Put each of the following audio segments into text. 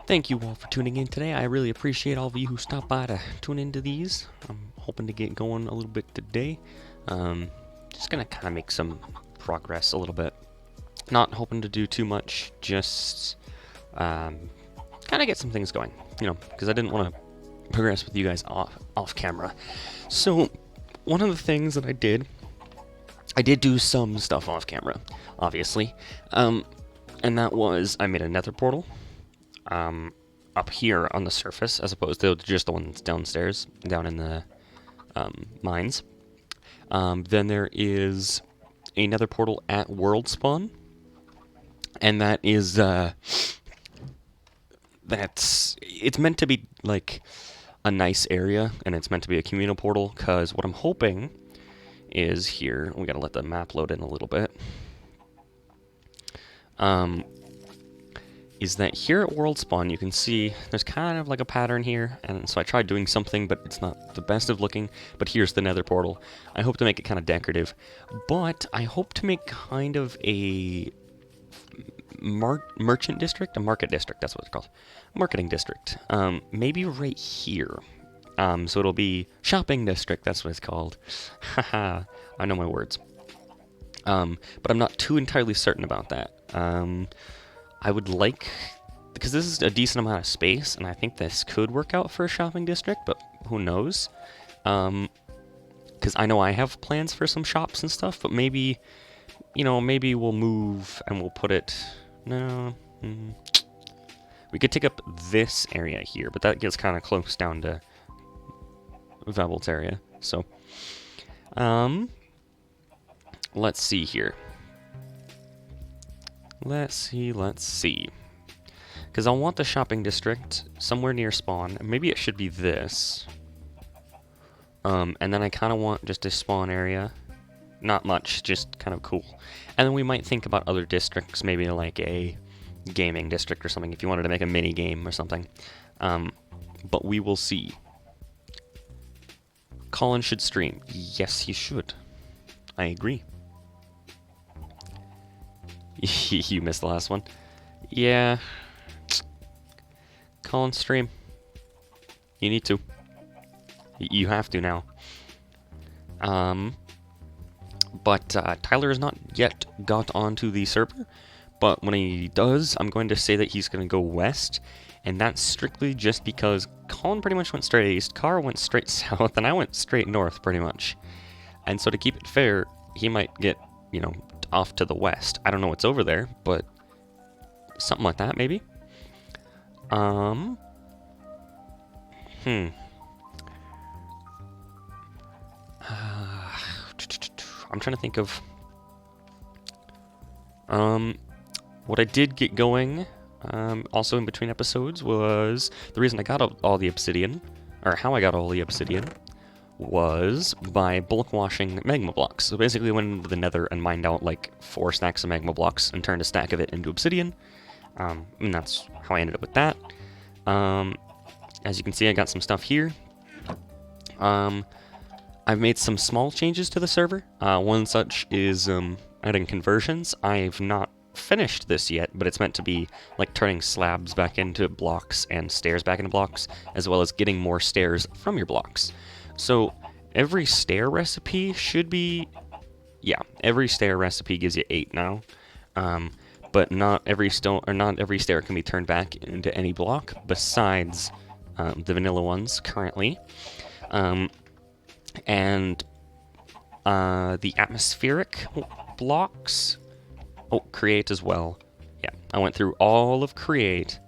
Thank you all for tuning in today. I really appreciate all of you who stopped by to tune into these. I'm hoping to get going a little bit today. Just gonna kind of make some progress a little bit. Not hoping to do too much, just kind of get some things going, because I didn't want to progress with you guys off camera. So one of the things that I did do some stuff off camera, obviously, and that was I made a nether portal up here on the surface, as opposed to just the ones downstairs, down in the mines. Then there is a nether portal at world spawn, and that is it's meant to be like a nice area, and it's meant to be a communal portal, because what I'm hoping is here, we gotta let the map load in a little bit, is that here at world spawn you can see there's kind of like a pattern here, and so I tried doing something, but it's not the best of looking. But here's the nether portal. I hope to make it kind of decorative, but I hope to make kind of a merchant district, a market district, that's what it's called, marketing district, maybe right here. So it'll be shopping district, that's what it's called. Haha, I know my words. But I'm not too entirely certain about that. I would like, because this is a decent amount of space, and I think this could work out for a shopping district, but who knows? Because I know I have plans for some shops and stuff, but maybe, maybe we'll move and we'll put it, no, we could take up this area here, but that gets kind of close down to Vabolt's area, so, let's see here. Let's see. Because I want the shopping district somewhere near spawn. Maybe it should be this. And then I kind of want just a spawn area. Not much, just kind of cool. And then we might think about other districts, maybe like a gaming district or something, if you wanted to make a mini game or something. But we will see. Colin should stream. Yes, he should. I agree. You missed the last one. Yeah. Colin, stream. You need to. You have to now. But Tyler has not yet got onto the server. But when he does, I'm going to say that he's going to go west. And that's strictly just because Colin pretty much went straight east, Carr went straight south, and I went straight north pretty much. And so to keep it fair, he might get, off to the west. I don't know what's over there, but something like that, maybe. I'm trying to think of what I did get going also in between episodes was the reason I got all the obsidian, or how I got all the obsidian, was by bulk washing magma blocks. So basically went into the nether and mined out like 4 stacks of magma blocks and turned a stack of it into obsidian. And that's how I ended up with that. As you can see, I got some stuff here. I've made some small changes to the server. One such is adding conversions. I've not finished this yet, but it's meant to be like turning slabs back into blocks and stairs back into blocks, as well as getting more stairs from your blocks. So every stair recipe should be, every stair recipe gives you 8 now, but not every stair can be turned back into any block besides the vanilla ones currently, and the atmospheric blocks. Oh, create as well. Yeah, I went through all of create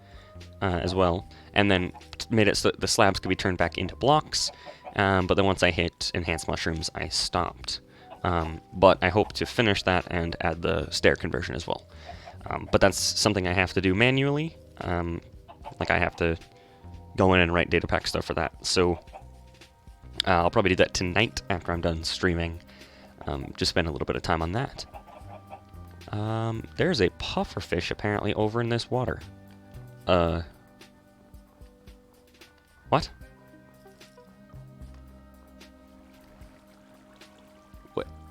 as well, and then made it so that the slabs could be turned back into blocks. But then once I hit enhanced mushrooms, I stopped. But I hope to finish that and add the stair conversion as well. But that's something I have to do manually. Like I have to go in and write data pack stuff for that. So I'll probably do that tonight after I'm done streaming. Just spend a little bit of time on that. There's a pufferfish apparently over in this water. What?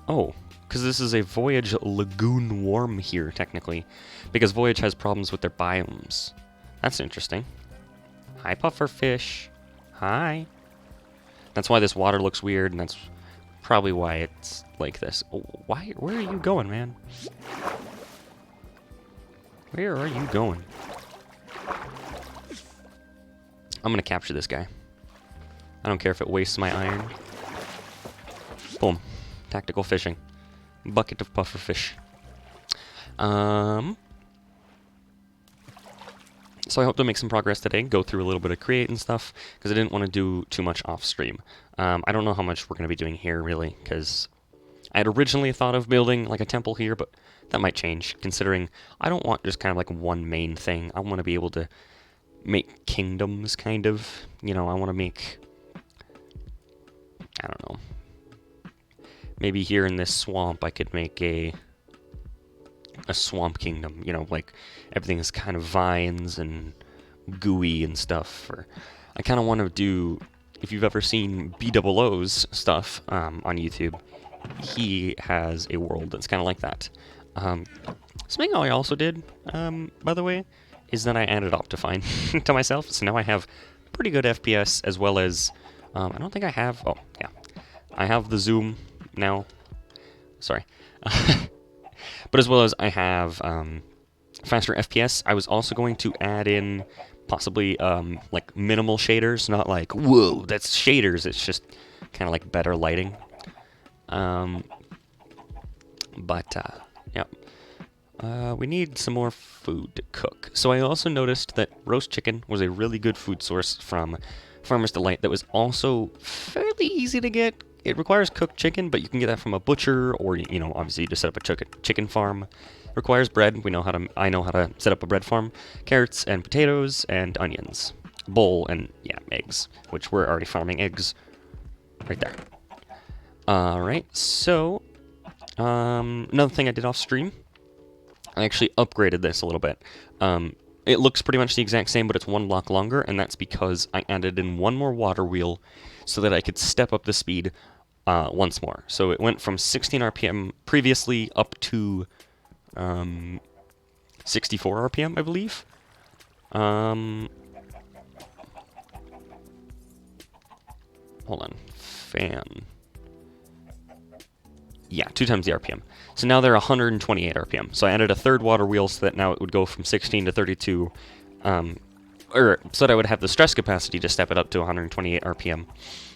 Oh, because this is a Voyage lagoon worm here, technically. Because Voyage has problems with their biomes. That's interesting. Hi, pufferfish. Hi. That's why this water looks weird, and that's probably why it's like this. Oh, why? Where are you going, man? Where are you going? I'm gonna capture this guy. I don't care if it wastes my iron. Boom. Tactical fishing. Bucket of pufferfish. So I hope to make some progress today, go through a little bit of create and stuff, because I didn't want to do too much off stream. I don't know how much we're going to be doing here, really, because I had originally thought of building like a temple here, but that might change, considering I don't want just kind of like one main thing. I want to be able to make kingdoms, kind of. You know, I want to make, I don't know, maybe here in this swamp I could make a swamp kingdom, you know, like everything is kind of vines and gooey and stuff. Or I kind of want to do, if you've ever seen BOO's stuff on YouTube, he has a world that's kind of like that. Something I also did, by the way, is that I added Optifine to myself, so now I have pretty good FPS, as well as, I don't think I have, oh, yeah, I have the zoom now, sorry. But as well as I have faster FPS, I was also going to add in possibly like minimal shaders, not like, whoa, that's shaders, it's just kind of like better lighting. Yeah. We need some more food to cook. So I also noticed that roast chicken was a really good food source from Farmer's Delight that was also fairly easy to get. It requires cooked chicken, but you can get that from a butcher, or, you know, obviously to set up a chicken farm. It requires bread. I know how to set up a bread farm. Carrots and potatoes and onions. Bowl and, yeah, eggs, which we're already farming eggs right there. Alright, so, another thing I did off stream, I actually upgraded this a little bit. It looks pretty much the exact same, but it's one block longer, and that's because I added in one more water wheel so that I could step up the speed once more. So it went from 16 RPM previously up to 64 RPM, I believe. Hold on. Fan. Yeah, 2 times the RPM. So now they're 128 RPM. So I added a third water wheel so that now it would go from 16 to 32, or so that I would have the stress capacity to step it up to 128 RPM.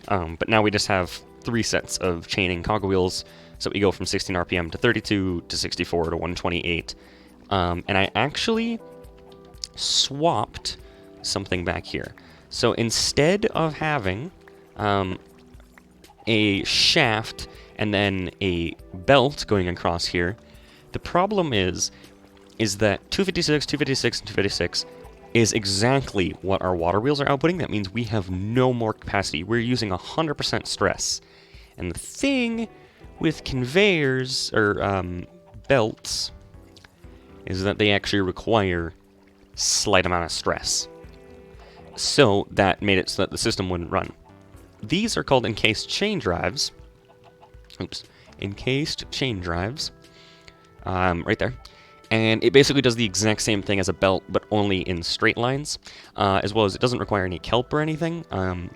But now we just have 3 sets of chaining cogwheels, so we go from 16 RPM to 32 to 64 to 128. And I actually swapped something back here. So instead of having a shaft and then a belt going across here, the problem is that 256, 256, and 256 is exactly what our water wheels are outputting. That means we have no more capacity. We're using 100% stress. And the thing with conveyors, or belts, is that they actually require slight amount of stress. So that made it so that the system wouldn't run. These are called encased chain drives. Oops. Encased chain drives. Right there. And it basically does the exact same thing as a belt, but only in straight lines. As well as it doesn't require any kelp or anything. I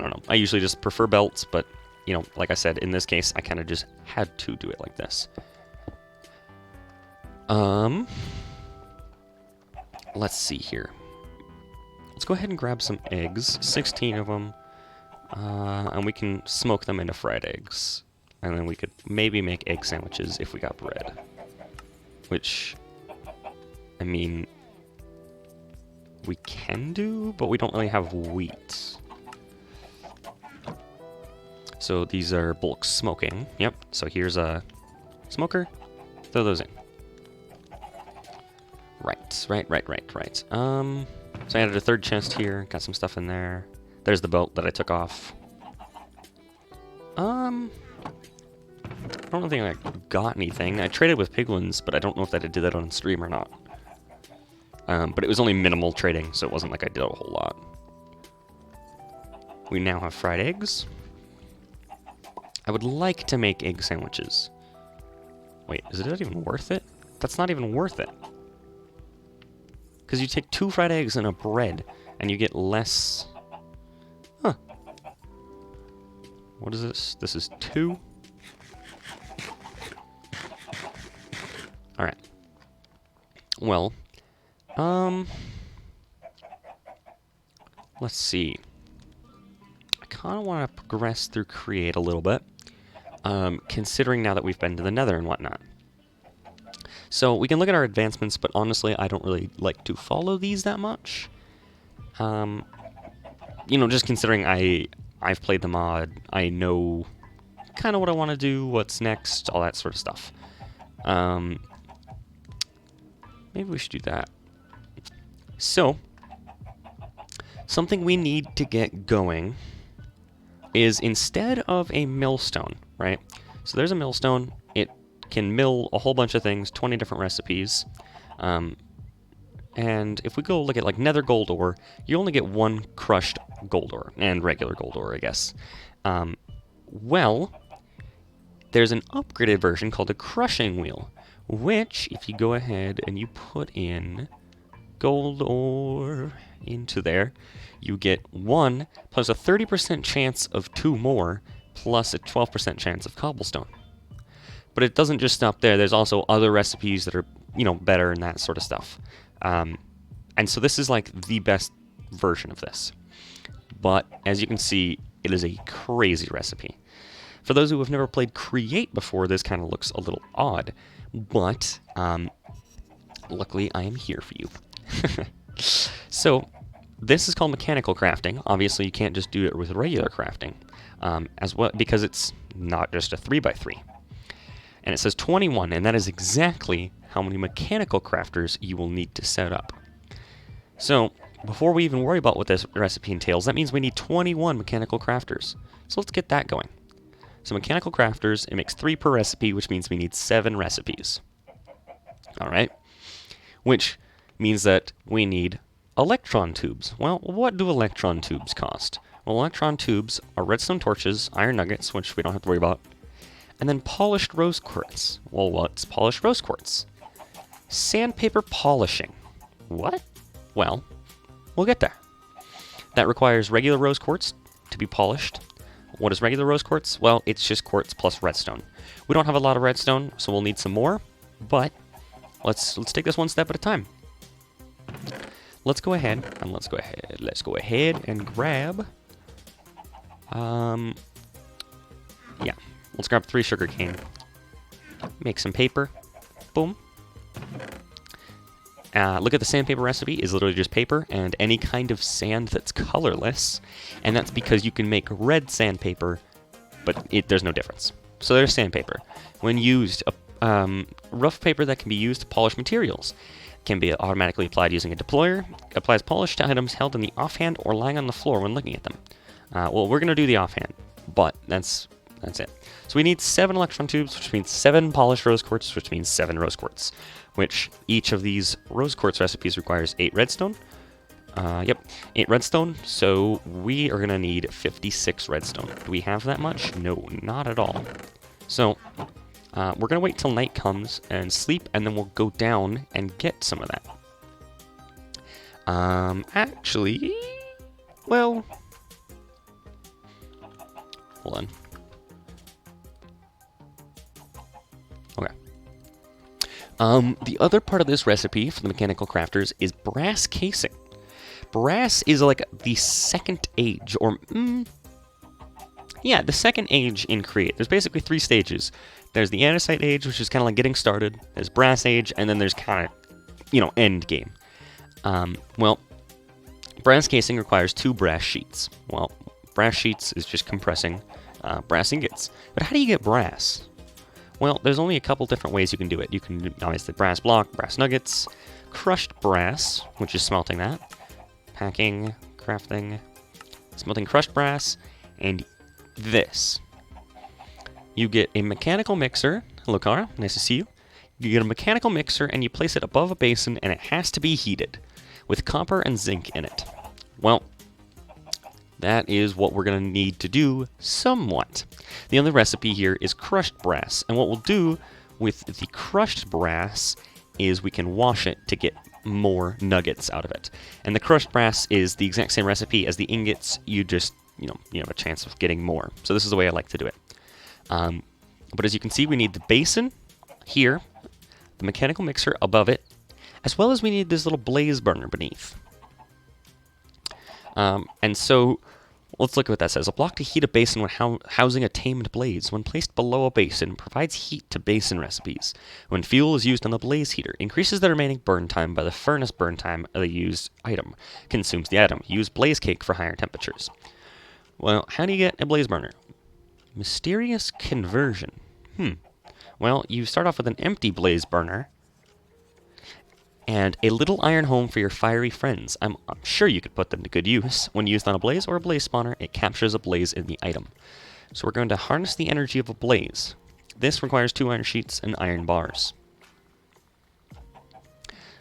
don't know. I usually just prefer belts, but, you know, like I said, in this case, I kind of just had to do it like this. Let's see here. Let's go ahead and grab some eggs, 16 of them, and we can smoke them into fried eggs. And then we could maybe make egg sandwiches if we got bread. Which, I mean, we can do, but we don't really have wheat. So these are bulk smoking. Yep, so here's a smoker. Throw those in. Right. So I added a third chest here, got some stuff in there. There's the belt that I took off. I don't think I got anything. I traded with piglins, but I don't know if I did that on stream or not. But it was only minimal trading, so it wasn't like I did a whole lot. We now have fried eggs. I would like to make egg sandwiches. Wait, is it even worth it? That's not even worth it. Because you take 2 fried eggs and a bread, and you get less... Huh. What is this? This is 2. Alright. Well, let's see. I kind of want to progress through Create a little bit, considering now that we've been to the Nether and whatnot. So we can look at our advancements, but honestly, I don't really like to follow these that much. You know, just considering I've played the mod, I know kind of what I want to do, what's next, all that sort of stuff. Maybe we should do that. So, something we need to get going is instead of a millstone, right? So there's a millstone. It can mill a whole bunch of things, 20 different recipes. And if we go look at like nether gold ore, you only get 1 crushed gold ore, and regular gold ore, I guess. Well, there's an upgraded version called a crushing wheel, which, if you go ahead and you put in gold ore into there, you get 1 plus a 30% chance of 2 more plus a 12% chance of cobblestone. But it doesn't just stop there. There's also other recipes that are, you know, better and that sort of stuff. And so this is like the best version of this. But as you can see, it is a crazy recipe. For those who have never played Create before, this kind of looks a little odd. But luckily, I am here for you. So, this is called mechanical crafting. Obviously, you can't just do it with regular crafting, as well, because it's not just a 3x3. And it says 21, and that is exactly how many mechanical crafters you will need to set up. So, before we even worry about what this recipe entails, that means we need 21 mechanical crafters. So let's get that going. So mechanical crafters, it makes 3 per recipe, which means we need 7 recipes. Alright? Which means that we need electron tubes. Well, what do electron tubes cost? Well, electron tubes are redstone torches, iron nuggets, which we don't have to worry about, and then polished rose quartz. Well, what's polished rose quartz? Sandpaper polishing. What? Well, we'll get there. That requires regular rose quartz to be polished. What is regular rose quartz? Well, it's just quartz plus redstone. We don't have a lot of redstone, so we'll need some more, but let's take this one step at a time. Let's go ahead and grab yeah, let's grab 3 sugarcane. Make some paper. Boom. Look at the sandpaper recipe is literally just paper and any kind of sand that's colorless, and that's because you can make red sandpaper, but there's no difference. So there's sandpaper. When used, rough paper that can be used to polish materials can be automatically applied using a deployer. Applies polish to items held in the offhand or lying on the floor when looking at them. Well, we're going to do the offhand, but that's it. So we need 7 electron tubes, which means 7 polished rose quartz, which means 7 rose quartz. Which each of these rose quartz recipes requires 8 redstone. 8 redstone, so we are going to need 56 redstone. Do we have that much? No, not at all. So, we're going to wait till night comes and sleep, and then we'll go down and get some of that. Actually, well, hold on. Okay. The other part of this recipe for the mechanical crafters is brass casing. Brass is like the second age, or, yeah, the second age in Create. There's basically 3 stages. There's the andesite age, which is kind of like getting started. There's brass age, and then there's kind of, end game. Well, brass casing requires 2 brass sheets. Well, brass sheets is just compressing brass ingots. But how do you get brass? Well, there's only a couple different ways you can do it. You can do, obviously, brass block, brass nuggets, crushed brass, which is smelting that, packing, crafting, smelting crushed brass, and this. You get a mechanical mixer. Hello, Kara. Nice to see you. You get a mechanical mixer, and you place it above a basin, and it has to be heated, with copper and zinc in it. Well, that is what we're going to need to do somewhat. The other recipe here is crushed brass, and what we'll do with the crushed brass is we can wash it to get more nuggets out of it. And the crushed brass is the exact same recipe as the ingots. You just, you have a chance of getting more. So this is the way I like to do it. But as you can see, we need the basin here, the mechanical mixer above it, as well as we need this little blaze burner beneath. And so let's look at what that says. A block to heat a basin when housing a tamed blaze. When placed below a basin, provides heat to basin recipes. When fuel is used on the blaze heater, increases the remaining burn time by the furnace burn time of the used item. Consumes the item. Use blaze cake for higher temperatures. Well, how do you get a blaze burner? Mysterious conversion. Well, you start off with an empty blaze burner and a little iron home for your fiery friends. I'm sure you could put them to good use. When used on a blaze or a blaze spawner, it captures a blaze in the item. So we're going to harness the energy of a blaze. This requires 2 iron sheets and iron bars.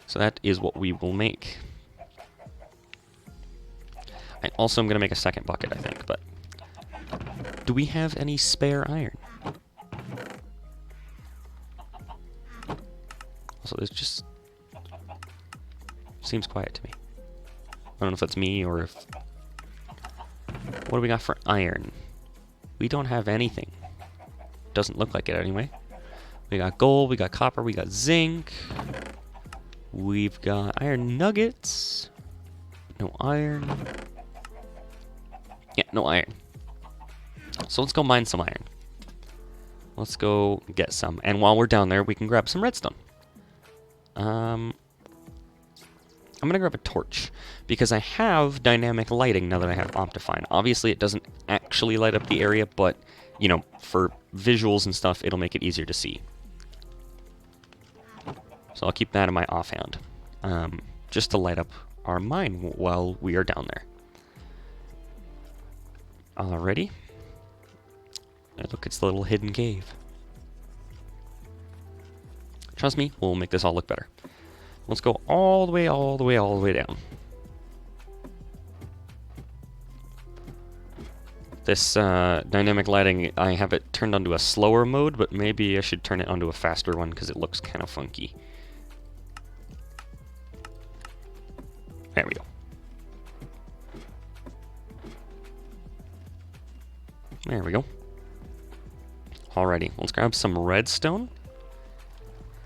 So that is what we will make. I also am going to make a second bucket, I think, but do we have any spare iron? Also, there's just seems quiet to me. I don't know if that's me or if... What do we got for iron? We don't have anything. Doesn't look like it anyway. We got gold, we got copper, we got zinc. We've got iron nuggets. No iron. Yeah, no iron. So let's go mine some iron. Let's go get some. And while we're down there, we can grab some redstone. I'm going to grab a torch, because I have dynamic lighting now that I have Optifine. Obviously, it doesn't actually light up the area, but, for visuals and stuff, it'll make it easier to see. So I'll keep that in my offhand, just to light up our mine while we are down there. Alrighty. And look, it's the little hidden cave. Trust me, we'll make this all look better. Let's go all the way down. This dynamic lighting, I have it turned onto a slower mode, but maybe I should turn it onto a faster one because it looks kind of funky. There we go. There we go. Alrighty, let's grab some redstone.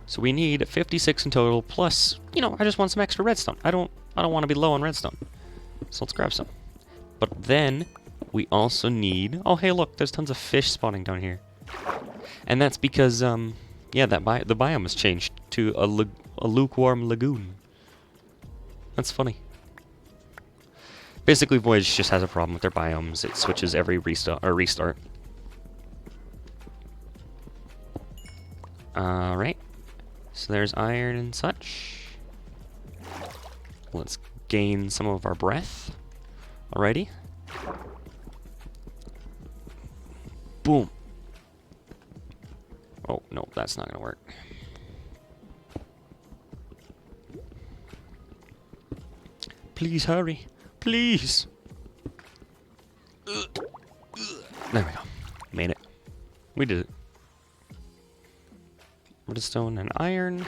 So we need 56 in total, plus, I just want some extra redstone. I don't want to be low on redstone. So let's grab some. But then we also need... Oh, hey, look, there's tons of fish spawning down here. And that's because, yeah, the biome has changed to a lukewarm lagoon. That's funny. Basically, Voyage just has a problem with their biomes. It switches every restart. Alright. So there's iron and such. Let's gain some of our breath. Alrighty. Boom. Oh, no, that's not gonna work. Please hurry. Please. There we go. Made it. We did it. Redstone and iron.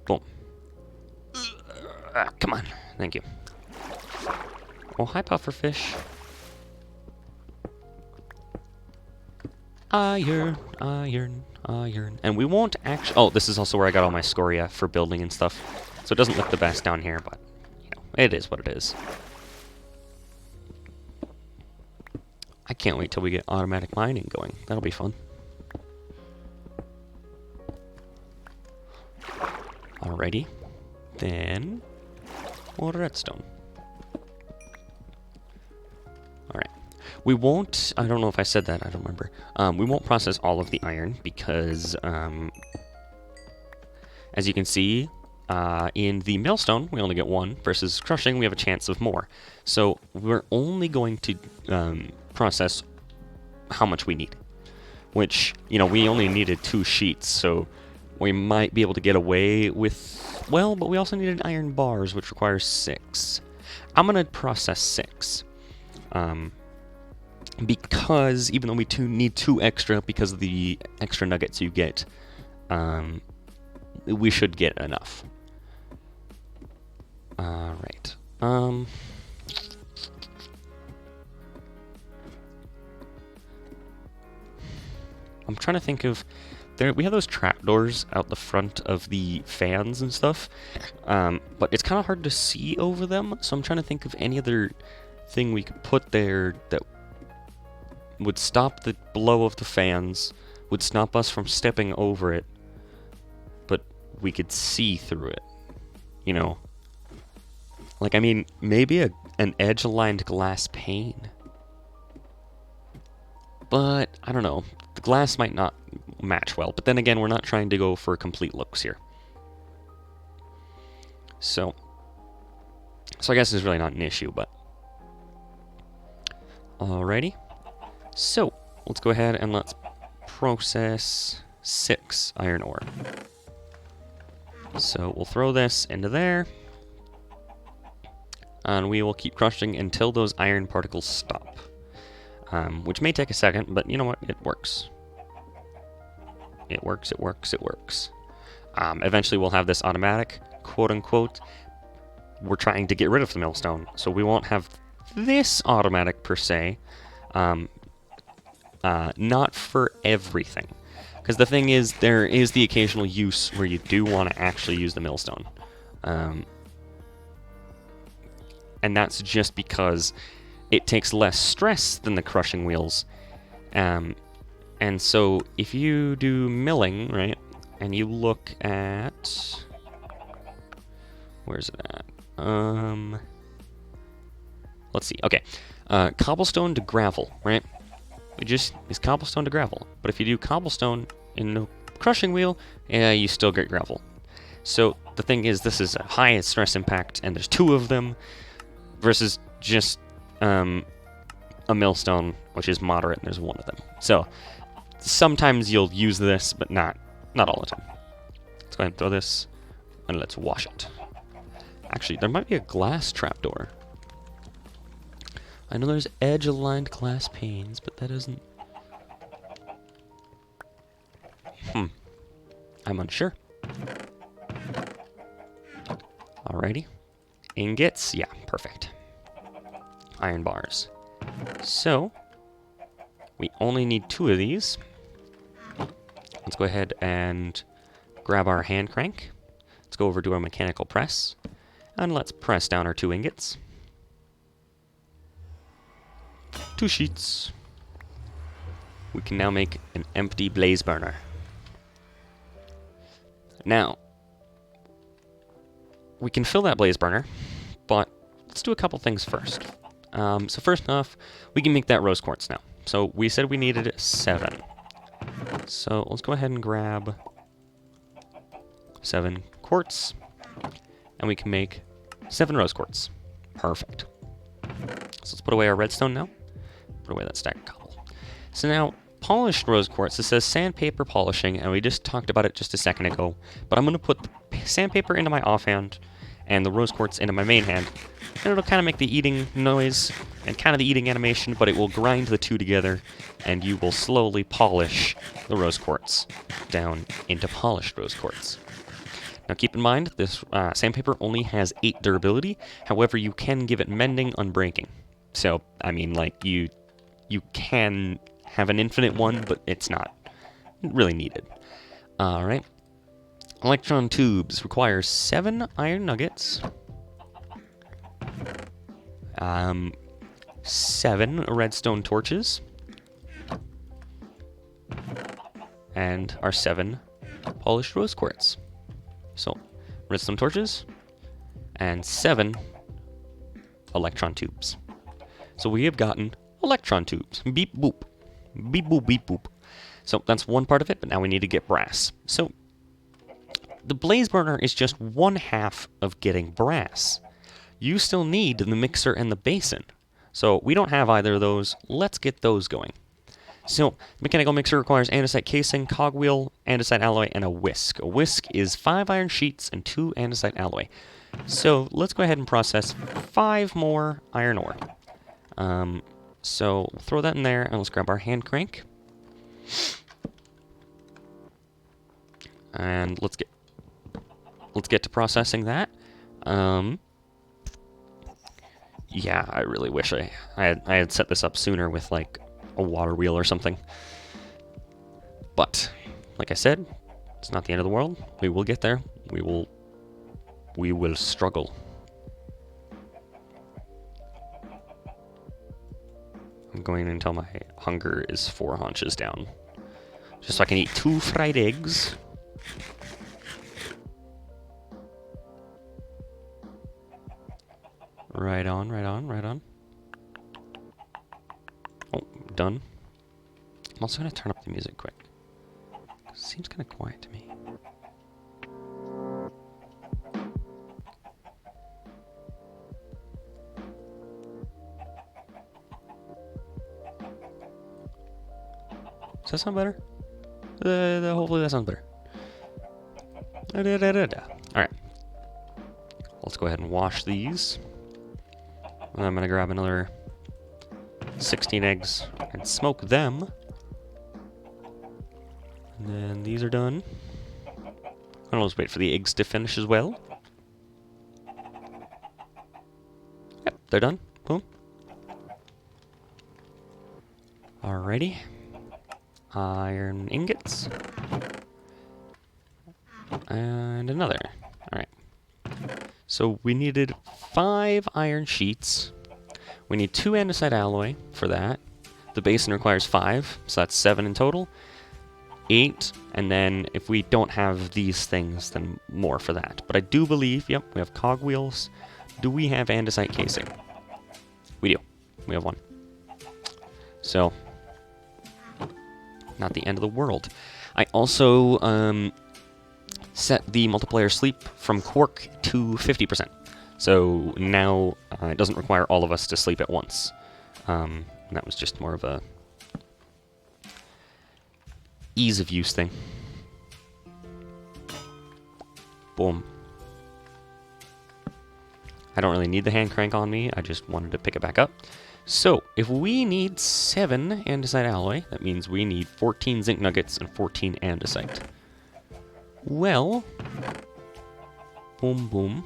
Boom. Come on. Thank you. Oh, hi, pufferfish. Iron, iron, iron. And we won't actually... Oh, this is also where I got all my scoria for building and stuff. So it doesn't look the best down here, but, it is what it is. I can't wait till we get automatic mining going. That'll be fun. Alrighty. Then... more redstone. Alright. We won't... I don't know if I said that. I don't remember. We won't process all of the iron because... as you can see... in the millstone, we only get 1, versus crushing, we have a chance of more. So we're only going to process how much we need. Which, we only needed 2 sheets, so we might be able to get away with... Well, but we also needed iron bars, which requires 6. I'm going to process 6. because even though we need 2 extra because of the extra nuggets you get, we should get enough. Right. I'm trying to think of... we have those trapdoors out the front of the fans and stuff, but it's kind of hard to see over them, so I'm trying to think of any other thing we could put there that would stop the blow of the fans, would stop us from stepping over it, but we could see through it, you know? Like, I mean, maybe an edge-aligned glass pane. But, I don't know. The glass might not match well. But then again, we're not trying to go for complete looks here. So I guess it's really not an issue, but... Alrighty. So, let's go ahead and let's process 6 iron ore. So, we'll throw this into there. And we will keep crushing until those iron particles stop. Which may take a second, but you know what? It works. It works, it works, it works. Eventually we'll have this automatic, quote-unquote. We're trying to get rid of the millstone, so we won't have this automatic per se. Not for everything. Because the thing is, there is the occasional use where you do want to actually use the millstone. And that's just because it takes less stress than the crushing wheels. And so if you do milling, right, and you look at... Where's it at? Let's see. Okay. Cobblestone to gravel, right? It's cobblestone to gravel. But if you do cobblestone in the crushing wheel, you still get gravel. So the thing is, this is a high stress impact, and there's 2 of them, versus just a millstone, which is moderate, and there's 1 of them. So sometimes you'll use this, but not all the time. Let's go ahead and throw this, and let's wash it. Actually, there might be a glass trapdoor. I know there's edge-aligned glass panes, but that isn't... I'm unsure. Alrighty. Ingots, yeah, perfect. Iron bars. So, we only need 2 of these. Let's go ahead and grab our hand crank. Let's go over to our mechanical press, and let's press down our 2 ingots. 2 sheets. We can now make an empty blaze burner. Now, we can fill that blaze burner, but let's do a couple things first. So first off, we can make that rose quartz now. So we said we needed 7. So let's go ahead and grab 7 quartz, and we can make 7 rose quartz. Perfect. So let's put away our redstone now. Put away that stack of cobble. So now, polished rose quartz, it says sandpaper polishing, and we just talked about it just a second ago, but I'm going to put the sandpaper into my offhand and the rose quartz into my main hand, and it'll kind of make the eating noise and kind of the eating animation, but it will grind the 2 together, and you will slowly polish the rose quartz down into polished rose quartz. Now keep in mind, this sandpaper only has 8 durability, however you can give it mending unbreaking. So, I mean, like, you can have an infinite one, but it's not really needed. Alright. Electron tubes requires 7 iron nuggets, 7 redstone torches, and our 7 polished rose quartz. So, redstone torches, and 7 electron tubes. So we have gotten electron tubes. Beep boop. Beep boop beep boop. So that's one part of it, but now we need to get brass. So the blaze burner is just 1/2 of getting brass. You still need the mixer and the basin. So we don't have either of those. Let's get those going. So mechanical mixer requires andesite casing, cogwheel, andesite alloy, and a whisk. A whisk is 5 iron sheets and 2 andesite alloy. So let's go ahead and process 5 more iron ore. So we'll throw that in there, and let's grab our hand crank. And let's get to processing that. Yeah, I really wish I had set this up sooner with like a water wheel or something. But like I said, it's not the end of the world. We will get there. We will struggle. I'm going until my hunger is 4 haunches down. Just so I can eat 2 fried eggs. Right on, right on, right on. Oh, done. I'm also going to turn up the music quick. It seems kind of quiet to me. Does that sound better? Hopefully that sounds better. Alright. Let's go ahead and wash these. And I'm going to grab another 16 eggs and smoke them. And then these are done. And let's wait for the eggs to finish as well. Yep, they're done. Boom. Alrighty. Iron ingots. And another. Alright. So we needed 5 iron sheets. We need 2 andesite alloy for that. The basin requires 5, so that's 7 in total. 8, and then if we don't have these things, then more for that. But I do believe, yep, we have cogwheels. Do we have andesite casing? We do. We have 1. So, not the end of the world. I also set the multiplayer sleep from quark to 50%. So now it doesn't require all of us to sleep at once. That was just more of a ease of use thing. Boom. I don't really need the hand crank on me, I just wanted to pick it back up. So, if we need 7 andesite alloy, that means we need 14 zinc nuggets and 14 andesite. Well, boom, boom.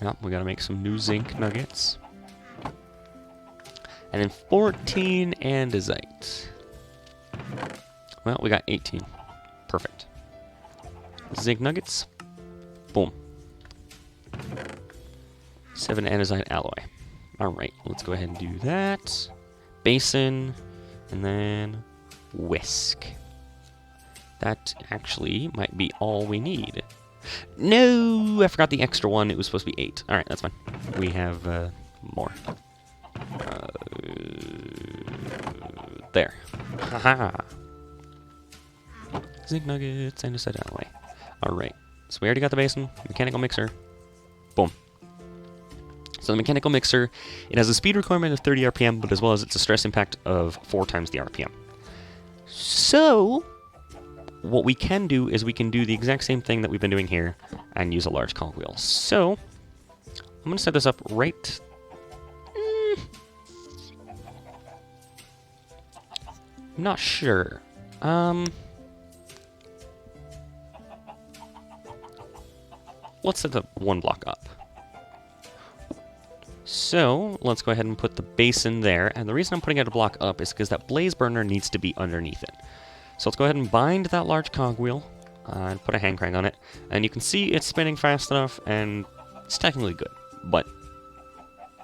Well, we gotta make some new zinc nuggets. And then 14 andesite. Well, we got 18. Perfect. Zinc nuggets. Boom. 7 andesite alloy. Alright, let's go ahead and do that. Basin. And then whisk. That actually might be all we need. No! I forgot the extra one. It was supposed to be 8. Alright, that's fine. We have more. There. Haha. Zinc nuggets, andesite alloy. Alright. So we already got the basin. Mechanical mixer. Boom. So the mechanical mixer, it has a speed requirement of 30 RPM, but as well as it's a stress impact of 4 times the RPM. So, what we can do is we can do the exact same thing that we've been doing here and use a large cogwheel. So, I'm going to set this up right... I'm not sure. Let's set the 1 block up. So, let's go ahead and put the basin there. And the reason I'm putting it a block up is because that blaze burner needs to be underneath it. So let's go ahead and bind that large cogwheel and put a hand crank on it. And you can see it's spinning fast enough, and it's technically good. But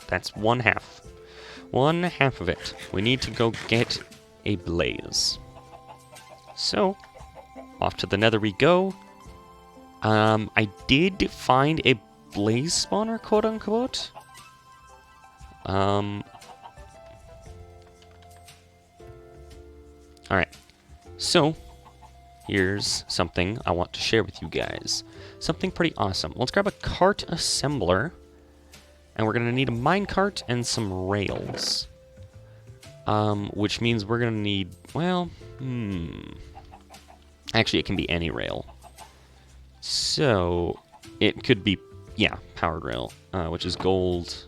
that's 1/2. 1/2 of it. We need to go get a blaze. So, off to the nether we go. I did find a blaze spawner, quote unquote. Alright. So, here's something I want to share with you guys. Something pretty awesome. Let's grab a cart assembler. And we're going to need a minecart and some rails. Which means we're going to need, well, actually, it can be any rail. So, it could be, yeah, powered rail, which is gold.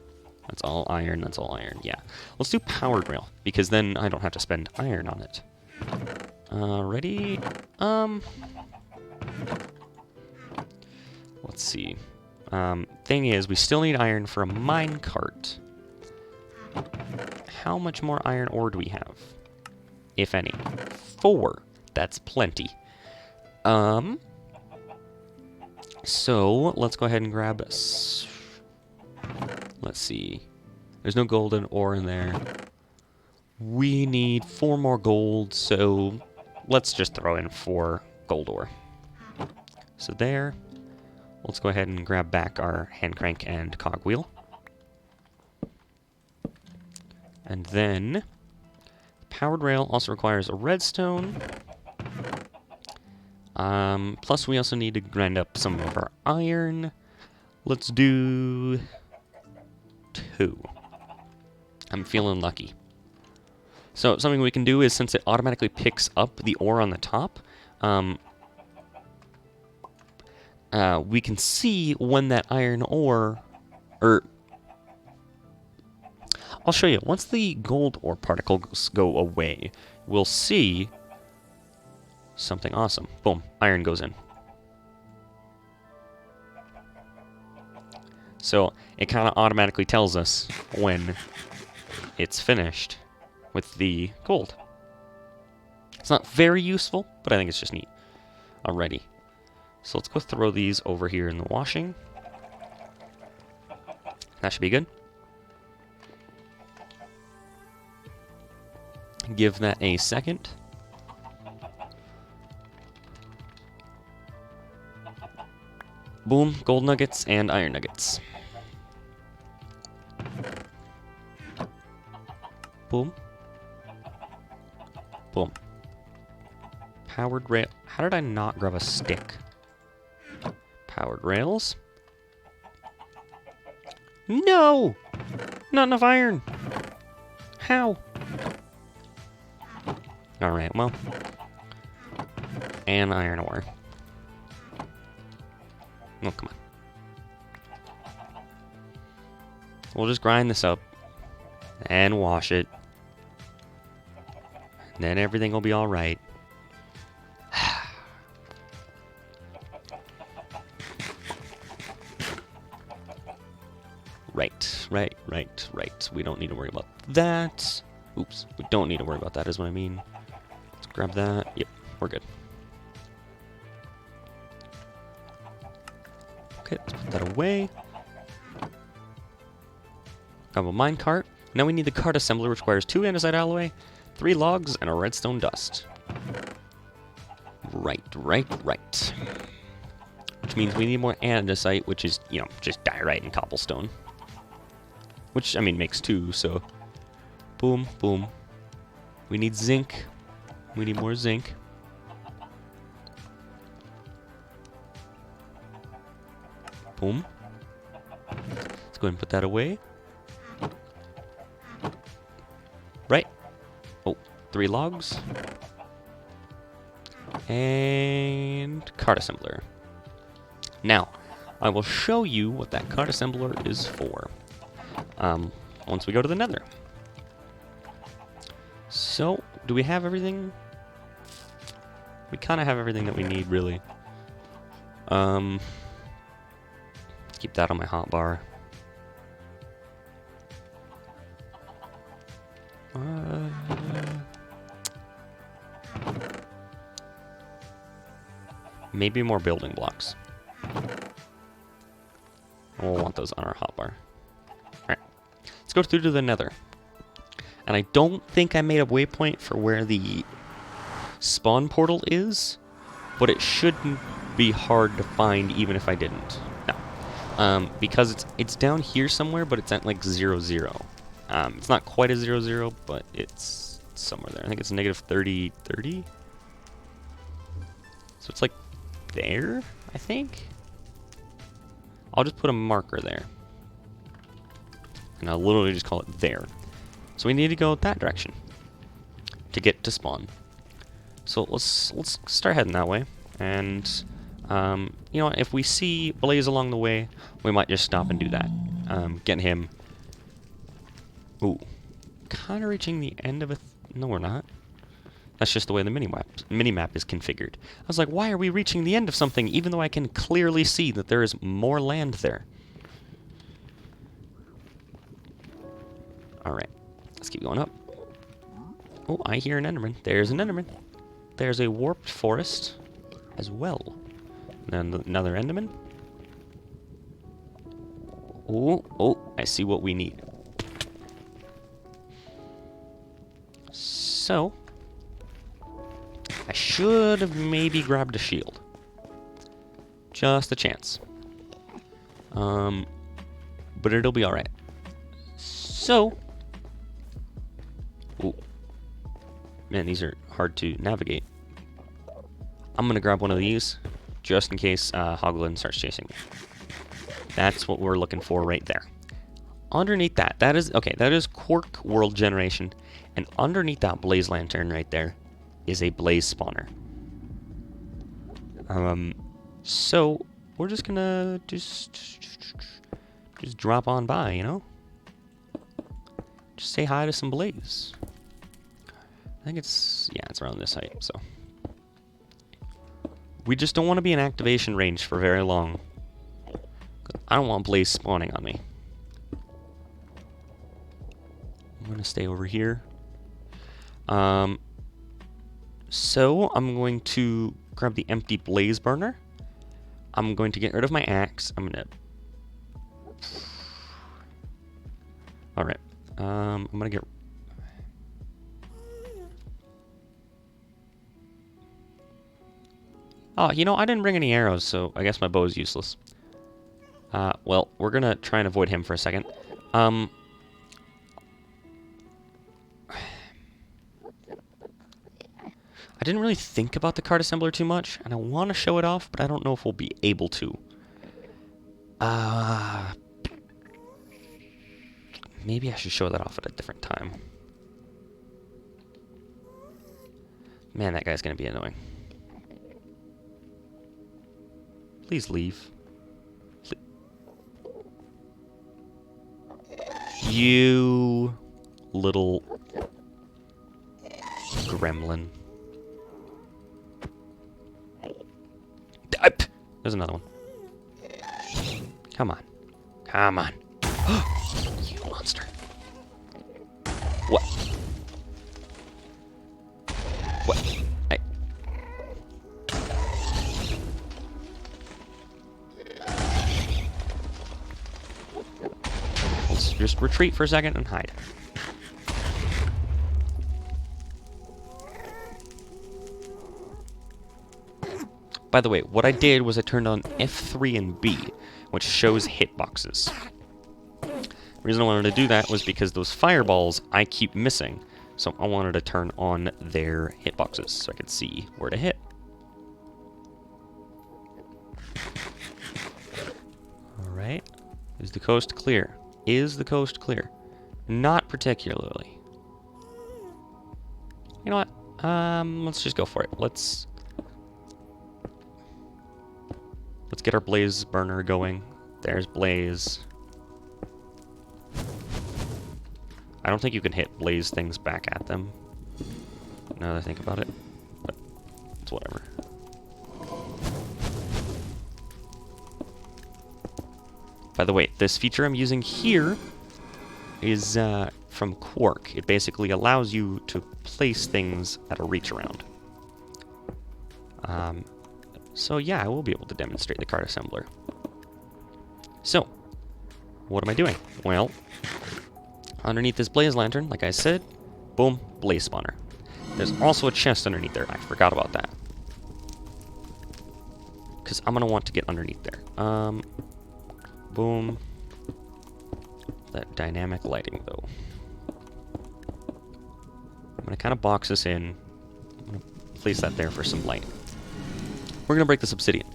That's all iron, that's all iron. Yeah. Let's do powered rail, because then I don't have to spend iron on it. Ready? Let's see. Thing is, we still need iron for a mine cart. How much more iron ore do we have? If any. 4. That's plenty. So, let's go ahead and grab... Let's see. There's no golden ore in there. We need 4 more gold, so let's just throw in 4 gold ore. So there. Let's go ahead and grab back our hand crank and cogwheel. And then, powered rail also requires a redstone. Plus we also need to grind up some of our iron. Let's do 2. I'm feeling lucky. So something we can do is, since it automatically picks up the ore on the top, we can see when that iron ore, I'll show you. Once the gold ore particles go away, we'll see something awesome. Boom, iron goes in. So it kind of automatically tells us when it's finished with the gold. It's not very useful, but I think it's just neat. Alrighty. So let's go throw these over here in the washing. That should be good. Give that a second. Boom, gold nuggets and iron nuggets. Boom. Boom. Powered rail. How did I not grab a stick? Powered rails. No! Not enough iron. How? Alright, well. And iron ore. Oh, come on. We'll just grind this up. And wash it. And then everything will be alright. Right. We don't need to worry about that. Oops. We don't need to worry about that is what I mean. Let's grab that. Yep, we're good. Okay, let's put that away. Grab a mine cart. Now we need the cart assembler, which requires 2 andesite alloy, 3 logs, and a redstone dust. Right. Which means we need more andesite, which is, you know, just diorite and cobblestone. Which, I mean, makes 2, so... Boom, boom. We need zinc. We need more zinc. Boom. Let's go ahead and put that away. Right. Oh, 3 logs. And cart assembler. Now, I will show you what that cart assembler is for. Once we go to the nether. So, do we have everything? We kind of have everything that we need, really. Keep that on my hotbar. Maybe more building blocks. We'll want those on our hotbar. Alright. Let's go through to the nether. And I don't think I made a waypoint for where the spawn portal is, but it shouldn't be hard to find even if I didn't. No. Because it's down here somewhere, but it's at like 0, 0. It's not quite a 0, 0, but it's somewhere there. I think it's negative 30, 30. So it's like there, I think. I'll just put a marker there. And I'll literally just call it there. So we need to go that direction to get to spawn. So let's start heading that way. And you know, if we see Blaze along the way, we might just stop and do that. Get him Ooh. Kind of reaching the end of a... No, we're not. That's just the way the mini-map is configured. I was like, why are we reaching the end of something even though I can clearly see that there is more land there? Alright. Let's keep going up. Oh, I hear an Enderman. There's an Enderman. There's a warped forest as well. And another Enderman. Oh, I see what we need. So, I should have maybe grabbed a shield. Just a chance. But it'll be alright. So, ooh. Man, these are hard to navigate. I'm gonna grab one of these, just in case Hoglin starts chasing me. That's what we're looking for right there. Underneath that is Quark World Generation, and underneath that blaze lantern right there is a blaze spawner. So we're just gonna just drop on by, you know? Just say hi to some blaze. I think it's around this height, so. We just don't want to be in activation range for very long. I don't want blaze spawning on me. I'm gonna stay over here. So I'm going to grab the empty blaze burner. I'm going to get rid of my axe. Alright. I'm gonna get... Oh, you know, I didn't bring any arrows, so I guess my bow is useless. Well, we're gonna try and avoid him for a second. I didn't really think about the card assembler too much, and I want to show it off, but I don't know if we'll be able to. Maybe I should show that off at a different time. Man, that guy's gonna be annoying. Please leave. You little gremlin. There's another one. Come on. Come on. You monster. What? What? Let's just retreat for a second and hide. By the way, what I did was I turned on F3 and B, which shows hitboxes. The reason I wanted to do that was because those fireballs I keep missing, so I wanted to turn on their hitboxes so I could see where to hit. Alright. Is the coast clear? Is the coast clear? Not particularly. You know what? Let's just go for it. Let's get our blaze burner going. There's blaze. I don't think you can hit blaze things back at them, now that I think about it, but it's whatever. By the way, this feature I'm using here is from Quark. It basically allows you to place things at a reach around. So yeah, I will be able to demonstrate the card assembler. So, what am I doing? Well, underneath this blaze lantern, like I said, boom, blaze spawner. There's also a chest underneath there. I forgot about that. Because I'm going to want to get underneath there. Boom. That dynamic lighting, though. I'm going to kind of box this in. I'm going to place that there for some light. We're going to break this obsidian.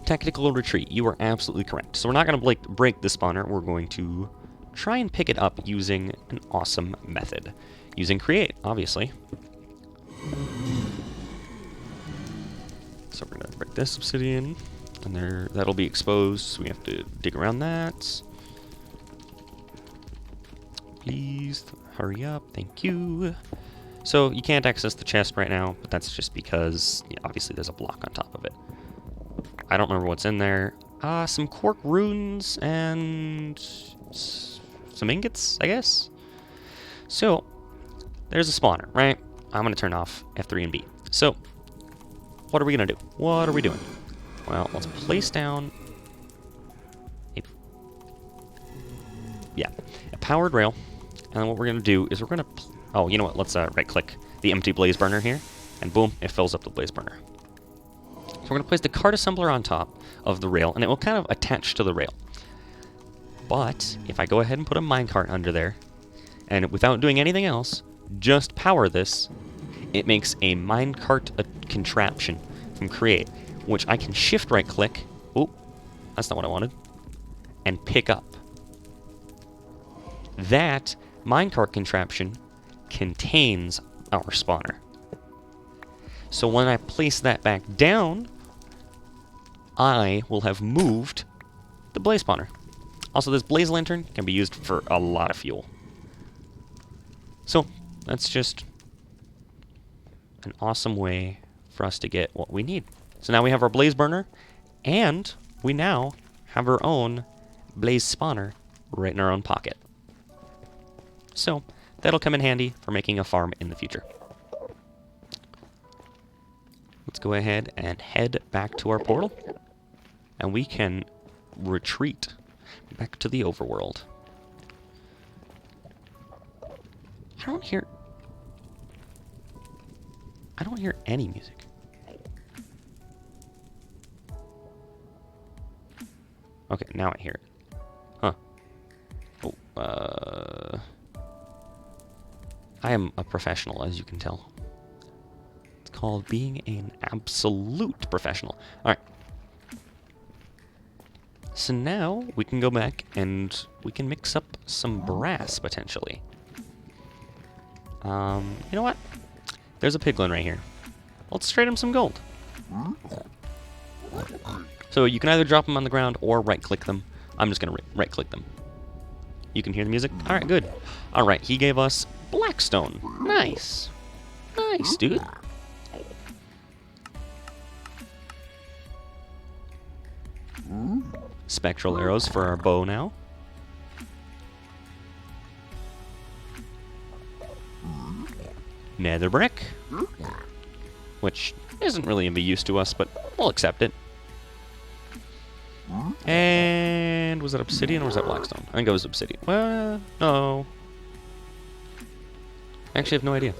Tactical retreat. You are absolutely correct. So we're not going to break the spawner. We're going to try and pick it up using an awesome method. Using create, obviously. So we're going to break this obsidian. And that'll be exposed, so we have to dig around that. Please hurry up. Thank you. So you can't access the chest right now, but that's just because obviously there's a block on top of it. I don't remember what's in there. Some quark runes and some ingots, I guess. So there's a spawner, right? I'm gonna turn off F3 and B. So what are we gonna do? What are we doing? Well, let's place down a powered rail, and then what we're gonna do is we're gonna oh, you know what? Let's right-click the empty blaze burner here, and boom, it fills up the blaze burner. So we're gonna place the cart assembler on top of the rail, and it will kind of attach to the rail. But if I go ahead and put a minecart under there, and without doing anything else, just power this, it makes a minecart contraption from Create, which I can shift right-click. Oh, that's not what I wanted. And pick up. That minecart contraption contains our spawner. So when I place that back down, I will have moved the blaze spawner. Also, this blaze lantern can be used for a lot of fuel. So that's just an awesome way for us to get what we need. So now we have our blaze burner, and we now have our own blaze spawner right in our own pocket. So that'll come in handy for making a farm in the future. Let's go ahead and head back to our portal, and we can retreat back to the overworld. I don't hear any music. Okay, now I hear it. Huh. Oh, I am a professional, as you can tell. It's called being an absolute professional. Alright. So now we can go back and we can mix up some brass, potentially. You know what? There's a piglin right here. Let's trade him some gold. So you can either drop them on the ground or right-click them. I'm just going to right-click them. You can hear the music? Alright, good. Alright, he gave us Blackstone. Nice. Nice, dude. Spectral arrows for our bow now. Nether brick. Which isn't really of use to us, but we'll accept it. And was that obsidian or was that blackstone? I think it was obsidian. Well, no. I actually have no idea.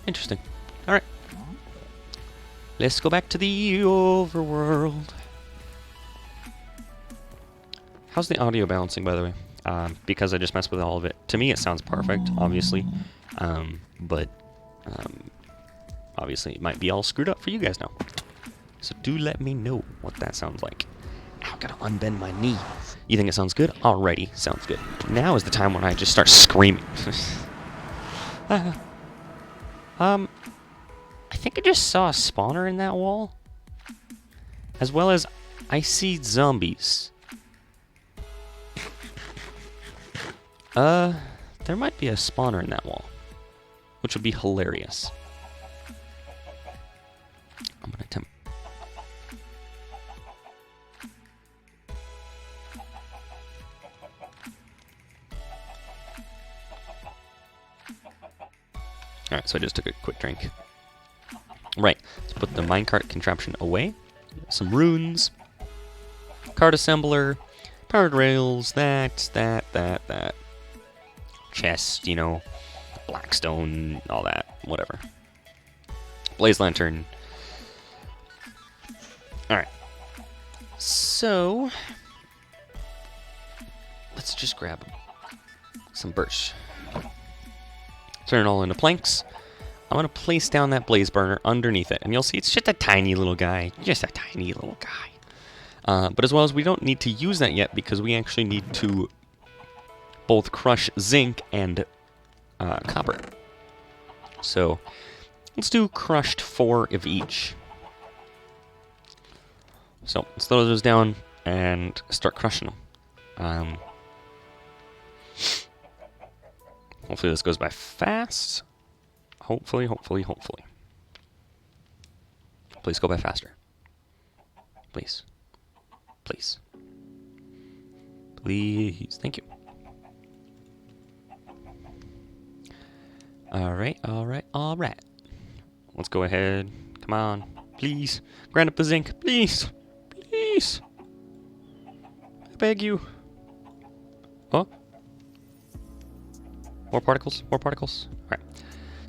Interesting. Alright. Let's go back to the overworld. How's the audio balancing, by the way? Because I just messed with all of it. To me, it sounds perfect, obviously. But obviously, it might be all screwed up for you guys now. So do let me know what that sounds like. Ow, gotta unbend my knee. You think it sounds good? Alrighty, sounds good. Now is the time when I just start screaming. I think I just saw a spawner in that wall. As well as I see zombies. There might be a spawner in that wall, which would be hilarious. I'm gonna attempt. Alright, so I just took a quick drink. Right, let's put the minecart contraption away. Some runes. Cart assembler. Powered rails. That. Chest, you know. Blackstone, all that. Whatever. Blaze lantern. Alright. So, let's just grab some birch. Turn it all into planks. I'm going to place down that blaze burner underneath it. And you'll see it's just a tiny little guy. Just a tiny little guy. But as well as we don't need to use that yet because we actually need to both crush zinc and copper. So let's do crushed 4 of each. So let's throw those down and start crushing them. Hopefully this goes by fast. Hopefully, hopefully, hopefully. Please go by faster. Please. Please. Please. Thank you. Alright, alright, alright. Let's go ahead. Come on. Please. Grind up the zinc. Please. Please. I beg you. Oh. More particles. More particles. Alright.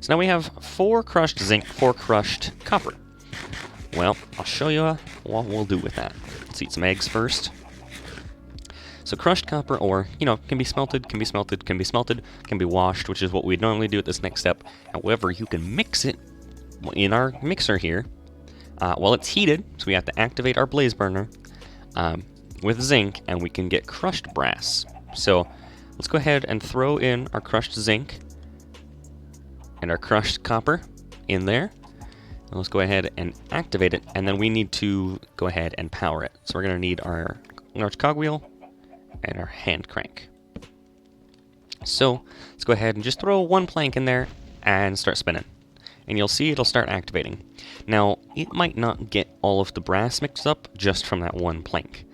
So now we have 4 crushed zinc, 4 crushed copper. Well, I'll show you what we'll do with that. Let's eat some eggs first. So crushed copper ore, you know, can be smelted, can be smelted, can be smelted, can be washed, which is what we'd normally do at this next step. However, you can mix it in our mixer here while it's heated. So we have to activate our blaze burner with zinc, and we can get crushed brass. So let's go ahead and throw in our crushed zinc and our crushed copper in there. And let's go ahead and activate it, and then we need to go ahead and power it. So we're going to need our large cogwheel and our hand crank. So let's go ahead and just throw 1 plank in there and start spinning. And you'll see it'll start activating. Now, it might not get all of the brass mixed up just from that 1 plank,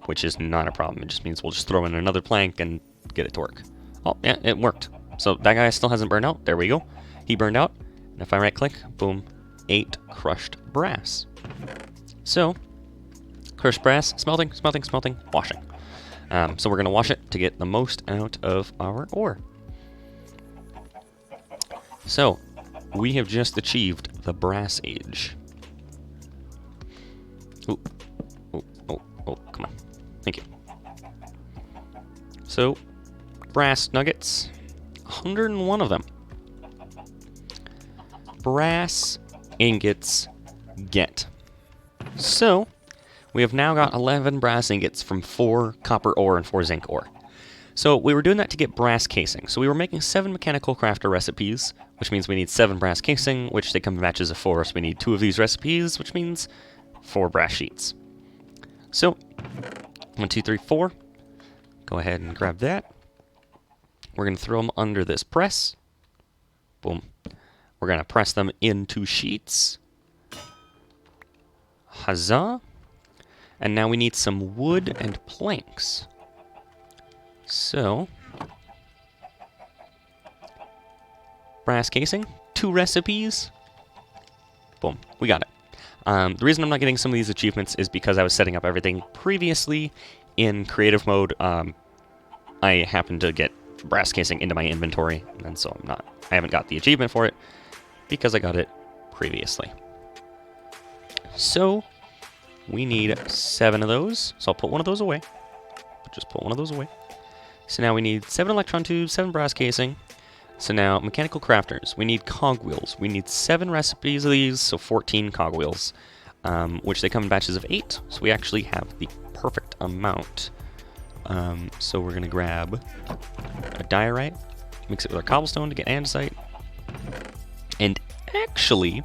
which is not a problem. It just means we'll just throw in another plank and get it to work. Oh, yeah, it worked. So that guy still hasn't burned out. There we go. He burned out. And if I right click, boom, 8 crushed brass. So, crushed brass, smelting, smelting, smelting, washing. So we're going to wash it to get the most out of our ore. So, we have just achieved the brass age. Oh, oh, oh, oh, come on. Thank you. So, brass nuggets, 101 of them. Brass ingots get. So, we have now got 11 brass ingots from 4 copper ore and 4 zinc ore. So we were doing that to get brass casing. So we were making 7 mechanical crafter recipes, which means we need 7 brass casing, which they come in batches of 4. So we need 2 of these recipes, which means 4 brass sheets. So 1, 2, 3, 4. Go ahead and grab that. We're going to throw them under this press. Boom. We're going to press them into sheets. Huzzah. And now we need some wood and planks. So, brass casing, 2 recipes. Boom, we got it. The reason I'm not getting some of these achievements is because I was setting up everything previously in creative mode. I happened to get brass casing into my inventory, and so I haven't got the achievement for it because I got it previously. So, we need 7 of those, so I'll put one of those away. Just put one of those away. So now we need 7 electron tubes, 7 brass casing. So now, mechanical crafters. We need cogwheels. We need 7 recipes of these, so 14 cogwheels, which they come in batches of 8. So we actually have the perfect amount. So we're going to grab a diorite, mix it with our cobblestone to get andesite. And actually,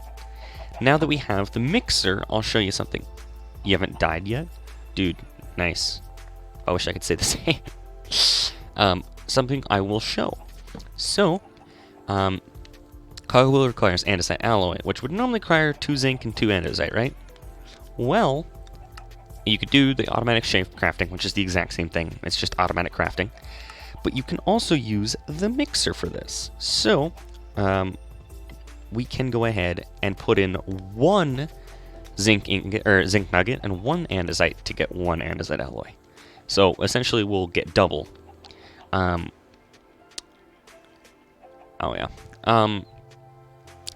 now that we have the mixer, I'll show you something. You haven't died yet? Dude, nice. I wish I could say the same. Something I will show. So, cogwheel requires andesite alloy, which would normally require 2 zinc and 2 andesite, right? Well, you could do the automatic shape crafting, which is the exact same thing. It's just automatic crafting. But you can also use the mixer for this. So, we can go ahead and put in 1 zinc nugget and 1 andesite to get 1 andesite alloy. So essentially we'll get double.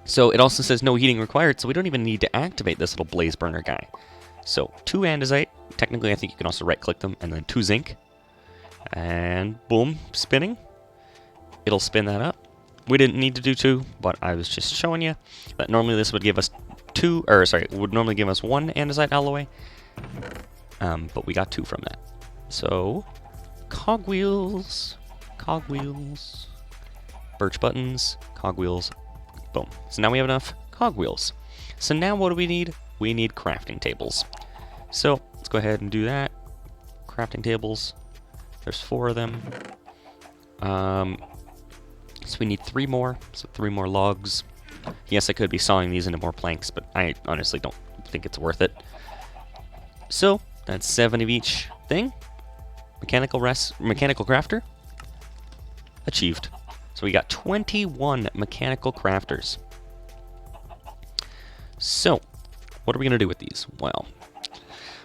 So it also says no heating required, so we don't even need to activate this little blaze burner guy. So 2 andesite, technically I think you can also right click them, and then 2 zinc. And boom, spinning. It'll spin that up. We didn't need to do 2, but I was just showing you that normally this would give us would normally give us 1 andesite alloy, but we got 2 from that. So, cogwheels, birch buttons, cogwheels, boom. So now we have enough cogwheels. So now what do we need? We need crafting tables. So let's go ahead and do that. Crafting tables. There's 4 of them. So we need 3 more, so 3 more logs. Yes, I could be sawing these into more planks, but I honestly don't think it's worth it. So, that's 7 of each thing. Mechanical crafter. Achieved. So we got 21 mechanical crafters. So, what are we going to do with these? Well,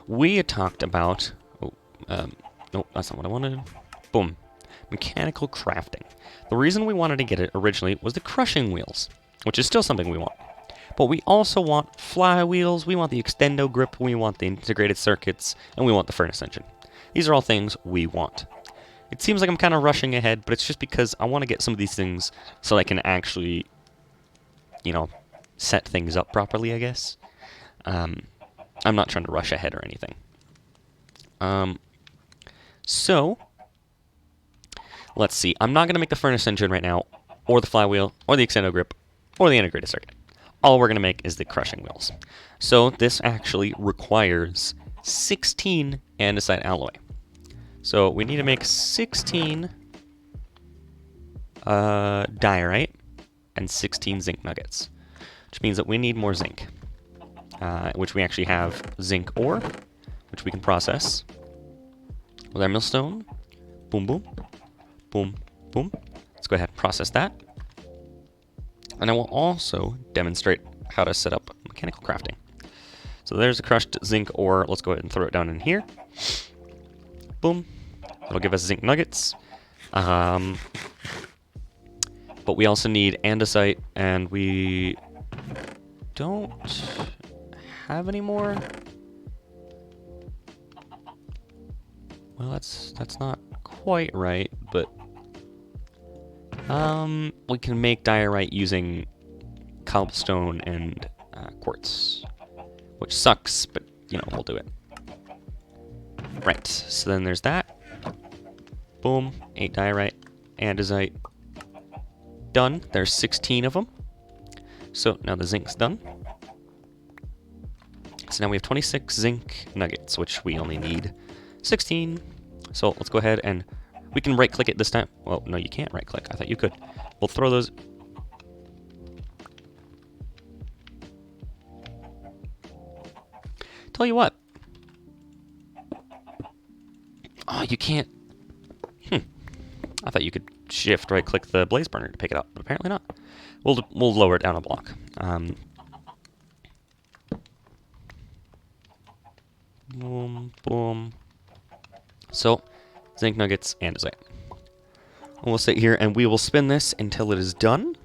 we had talked about... no, that's not what I wanted. Boom. Mechanical crafting. The reason we wanted to get it originally was the crushing wheels, which is still something we want. But we also want flywheels, we want the extendo grip, we want the integrated circuits, and we want the furnace engine. These are all things we want. It seems like I'm kind of rushing ahead, but it's just because I want to get some of these things so I can actually, you know, set things up properly, I guess. I'm not trying to rush ahead or anything. So, let's see. I'm not going to make the furnace engine right now, or the flywheel, or the extendo grip, or the integrated circuit. All we're going to make is the crushing wheels. So this actually requires 16 andesite alloy. So we need to make 16 diorite and 16 zinc nuggets, which means that we need more zinc, which we actually have zinc ore, which we can process with our millstone. Boom, boom, boom, boom. Let's go ahead and process that. And I will also demonstrate how to set up mechanical crafting. So there's the crushed zinc ore. Let's go ahead and throw it down in here. Boom. That'll give us zinc nuggets. But we also need andesite, and we don't have any more. Well, that's not quite right, but we can make diorite using cobblestone and quartz, which sucks, but you know, we'll do it. Right, so then there's that. Boom, 8 diorite, andesite. Done. There's 16 of them. So now the zinc's done. So now we have 26 zinc nuggets, which we only need 16. So let's go ahead and we can right click it this time. Well, no, you can't right click. I thought you could. We'll throw those. Tell you what. Oh, you can't. I thought you could shift right click the blaze burner to pick it up, but apparently not. We'll lower it down a block. Boom, boom. So, zinc nuggets, andesite. We'll sit here and we will spin this until it is done.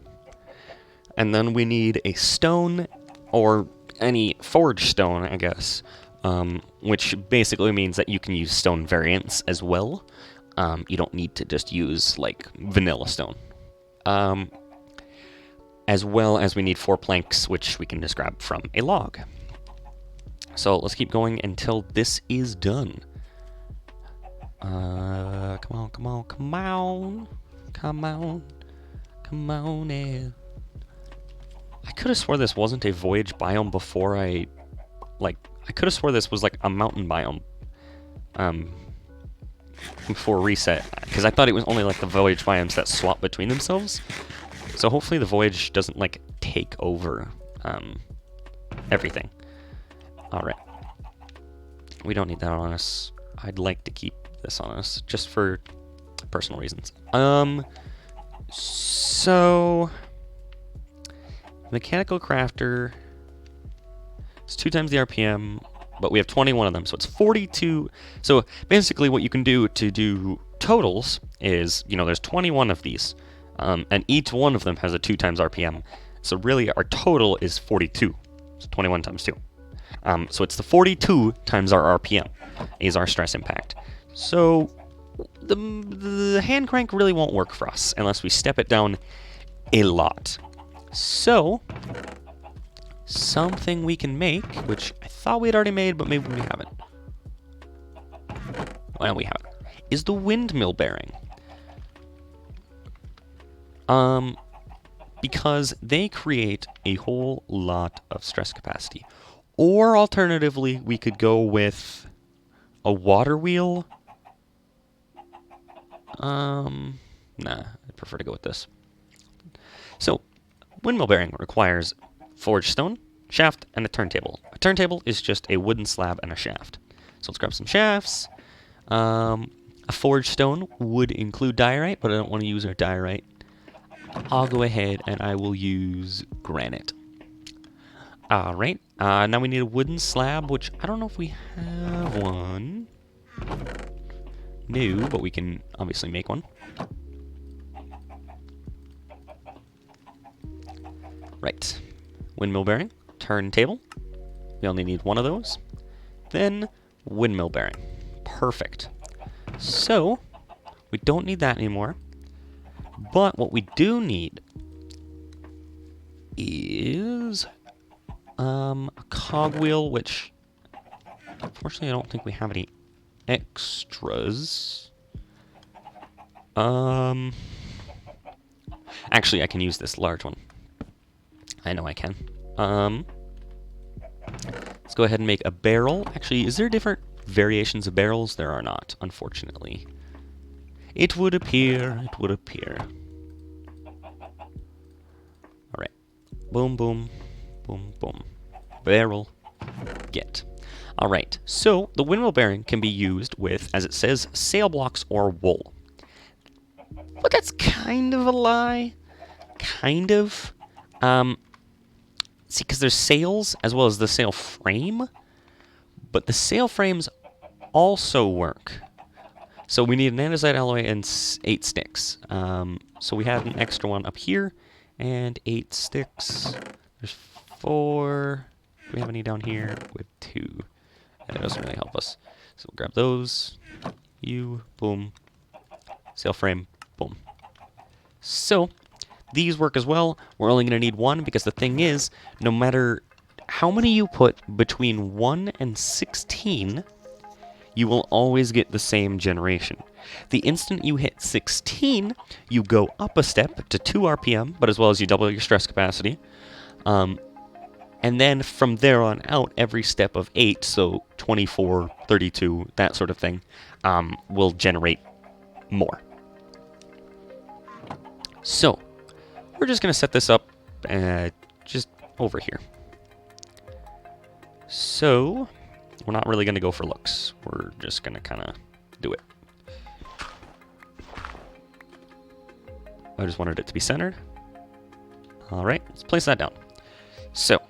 And then we need a stone, or any forged stone, I guess, which basically means that you can use stone variants as well. You don't need to just use, like, vanilla stone. As well as we need 4 planks, which we can just grab from a log. So let's keep going until this is done. Come on, come on, come on. Come on. Come on in. I could have swore this wasn't a voyage biome before I could have swore this was like a mountain biome. Before reset, because I thought it was only like the voyage biomes that swap between themselves. So hopefully the voyage doesn't like take over everything. Alright. We don't need that on us. I'd like to keep this on us, just for personal reasons. So mechanical crafter is 2 times the RPM, but we have 21 of them, so it's 42. So basically what you can do to do totals is, you know, there's 21 of these, and each one of them has a 2 times RPM. So really our total is 42. So 21 times 2. So it's the 42 times our RPM is our stress impact. So the hand crank really won't work for us unless we step it down a lot. So something we can make, which I thought we had already made, but maybe we haven't. Well, we haven't. Is the windmill bearing. Because they create a whole lot of stress capacity. Or alternatively, we could go with a water wheel. Nah, I'd prefer to go with this. So, windmill bearing requires forged stone, shaft, and a turntable. A turntable is just a wooden slab and a shaft. So let's grab some shafts. A forged stone would include diorite, but I don't want to use our diorite. I'll go ahead and I will use granite. Alright, now we need a wooden slab, which I don't know if we have one. No, but we can obviously make one. Right. Windmill bearing, turntable. We only need one of those. Then windmill bearing. Perfect. So, we don't need that anymore. But what we do need is a cogwheel, which unfortunately I don't think we have any extras. Actually, I can use this large one. I know I can. Let's go ahead and make a barrel. Actually, is there different variations of barrels? There are not, unfortunately. It would appear, it would appear. Alright. Boom, boom, boom, boom. Barrel, get. Alright, so the windmill bearing can be used with, as it says, sail blocks or wool. But that's kind of a lie. Kind of. See, because there's sails as well as the sail frame, but the sail frames also work. So we need an andesite alloy and 8 sticks. So we have an extra one up here, and 8 sticks. There's 4. Do we have any down here? With 2. That doesn't really help us. So we'll grab those. Boom. Sail frame, boom. So these work as well. We're only going to need 1 because the thing is, no matter how many you put between 1 and 16, you will always get the same generation. The instant you hit 16, you go up a step to 2 RPM, but as well as you double your stress capacity. And then from there on out, every step of 8, so 24, 32, that sort of thing, will generate more. So, we're just going to set this up just over here. So, we're not really going to go for looks. We're just going to kind of do it. I just wanted it to be centered. Alright, let's place that down. So,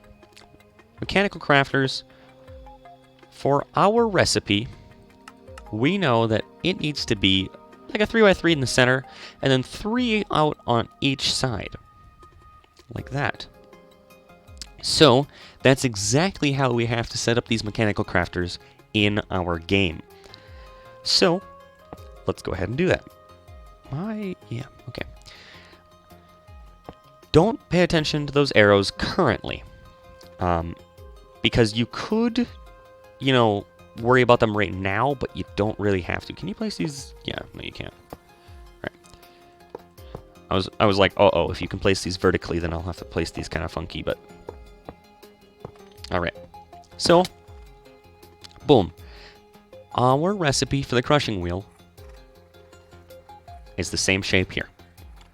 mechanical crafters, for our recipe, we know that it needs to be like a 3x3 in the center, and then 3 out on each side. Like that. So, that's exactly how we have to set up these mechanical crafters in our game. So, let's go ahead and do that. Yeah, okay. Don't pay attention to those arrows currently. Because you could, worry about them right now, but you don't really have to. Can you place these? Yeah, no you can't. Right. I was like, if you can place these vertically, then I'll have to place these kind of funky, but... Alright. So, boom. Our recipe for the crushing wheel is the same shape here.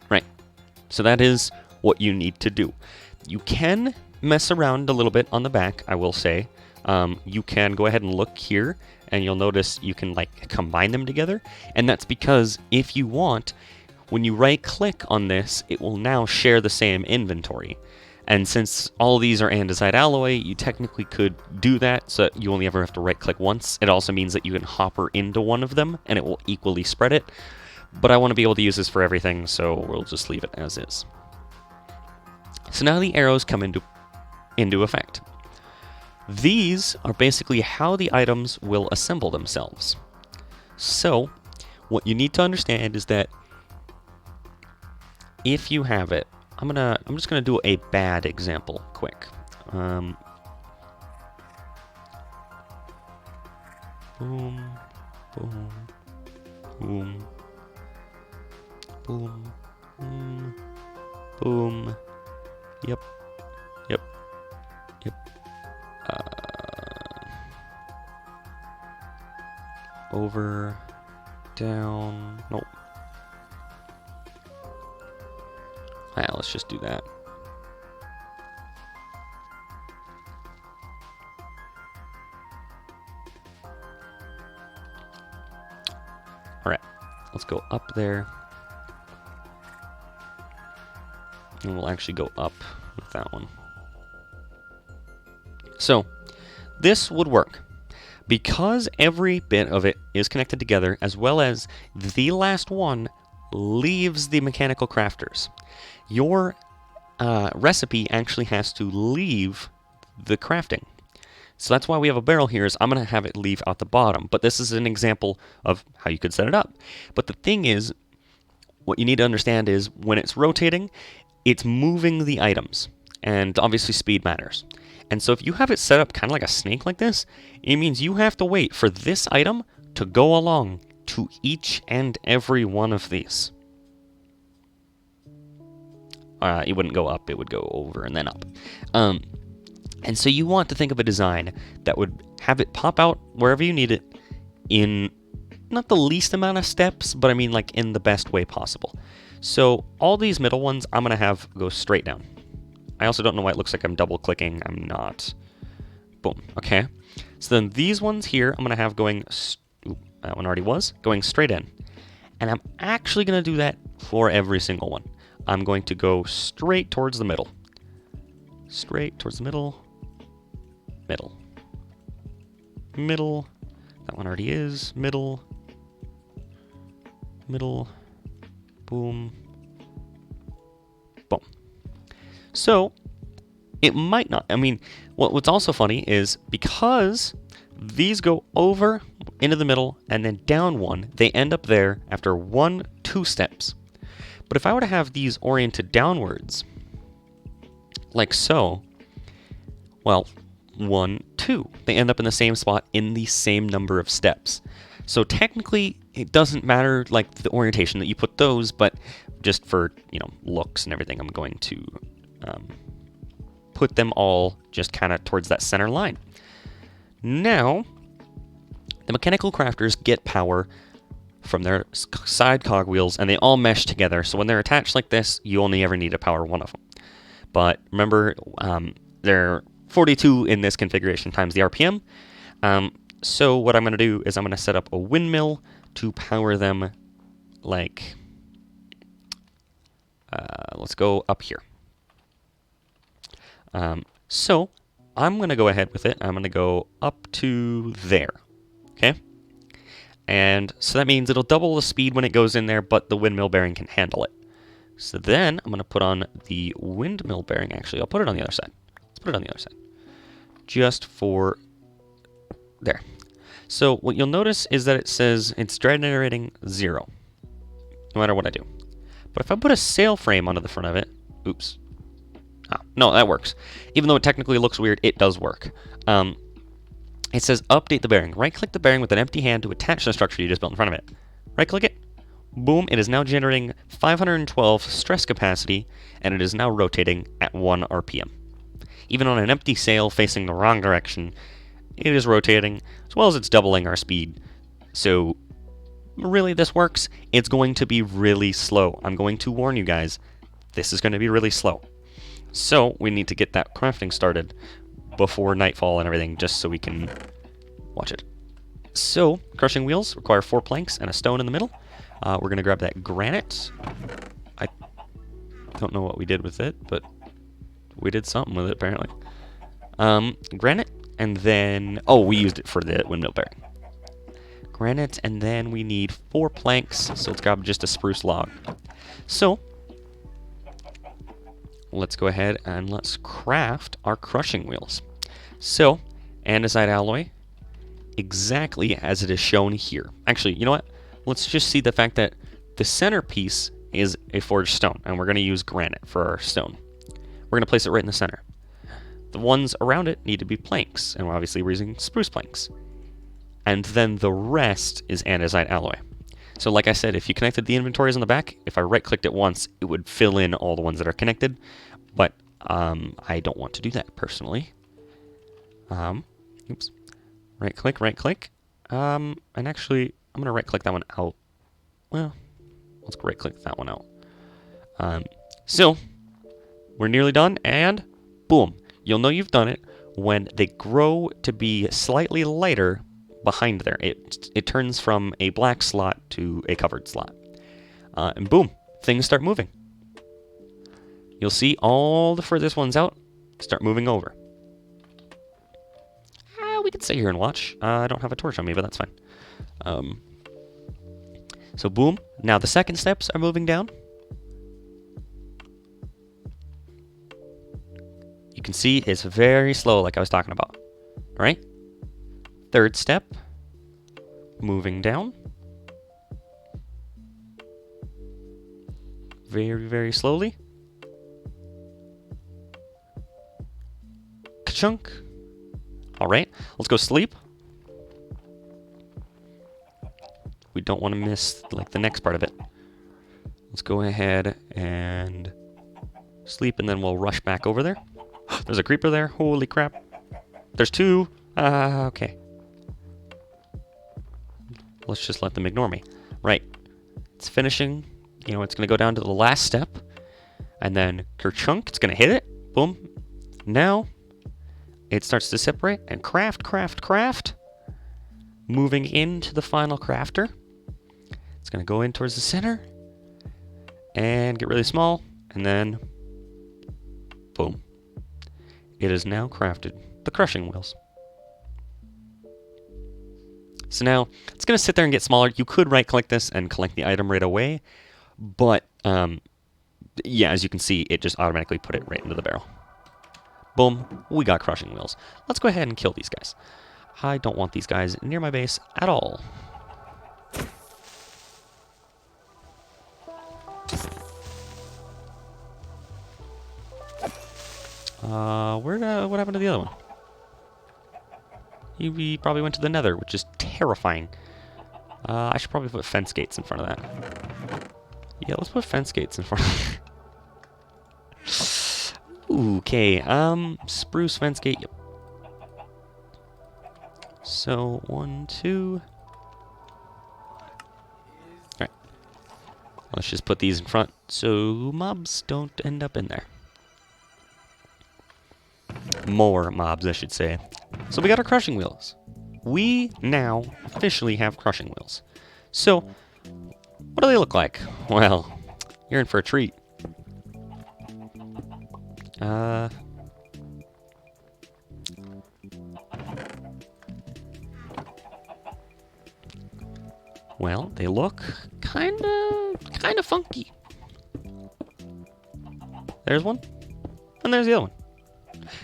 Right. So that is what you need to do. You can mess around a little bit on the back, I will say. You can go ahead and look here, and you'll notice you can combine them together. And that's because if you want, when you right-click on this, it will now share the same inventory. And since all these are andesite alloy, you technically could do that so that you only ever have to right-click once. It also means that you can hopper into one of them, and it will equally spread it. But I want to be able to use this for everything, so we'll just leave it as is. So now the arrows come into effect. These are basically how the items will assemble themselves. So, what you need to understand is that if you have it, I'm just gonna do a bad example quick. Boom, boom, boom, boom, boom, boom. Yep. Over, down, nope. Let's just do that. Alright, let's go up there. And we'll actually go up with that one. So, this would work. Because every bit of it is connected together, as well as the last one leaves the mechanical crafters, your recipe actually has to leave the crafting. So that's why we have a barrel here, is I'm going to have it leave out the bottom. But this is an example of how you could set it up. But the thing is, what you need to understand is when it's rotating, it's moving the items. And obviously speed matters. And so if you have it set up kind of like a snake like this, it means you have to wait for this item to go along to each and every one of these. It wouldn't go up, it would go over and then up. And so you want to think of a design that would have it pop out wherever you need it in not the least amount of steps, but I mean like in the best way possible. So all these middle ones I'm going to have go straight down. I also don't know why it looks like I'm double clicking. I'm not. Boom. Okay. So then these ones here I'm going to have going, that one already was, going straight in. And I'm actually going to do that for every single one. I'm going to go straight towards the middle. Straight towards the middle. Middle. Middle. That one already is. Middle. Middle. Boom. Boom. So, it might not. I mean, what's also funny is because these go over into the middle and then down one, they end up there after 2 steps. But if I were to have these oriented downwards, like so, well, 1, 2. They end up in the same spot in the same number of steps. So technically, it doesn't matter like the orientation that you put those, but just for, looks and everything, I'm going to put them all just kind of towards that center line. Now, the mechanical crafters get power from their side cogwheels, and they all mesh together. So when they're attached like this, you only ever need to power one of them. But remember, they're 42 in this configuration times the RPM. So what I'm going to do is I'm going to set up a windmill to power them like, let's go up here. So I'm going to go ahead with it. I'm going to go up to there. Okay. And so that means it'll double the speed when it goes in there, but the windmill bearing can handle it. So then I'm going to put on the windmill bearing. Actually, I'll put it on the other side. Let's put it on the other side. Just for there. So what you'll notice is that it says it's generating 0, no matter what I do. But if I put a sail frame onto the front of it, oops. Oh, no, that works. Even though it technically looks weird, it does work. It says update the bearing. Right-click the bearing with an empty hand to attach the structure you just built in front of it. Right-click it. Boom, it is now generating 512 stress capacity, and it is now rotating at 1 RPM. Even on an empty sail facing the wrong direction, it is rotating, as well as it's doubling our speed. So, really, this works. It's going to be really slow. I'm going to warn you guys, this is going to be really slow. So, we need to get that crafting started before nightfall and everything, just so we can watch it. So, crushing wheels require 4 planks and a stone in the middle. We're going to grab that granite. I don't know what we did with it, but we did something with it, apparently. Granite, and then... Oh, we used it for the windmill bearing. Granite, and then we need 4 planks, so let's grab just a spruce log. So, let's go ahead and let's craft our crushing wheels. So, andesite alloy, exactly as it is shown here. Actually, you know what? Let's just see the fact that the centerpiece is a forged stone, and we're going to use granite for our stone. We're going to place it right in the center. The ones around it need to be planks, and obviously we're using spruce planks. And then the rest is andesite alloy. So like I said, if you connected the inventories on the back, if I right-clicked it once, it would fill in all the ones that are connected. But I don't want to do that personally. Oops. Right-click, right-click. And actually, I'm going to right-click that one out. Well, let's right-click that one out. So, we're nearly done, and boom. You'll know you've done it when they grow to be slightly lighter behind there. It turns from a black slot to a covered slot. And boom, things start moving. You'll see all the furthest ones out start moving over. We can sit here and watch. I don't have a torch on me, but that's fine. So boom, now the second steps are moving down. You can see it's very slow, like I was talking about, right? Third step, moving down. Very, very slowly. Ka-chunk. All right, let's go sleep. We don't want to miss like the next part of it. Let's go ahead and sleep, and then we'll rush back over there. There's a creeper there. Holy crap. There's two. Okay. Let's just let them ignore me. Right. It's finishing. You know, it's going to go down to the last step. And then kerchunk. It's going to hit it. Boom. Now, it starts to separate and craft. Moving into the final crafter. It's going to go in towards the center. And get really small. And then, boom. It is now crafted the crushing wheels. So now, it's going to sit there and get smaller. You could right-click this and collect the item right away. But, yeah, as you can see, it just automatically put it right into the barrel. Boom, we got crushing wheels. Let's go ahead and kill these guys. I don't want these guys near my base at all. What happened to the other one? He probably went to the nether, which is terrifying. I should probably put fence gates in front of that. Yeah, let's put fence gates in front of that. Okay, spruce fence gate, yep. So, 1, 2. Alright. Let's just put these in front so mobs don't end up in there. More mobs, I should say. So we got our crushing wheels. We now officially have crushing wheels. So, what do they look like? Well, you're in for a treat. Well, they look kinda funky. There's one, and there's the other one.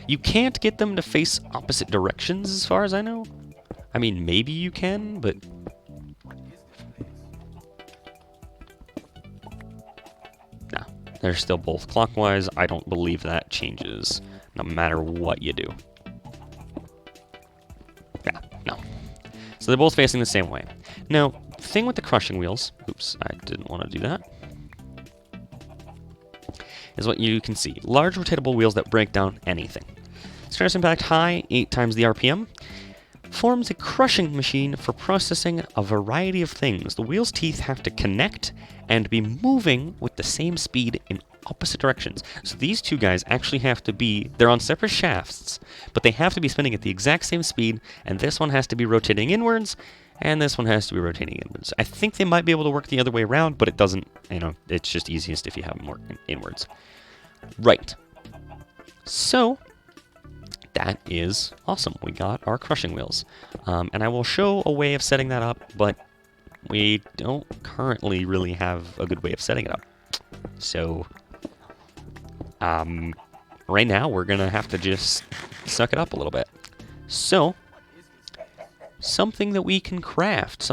You can't get them to face opposite directions as far as I know. I mean, maybe you can, but... No, they're still both clockwise. I don't believe that changes no matter what you do. Yeah, no. So they're both facing the same way. Now, the thing with the crushing wheels... Oops, I didn't want to do that. Is what you can see. Large rotatable wheels that break down anything. Stress impact high, 8 times the RPM. Forms a crushing machine for processing a variety of things. The wheel's teeth have to connect and be moving with the same speed in opposite directions. So these two guys actually have to be, they're on separate shafts, but they have to be spinning at the exact same speed, and this one has to be rotating inwards, and this one has to be rotating inwards. I think they might be able to work the other way around, but it doesn't, you know, it's just easiest if you have them work inwards. Right. So, that is awesome. We got our crushing wheels. And I will show a way of setting that up, but we don't currently really have a good way of setting it up. So, right now we're going to have to just suck it up a little bit. So, something that we can craft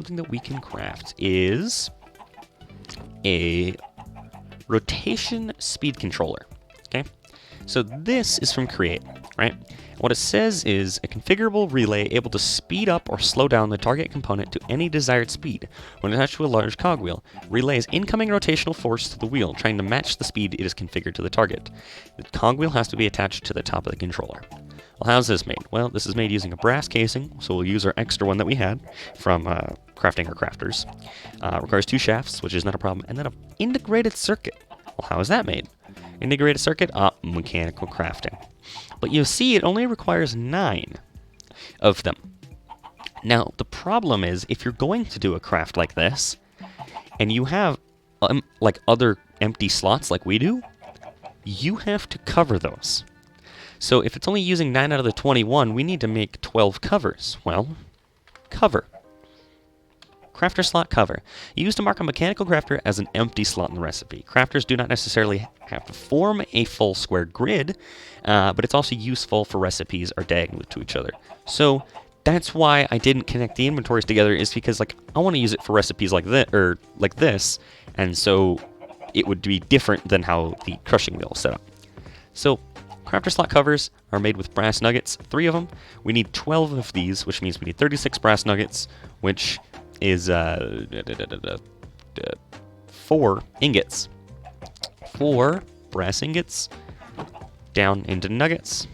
is a rotation speed controller. Okay, so this is from Create, right? What it says is a configurable relay able to speed up or slow down the target component to any desired speed. When attached to a large cogwheel, relays incoming rotational force to the wheel, trying to match the speed it is configured to the target. The cogwheel has to be attached to the top of the controller. Well, how's this made? Well, this is made using a brass casing, so we'll use our extra one that we had from Crafting Our Crafters. Requires 2 shafts, which is not a problem, and then an integrated circuit. Well, how is that made? Integrated circuit? Mechanical crafting. But you'll see it only requires 9 of them. Now, the problem is, if you're going to do a craft like this, and you have like other empty slots like we do, you have to cover those. So if it's only using 9 out of the 21, we need to make 12 covers. Well, cover. Crafter slot cover. Used to mark a mechanical crafter as an empty slot in the recipe. Crafters do not necessarily have to form a full square grid, but it's also useful for recipes are diagonal to each other. So that's why I didn't connect the inventories together, is because like I want to use it for recipes like this, or like this, and so it would be different than how the crushing wheel is set up. So crafter slot covers are made with brass nuggets, 3 of them. We need 12 of these, which means we need 36 brass nuggets, which is 4 ingots. 4 brass ingots down into nuggets,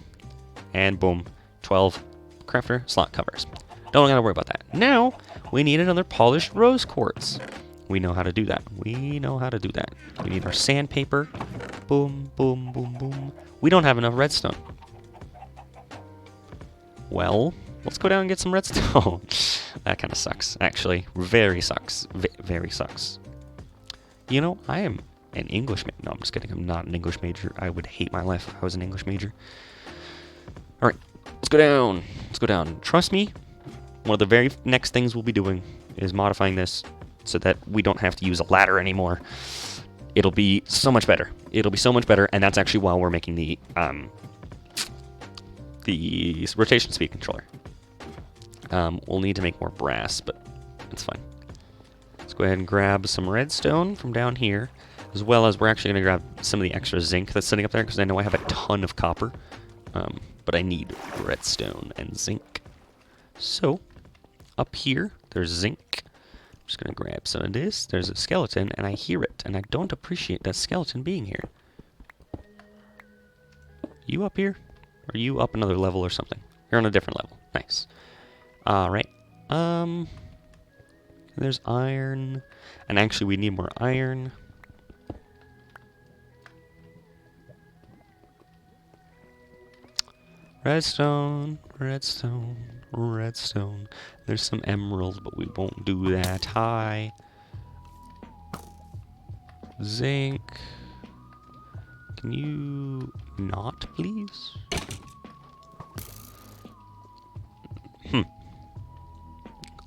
and boom, 12 crafter slot covers. Don't gotta worry about that. Now, we need another polished rose quartz. We know how to do that. We know how to do that. We need our sandpaper. Boom, boom, boom, boom. We don't have enough redstone. Well, let's go down and get some redstone. That kind of sucks, actually. Very sucks. Very sucks. You know, I am an English major. No, I'm just kidding. I'm not an English major. I would hate my life if I was an English major. All right, let's go down. Let's go down. Trust me, one of the very next things we'll be doing is modifying this so that we don't have to use a ladder anymore. It'll be so much better. It'll be so much better, and that's actually why we're making the rotation speed controller. We'll need to make more brass, but it's fine. Let's go ahead and grab some redstone from down here, as well as we're actually going to grab some of the extra zinc that's sitting up there, because I know I have a ton of copper, but I need redstone and zinc. So, up here, there's zinc. I'm just going to grab some of this. There's a skeleton, and I hear it, and I don't appreciate that skeleton being here. You up here? Or are you up another level or something? You're on a different level. Nice. Alright. There's iron. And actually, we need more iron. Redstone, redstone, redstone. There's some emeralds, but we won't do that. Hi. Zinc. Can you not, please?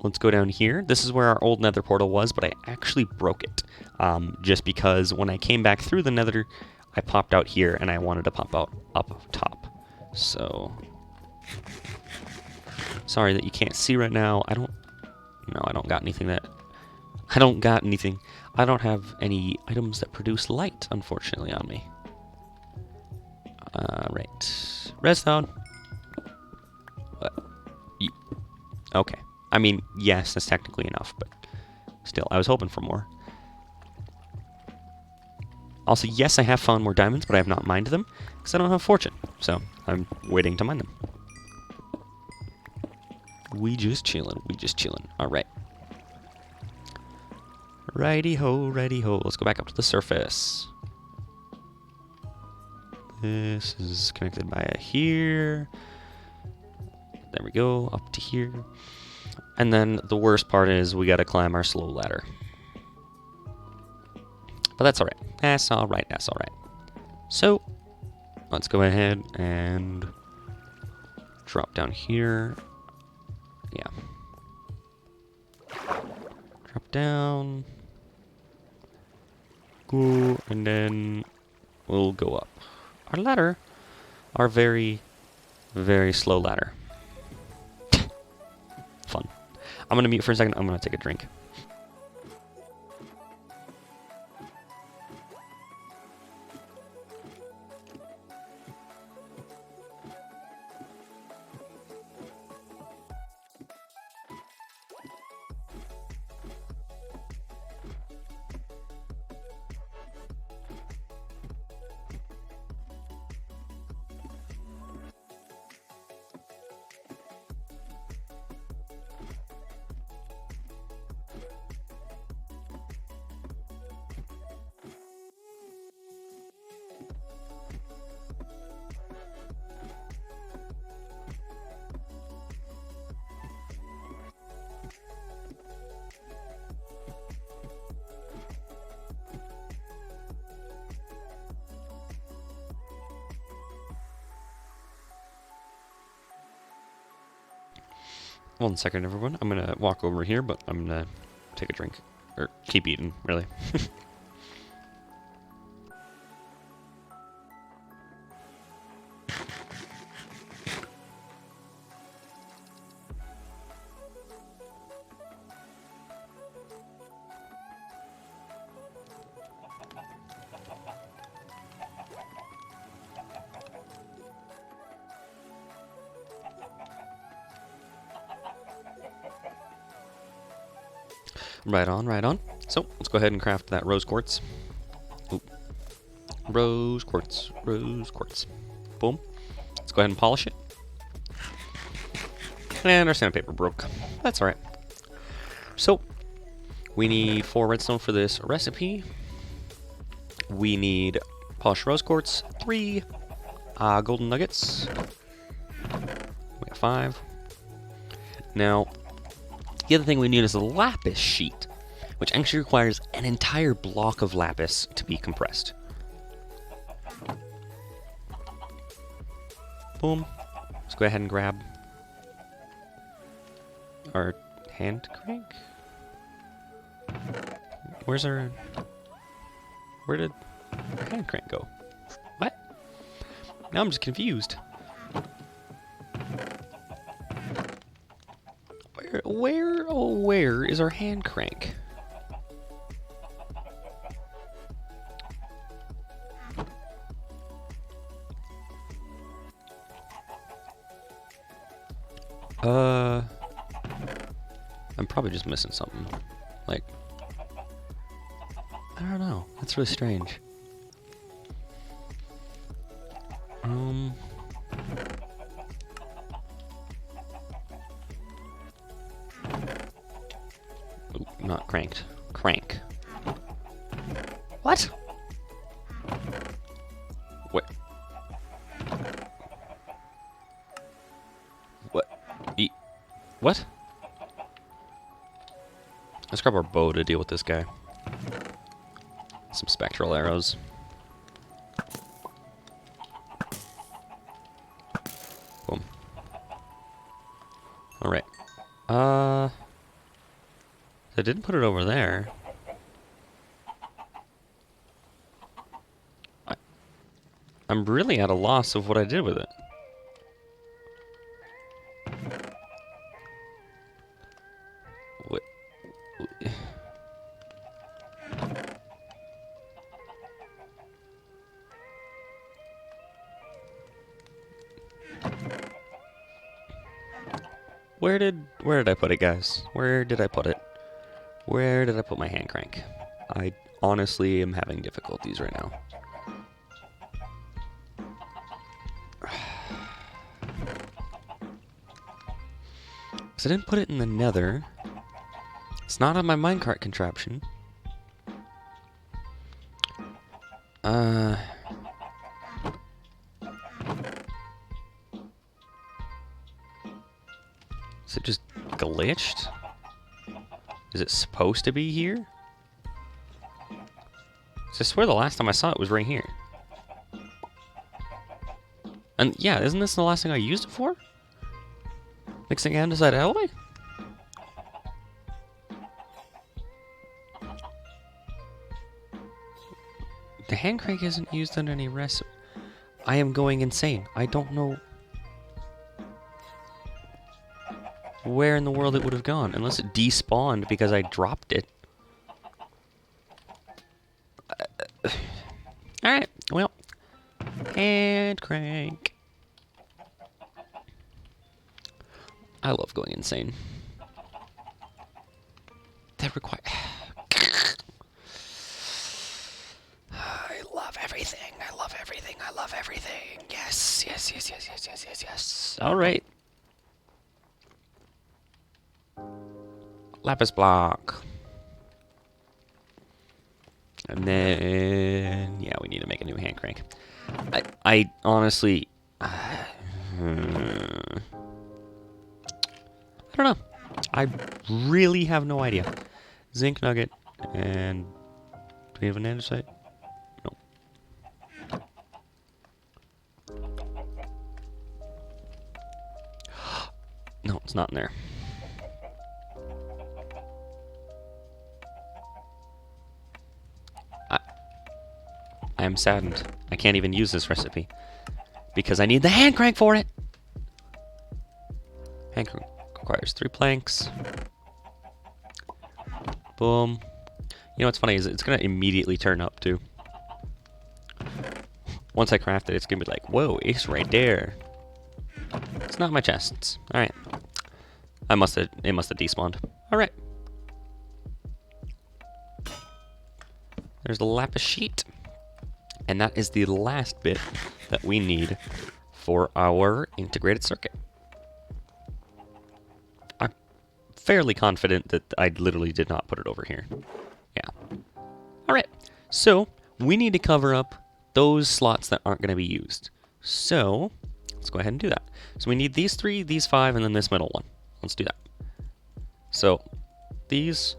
Let's go down here. This is where our old nether portal was, but I actually broke it. Just because when I came back through the nether, I popped out here, and I wanted to pop out up top. So, sorry that you can't see right now. I don't got anything. I don't have any items that produce light, unfortunately, on me. Right. Redstone. What? Okay. I mean, yes, that's technically enough, but still, I was hoping for more. Also, yes, I have found more diamonds, but I have not mined them, because I don't have fortune, so I'm waiting to mine them. We just chillin', alright. Righty-ho, let's go back up to the surface. This is connected by here. There we go, up to here. And then the worst part is we gotta climb our slow ladder. But that's alright. That's alright. So, let's go ahead and drop down here. Yeah. Drop down. Go, and then we'll go up. Our ladder, our very, very slow ladder. Fun. I'm gonna mute for a second. I'm gonna take a drink. 1 second, everyone. I'm gonna walk over here, but I'm gonna take a drink. Or keep eating, really. Right on, right on. So, let's go ahead and craft that rose quartz. Ooh. Rose quartz, rose quartz. Boom. Let's go ahead and polish it. And our sandpaper broke. That's alright. So, we need 4 redstone for this recipe. We need polished rose quartz, 3 golden nuggets. We got 5. Now, the other thing we need is a lapis sheet, which actually requires an entire block of lapis to be compressed. Boom. Let's go ahead and grab our hand crank. Where did our hand crank go? What? Now I'm just confused. Where is our hand crank? I'm probably just missing something. Like, I don't know. That's really strange. Ooh, not cranked. Crank. What? What? What? What? Let's grab our bow to deal with this guy. Some spectral arrows. Boom. Alright. I didn't put it over there. I'm really at a loss of what I did with it. What? Where did I put it, guys? Where did I put it? Where did I put my hand crank? I honestly am having difficulties right now. Because I didn't put it in the nether. It's not on my minecart contraption. Is it just glitched? Is it supposed to be here? I swear the last time I saw it was right here. And yeah, isn't this the last thing I used it for? Mixing andesite alloy? The hand crank isn't used under any recipe. I am going insane. I don't know where in the world it would have gone, unless it despawned because I dropped it. Alright, well, hand crank. I love going insane. That require. I love everything. I love everything. I love everything. Yes, yes, yes, yes, yes, yes, yes, yes. Alright. Lapis block. And then, yeah, we need to make a new hand crank. I honestly, I don't know. I really have no idea. Zinc nugget, and do we have an andesite? No. No, it's not in there. I am saddened. I can't even use this recipe because I need the hand crank for it. Hand crank requires 3 planks. Boom. You know what's funny is it's going to immediately turn up too. Once I craft it, it's going to be like, whoa, it's right there. It's not my chests. Alright. It must have despawned. Alright. There's the lapis sheet. And that is the last bit that we need for our integrated circuit. I'm fairly confident that I literally did not put it over here. Yeah. Alright. So, we need to cover up those slots that aren't going to be used. So, let's go ahead and do that. So we need these 3, these 5, and then this middle one. Let's do that. So, these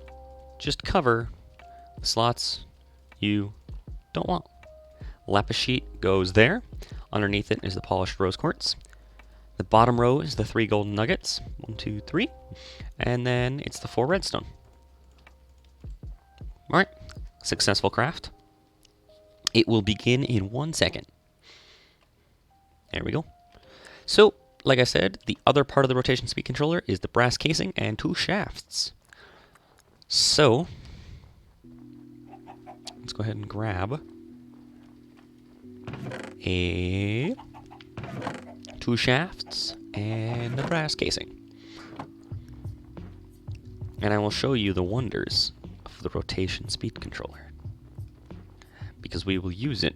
just cover the slots you don't want. Lapis sheet goes there. Underneath it is the polished rose quartz. The bottom row is the 3 golden nuggets. 1, 2, 3. And then it's the 4 redstone. Alright. Successful craft. It will begin in 1 second. There we go. So, like I said, the other part of the rotation speed controller is the brass casing and 2 shafts. So, let's go ahead and grab 2 shafts and the brass casing. And I will show you the wonders of the rotation speed controller, because we will use it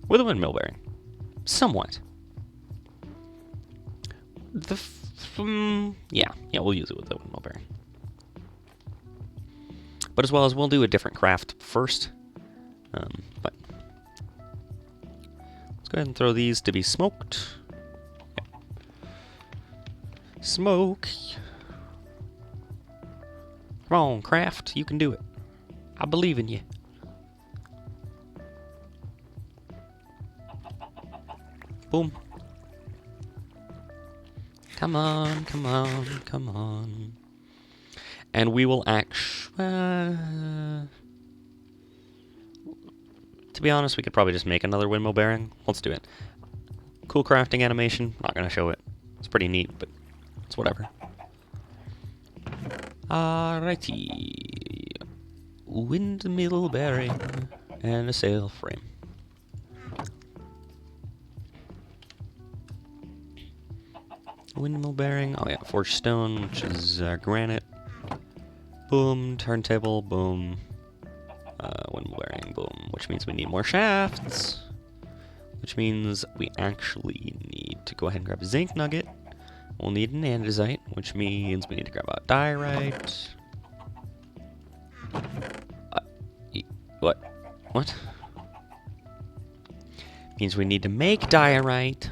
with a windmill bearing. Somewhat. Yeah, we'll use it with the windmill bearing. But as well as we'll do a different craft first. But let's go ahead and throw these to be smoked. Yep. Smoke. Come on, craft, you can do it. I believe in you. Boom. Come on, come on, come on. And we will to be honest, we could probably just make another windmill bearing. Let's do it. Cool crafting animation. Not going to show it. It's pretty neat, but it's whatever. Alrighty. Windmill bearing and a sail frame. Windmill bearing. Oh yeah, forged stone, which is granite. Boom. Turntable. Boom. Windmill bearing. Boom. Which means we need more shafts. Which means we actually need to go ahead and grab a zinc nugget. We'll need an andesite, which means we need to grab a diorite. What? What? Means we need to make diorite.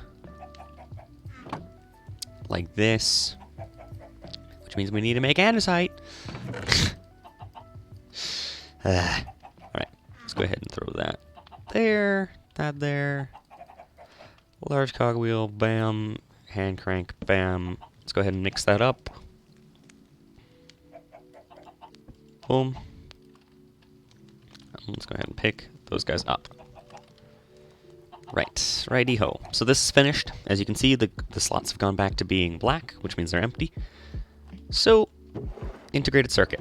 Like this. Which means we need to make andesite. Alright, let's go ahead and throw that there, that there. Large cogwheel, bam. Hand crank, bam. Let's go ahead and mix that up. Boom. Let's go ahead and pick those guys up. Right, righty-ho. So this is finished. As you can see, the slots have gone back to being black, which means they're empty. So, integrated circuit.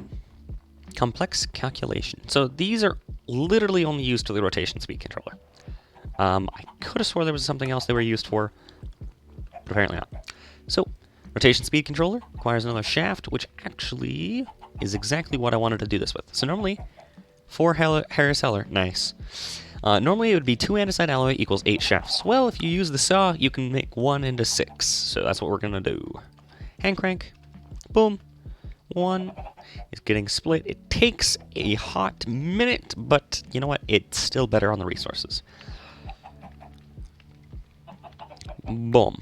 Complex calculation. So these are literally only used to the rotation speed controller. I could have swore there was something else they were used for, but apparently not. So, rotation speed controller requires another shaft, which actually is exactly what I wanted to do this with. So normally, 4 Harris Heller, nice. Normally it would be 2 andesite alloy equals 8 shafts. Well, if you use the saw, you can make 1 into 6. So that's what we're gonna do. Hand crank, boom. 1 is getting split. It takes a hot minute, but you know what? It's still better on the resources. Boom.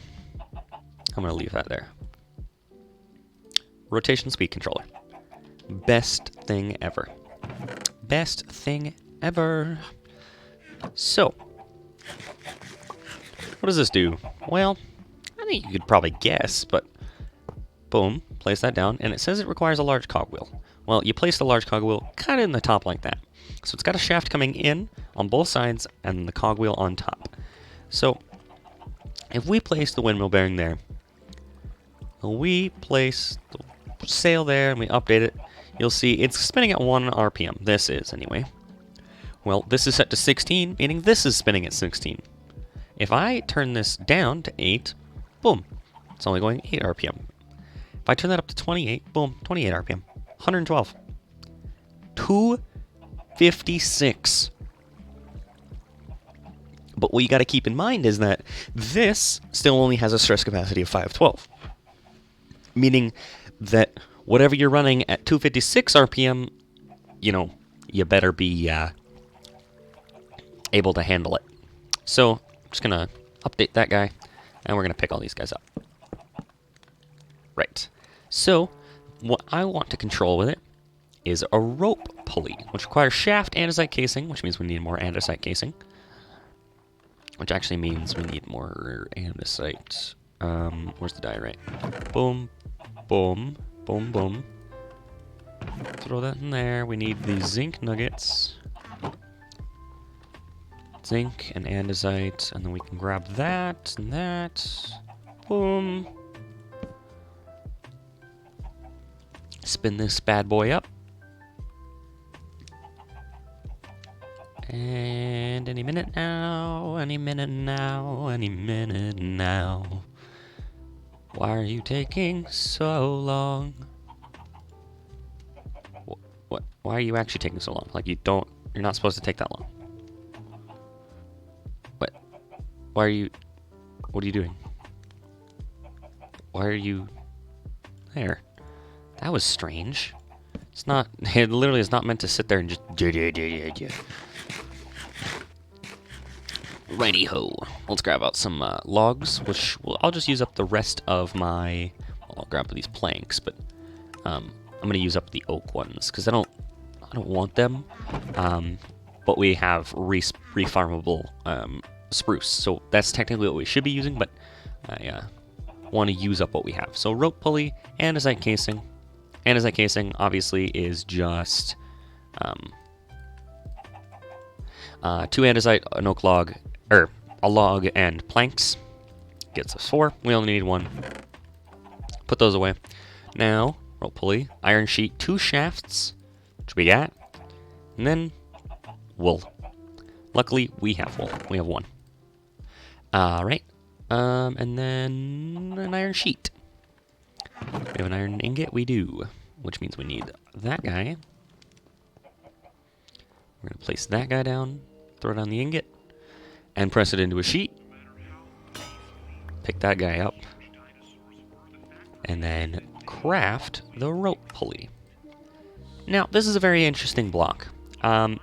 I'm gonna leave that there. Rotation speed controller. Best thing ever. Best thing ever. So, what does this do? Well, I think you could probably guess, but boom, place that down, and it says it requires a large cogwheel. Well, you place the large cogwheel kind of in the top like that. So it's got a shaft coming in on both sides and the cogwheel on top. So if we place the windmill bearing there, we place the sail there and we update it, you'll see it's spinning at 1 RPM. This is, anyway. Well, this is set to 16, meaning this is spinning at 16. If I turn this down to 8, boom, it's only going 8 RPM. If I turn that up to 28, boom, 28 RPM. 112. 256. But what you got to keep in mind is that this still only has a stress capacity of 512. Meaning that whatever you're running at 256 RPM, you know, you better be able to handle it. So I'm just going to update that guy, and we're going to pick all these guys up. Right. So what I want to control with it is a rope pulley, which requires shaft andesite casing, which means we need more andesite casing. Which actually means we need more andesite. Where's the diorite? Boom, boom, boom, boom. Throw that in there. We need the zinc nuggets. Zinc and andesite, and then we can grab that and that. Boom. Spin this bad boy up. And any minute now, any minute now, any minute now. Why are you taking so long? What? Why are you actually taking so long? Like you're not supposed to take that long. What? What are you doing? Why are you there? That was strange. It's not, it literally is not meant to sit there and just righty ho. Let's grab out some logs, which I'll just use up the rest of my. Well, I'll grab these planks, but I'm gonna use up the oak ones because I don't want them. But we have refarmable spruce, so that's technically what we should be using. But I want to use up what we have. So rope pulley, andesite casing. Andesite casing obviously is just 2 andesite, an oak log, or a log and planks. Gets us 4. We only need 1. Put those away. Now, rope pulley, iron sheet, 2 shafts, which we got, and then wool. Luckily, we have wool. We have 1. Alright. And then an iron sheet. We have an iron ingot, we do, which means we need that guy. We're going to place that guy down, throw down the ingot, and press it into a sheet. Pick that guy up, and then craft the rope pulley. Now, this is a very interesting block. It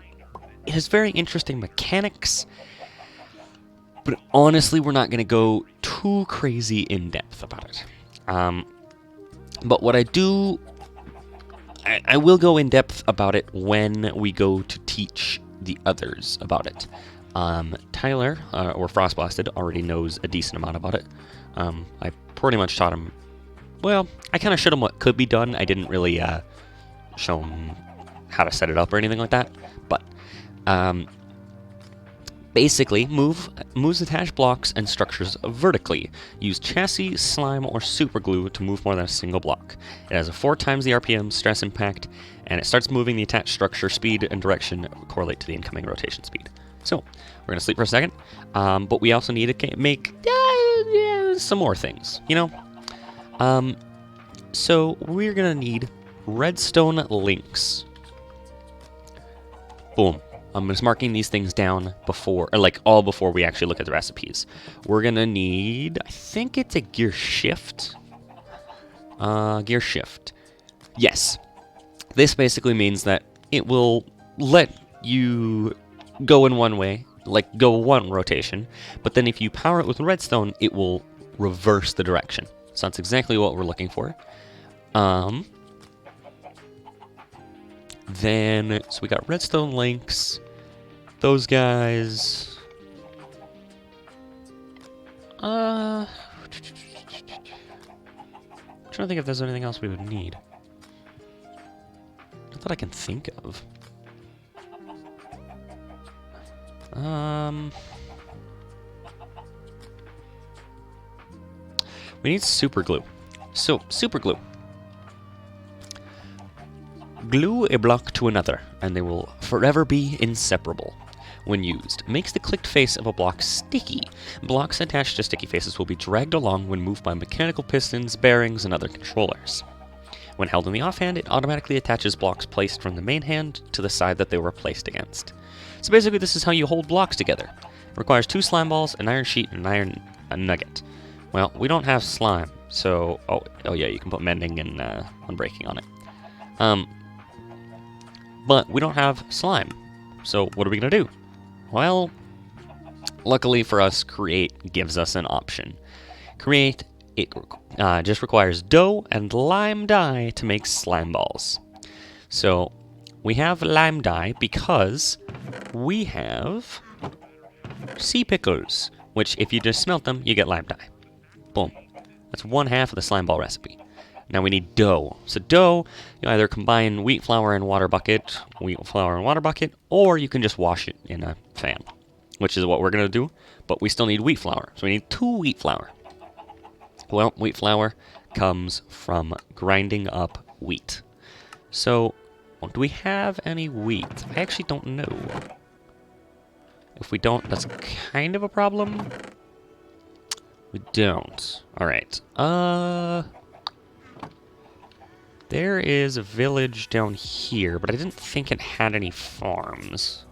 has very interesting mechanics, but honestly, we're not going to go too crazy in depth about it. But what I do, I will go in depth about it when we go to teach the others about it. Tyler, or Frostblasted, already knows a decent amount about it. I pretty much taught him, well, I kind of showed him what could be done. I didn't really show him how to set it up or anything like that. But basically, moves attached blocks and structures vertically. Use chassis, slime, or super glue to move more than a single block. It has a 4 times the RPM stress impact, and it starts moving the attached structure. Speed and direction correlate to the incoming rotation speed. So, we're going to sleep for a second, but we also need to make some more things, you know? So, we're going to need redstone links. Boom. I'm just marking these things down before, or like all before we actually look at the recipes. We're gonna need, I think it's a gear shift. Gear shift. Yes. This basically means that it will let you go in one way, like go one rotation, but then if you power it with redstone, it will reverse the direction. So that's exactly what we're looking for. Then, so we got redstone links, those guys. I'm trying to think if there's anything else we would need. Not that I can think of. We need super glue. So, super glue. Glue a block to another, and they will forever be inseparable. When used, makes the clicked face of a block sticky. Blocks attached to sticky faces will be dragged along when moved by mechanical pistons, bearings, and other controllers. When held in the offhand, it automatically attaches blocks placed from the main hand to the side that they were placed against. So basically, this is how you hold blocks together. It requires 2 slime balls, an iron sheet, and an iron nugget. Well, we don't have slime, so... Oh yeah, you can put mending and unbreaking on it. But we don't have slime, so what are we going to do? Well, luckily for us, Create gives us an option. Create, it just requires dough and lime dye to make slime balls. So, we have lime dye because we have sea pickles, which if you just smelt them, you get lime dye. Boom. That's 1/2 of the slime ball recipe. Now we need dough. So dough, you either combine wheat flour and water bucket, or you can just wash it in a fan, which is what we're going to do, but we still need wheat flour. So we need 2 wheat flour. Well, wheat flour comes from grinding up wheat. So, do we have any wheat? I actually don't know. If we don't, that's kind of a problem. We don't. Alright. There is a village down here, but I didn't think it had any farms.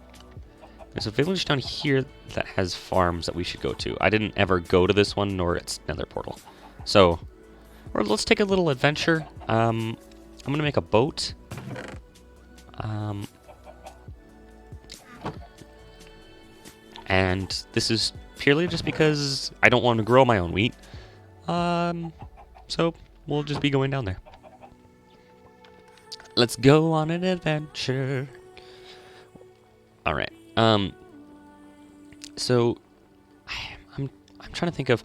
There's a village down here that has farms that we should go to. I didn't ever go to this one, nor its nether portal. So, let's take a little adventure. I'm going to make a boat. And this is purely just because I don't want to grow my own wheat. So, we'll just be going down there. Let's go on an adventure. Alright. So, I'm trying to think of...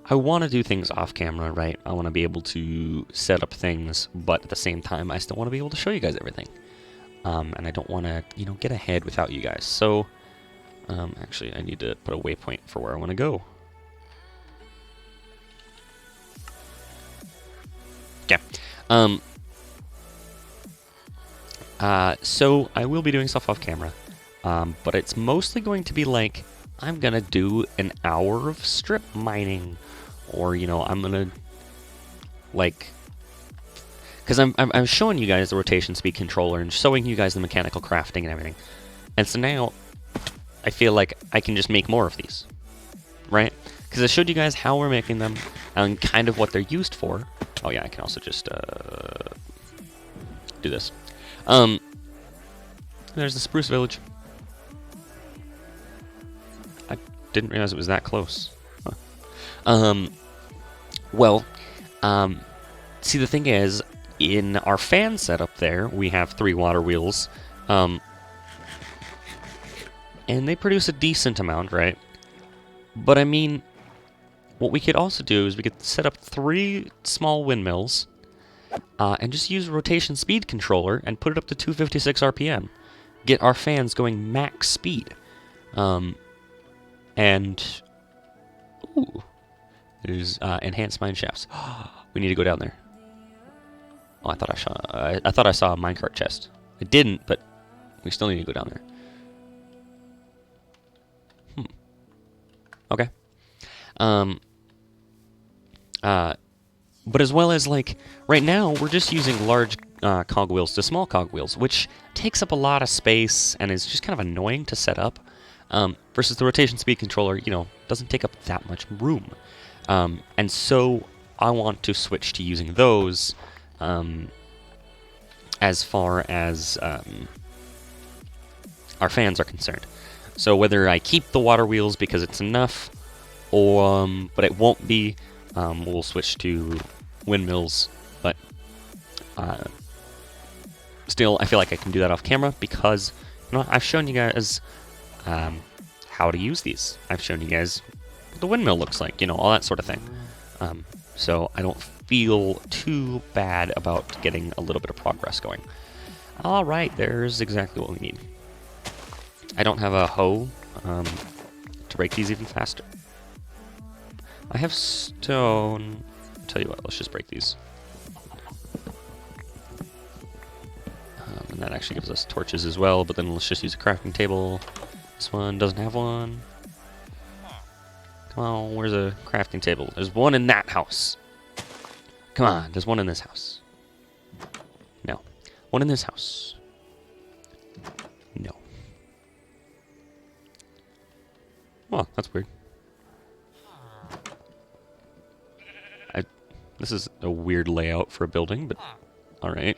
I want to do things off camera, right? I want to be able to set up things, but at the same time, I still want to be able to show you guys everything. And I don't want to, get ahead without you guys. So, actually, I need to put a waypoint for where I want to go. Okay. So I will be doing stuff off camera, but it's mostly going to be like, I'm gonna do an hour of strip mining, or, I'm gonna, like, because I'm showing you guys the rotation speed controller and showing you guys the mechanical crafting and everything, and so now I feel like I can just make more of these, right? Because I showed you guys how we're making them and kind of what they're used for. Oh yeah, I can also just do this. There's the spruce village. I didn't realize it was that close. Huh. See, the thing is, in our fan setup there, we have 3 water wheels, and they produce a decent amount, right? But I mean, what we could also do is we could set up 3 small windmills, and just use a rotation speed controller and put it up to 256 RPM. Get our fans going max speed. And... Ooh. There's enhanced mine shafts. We need to go down there. Oh, I thought I saw a minecart chest. I didn't, but we still need to go down there. Okay. But as well as, like, right now, we're just using large cogwheels to small cogwheels, which takes up a lot of space and is just kind of annoying to set up, versus the rotation speed controller, doesn't take up that much room. And so I want to switch to using those as far as our fans are concerned. So whether I keep the water wheels because it's enough, or but it won't be, we'll switch to windmills, but still I feel like I can do that off camera because I've shown you guys how to use these. I've shown you guys what the windmill looks like, all that sort of thing. So I don't feel too bad about getting a little bit of progress going. Alright, there's exactly what we need. I don't have a hoe, to break these even faster. I have stone. Tell you what, let's just break these. And that actually gives us torches as well, but then let's just use a crafting table. This one doesn't have one. Come on, where's a crafting table? There's one in that house. Come on, there's one in this house. No. One in this house. No. Oh, that's weird. This is a weird layout for a building, but alright.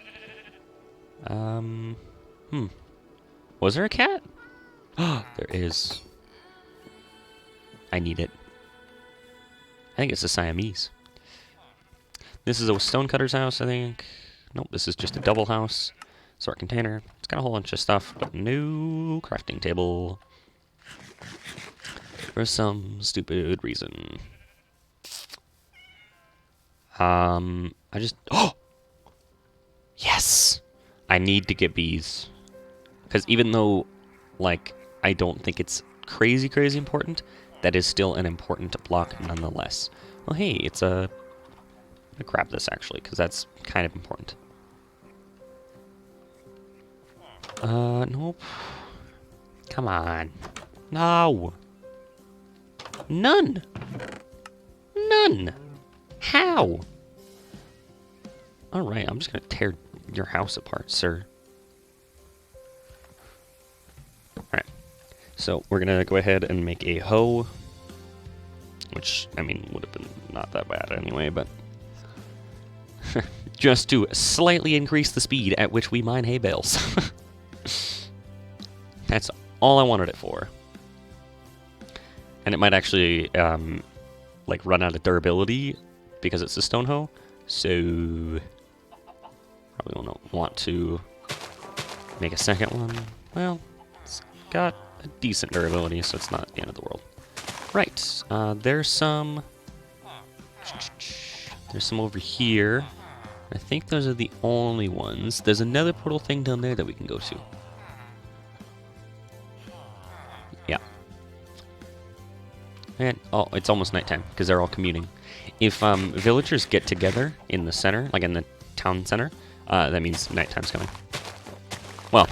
Was there a cat? Oh, there is. I need it. I think it's a Siamese. This is a stonecutter's house, I think. Nope, this is just a double house. Sort container. It's got a whole bunch of stuff, but no crafting table. For some stupid reason. I just... Oh! Yes! I need to get bees. Because even though, like, I don't think it's crazy important, that is still an important block nonetheless. Well, hey, it's a... I'm gonna grab this, actually, because that's kind of important. Nope. Come on. No! None! None! How? Alright, I'm just gonna tear your house apart, sir. Alright. So, we're gonna go ahead and make a hoe. Which, I mean, would have been not that bad anyway, but... just to slightly increase the speed at which we mine hay bales. That's all I wanted it for. And it might actually, like, run out of durability because it's a stone hoe, so probably won't want to make a second one. Well, it's got a decent durability, so it's not the end of the world. Right, there's some over here. I think those are the only ones. There's another portal thing down there that we can go to. Yeah. And, oh, it's almost nighttime, because they're all commuting. If villagers get together in the center, like in the town center, that means nighttime's coming. Well,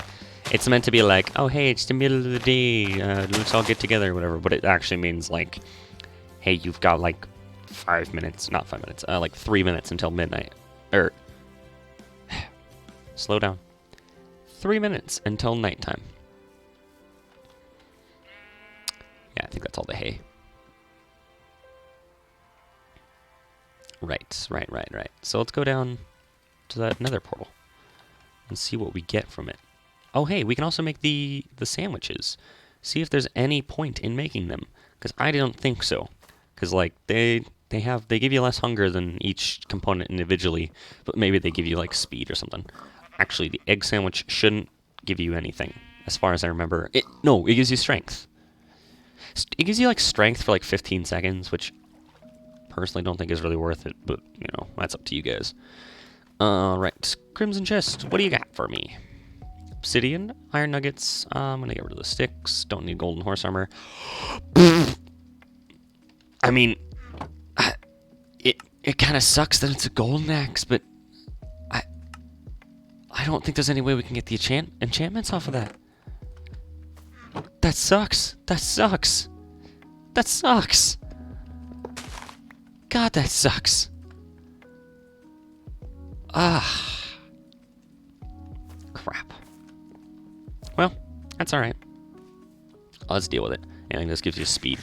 it's meant to be like, oh hey, it's the middle of the day, let's all get together, whatever, but it actually means like, hey, you've got like 5 minutes, not 5 minutes, like 3 minutes until midnight. Slow down. 3 minutes until nighttime. Yeah, I think that's all the hay. Right. So let's go down to that nether portal and see what we get from it. Oh, hey, we can also make the sandwiches. See if there's any point in making them, because I don't think so. Because like they give you less hunger than each component individually, but maybe they give you like speed or something. Actually, the egg sandwich shouldn't give you anything, as far as I remember. No, it gives you strength. It gives you like strength for like 15 seconds, which personally don't think is really worth it, but you know, that's up to you guys. Right, Crimson Chest, what do you got for me? Obsidian, iron nuggets, I'm gonna get rid of the sticks, don't need golden horse armor. I mean, it kind of sucks that it's a golden axe, but I don't think there's any way we can get the enchantments off of that. That sucks. That sucks. That sucks. God, that sucks. Ah. Crap. Well, that's alright. Let's deal with it. Anything this gives you speed.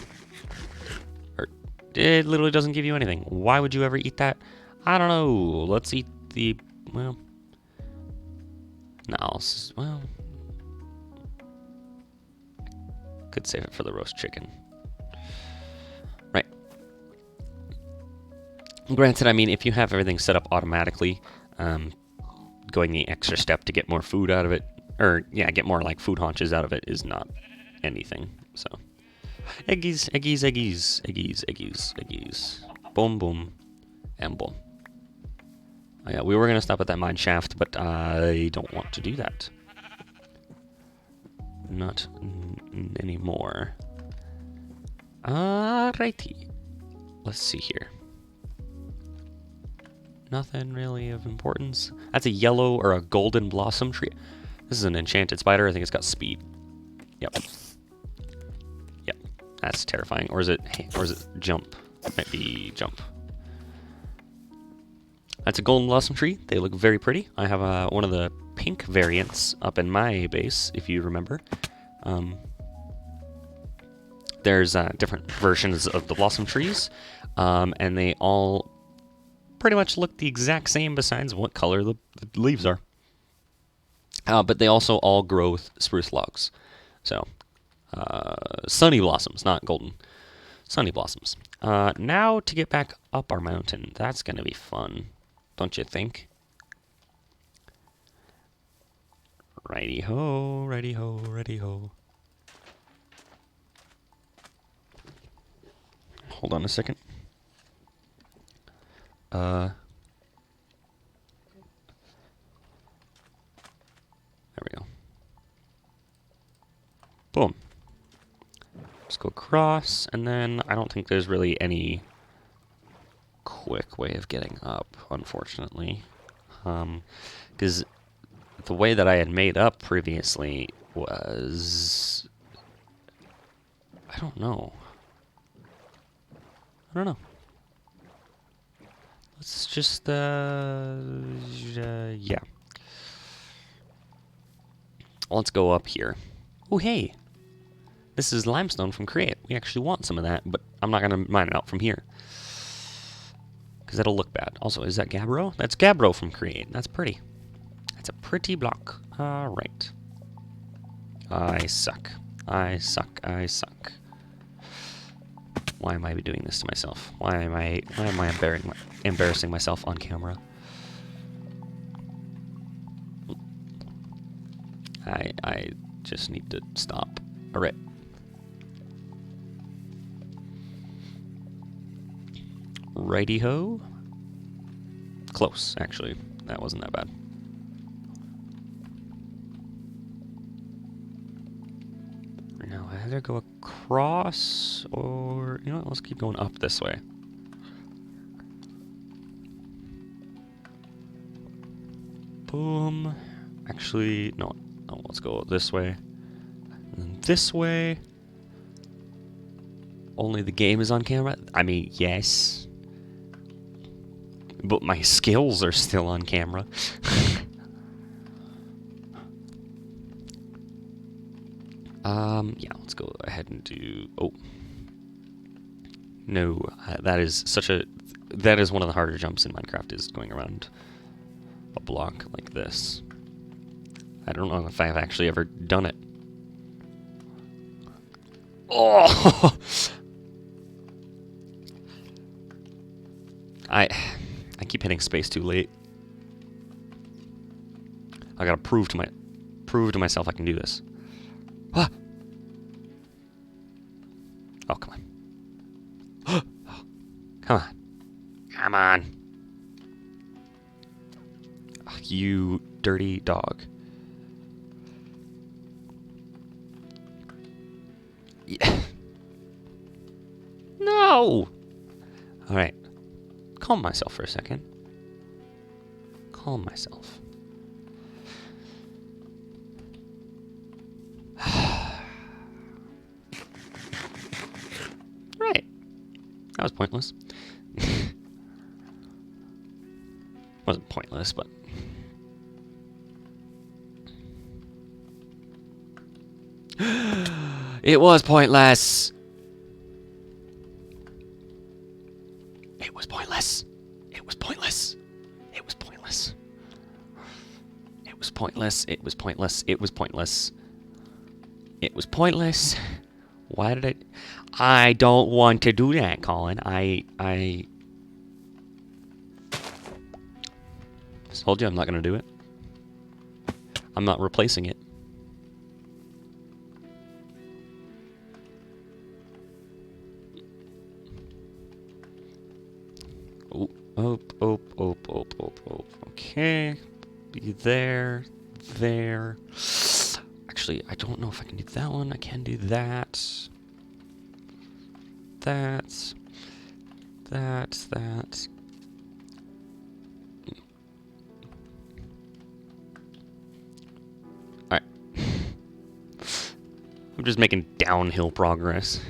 Or, it literally doesn't give you anything. Why would you ever eat that? I don't know. Let's eat the, well... No, well... Could save it for the roast chicken. Right. Granted, I mean, if you have everything set up automatically, going the extra step to get more food out of it, or, yeah, get more, like, food haunches out of it is not anything, so. Eggies, eggies, eggies, eggies, eggies, eggies. Boom, boom, and boom. Oh, yeah, we were going to stop at that mine shaft, but I don't want to do that. not anymore. Alrighty. Let's see here. Nothing really of importance. That's a yellow or a golden blossom tree. This is an enchanted spider. I think it's got speed. Yep. Yep. That's terrifying. Or is it jump? It might be jump. That's a golden blossom tree. They look very pretty. I have one of the pink variants up in my base, if you remember. There's different versions of the blossom trees, and they all pretty much look the exact same besides what color the leaves are. But they also all grow with spruce logs. So, sunny blossoms, not golden. Sunny blossoms. Now to get back up our mountain. That's going to be fun, don't you think? Righty ho, righty ho, righty ho. Hold on a second. There we go. Boom. Let's go across, and then I don't think there's really any quick way of getting up, unfortunately. Because the way that I had made up previously was... I don't know. Let's just, yeah. Let's go up here. Oh, hey! This is limestone from Create. We actually want some of that, but I'm not going to mine it out from here. Because that'll look bad. Also, is that Gabbro? That's Gabbro from Create. That's pretty. That's a pretty block. Alright. I suck. I suck. I suck. Why am I doing this to myself? Why am I embarrassing myself on camera? I just need to stop. Alright. Righty-ho. Close, actually. That wasn't that bad. Now, I either go across, or... You know what, let's keep going up this way. Boom. Actually, no, let's go this way. And then this way. Only the game is on camera? I mean, yes. But my skills are still on camera. Yeah, let's go ahead and do... Oh. No, that is one of the harder jumps in Minecraft, is going around a block like this. I don't know if I've actually ever done it. Oh! I keep hitting space too late. I gotta prove to myself I can do this. Ah! Oh, come on. Come on. Come on. Oh, you dirty dog. Yeah. No! Alright. Calm myself for a second. Calm myself. Right. That was pointless. Wasn't pointless, but... It was pointless! It was pointless. It was pointless. It was pointless. It was pointless. It was pointless. It was pointless. It was pointless. Why did I don't want to do that, Colin. I told you I'm not going to do it. I'm not replacing it. Oh. Okay. Be there. There. actually, I don't know if I can do that one. I can do that. That. Alright. I'm just making downhill progress.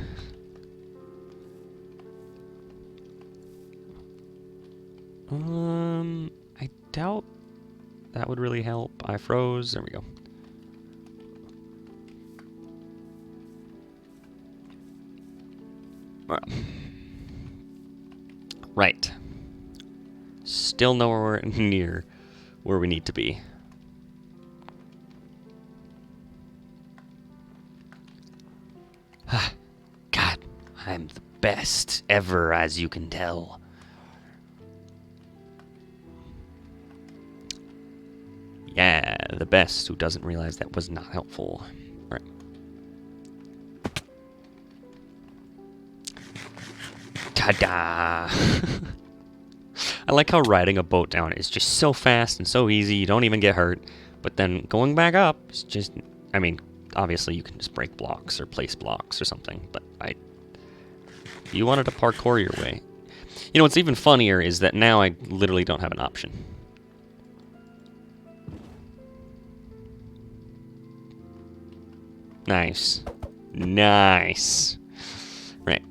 I doubt that would really help. I froze. There we go. Right. Still nowhere near where we need to be. God, I'm the best ever, as you can tell. Yeah, the best who doesn't realize that was not helpful. All right. Ta-da! I like how riding a boat down is just so fast and so easy, you don't even get hurt. But then going back up is just, I mean, obviously you can just break blocks or place blocks or something, but you wanted to parkour your way. You know, what's even funnier is that now I literally don't have an option. Nice. Nice. Right.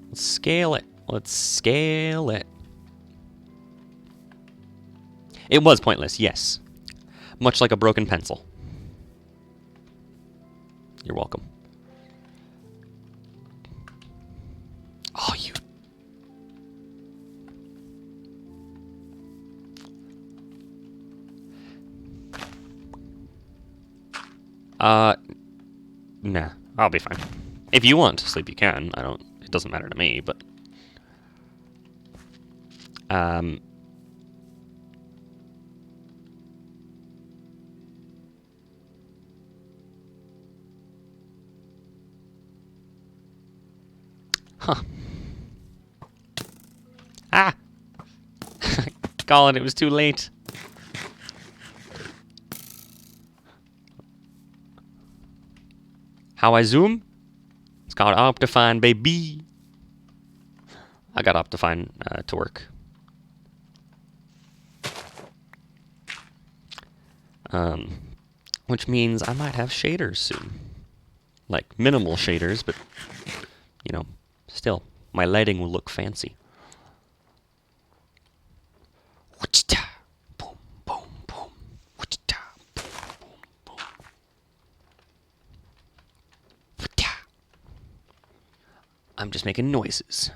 Let's scale it. Let's scale it. It was pointless, yes. Much like a broken pencil. You're welcome. Oh, you... Nah, I'll be fine. If you want to sleep, you can. It doesn't matter to me, but... Huh. Ah! Colin, it was too late. How I zoom? It's called Optifine, baby. I got Optifine to work. Which means I might have shaders soon. Like, minimal shaders, but, you know, still, my lighting will look fancy. Boom, boom, boom. Boom, boom. I'm just making noises.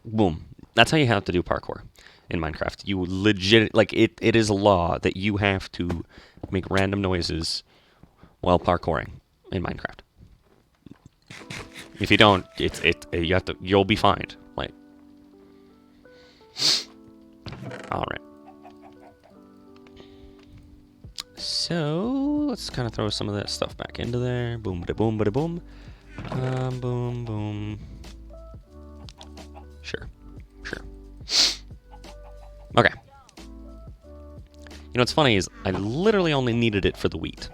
Boom. That's how you have to do parkour in Minecraft. You legit, like, it is a law that you have to make random noises while parkouring in Minecraft. If you don't, you'll be fined. Like, all right. So let's kind of throw some of that stuff back into there. Boom, bada boom, bada boom. Boom, boom. Sure. Okay. You know what's funny is I literally only needed it for the wheat.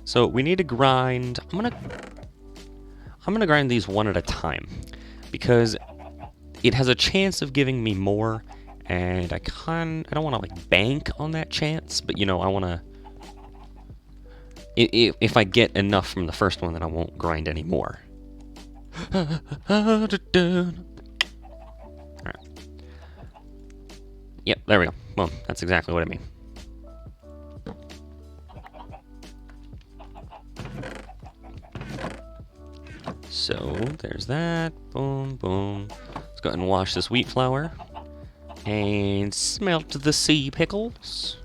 So we need to grind. I'm gonna grind these one at a time because it has a chance of giving me more, and I don't want to like bank on that chance, but you know, I want to. If I get enough from the first one, then I won't grind anymore. Alright. Yep, there we go. Well, that's exactly what I mean. So, there's that. Boom, boom. Let's go ahead and wash this wheat flour. And smelt the sea pickles.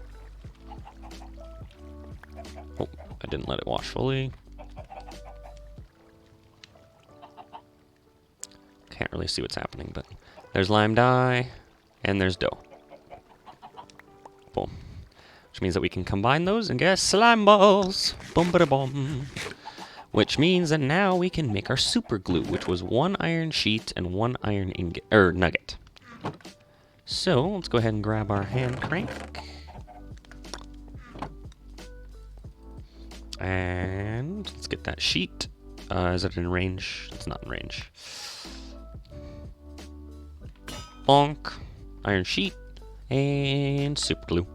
Oh, I didn't let it wash fully. Can't really see what's happening, but there's lime dye, and there's dough. Boom. Which means that we can combine those and get slime balls. Boom, bada boom. Which means that now we can make our super glue, which was 1 iron sheet and 1 iron ingot, nugget. So let's go ahead and grab our hand crank. And let's get that sheet. Is it in range? It's not in range. Bonk. Iron sheet. And super glue.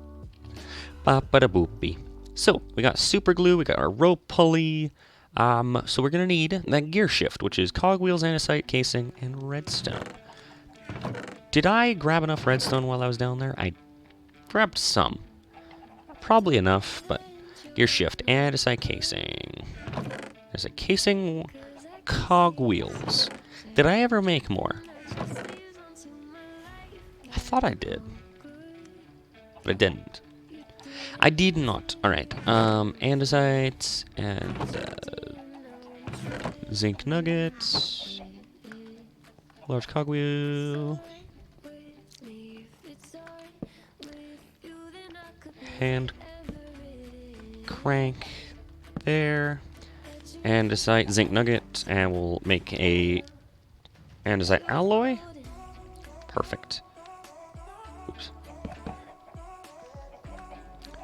Ba-ba-da-boopy. So, we got super glue, we got our rope pulley. So we're going to need that gear shift, which is cogwheels, andesite, casing, and redstone. Did I grab enough redstone while I was down there? I grabbed some. Probably enough, but gear shift, andesite casing. There's a casing, cogwheels. Did I ever make more? I thought I did. But I didn't. I did not. Alright. Andesite and zinc nuggets. Large cogwheel. Hand crank there. Andesite, zinc nugget, and we'll make a andesite alloy. Perfect. Oops.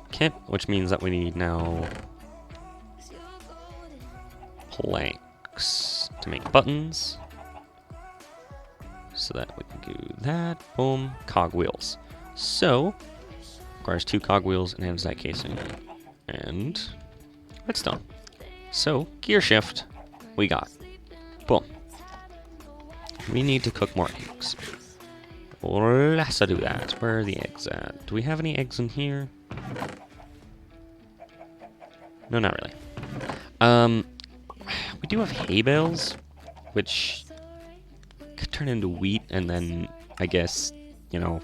Okay, which means that we need now planks to make buttons. So that we can do that. Boom. Cogwheels. So, requires 2 cogwheels, and andesite casing, and redstone. So, gear shift, we got. Boom. We need to cook more eggs. Let's do that. Where are the eggs at? Do we have any eggs in here? No, not really. We do have hay bales, which could turn into wheat and then, I guess, you know,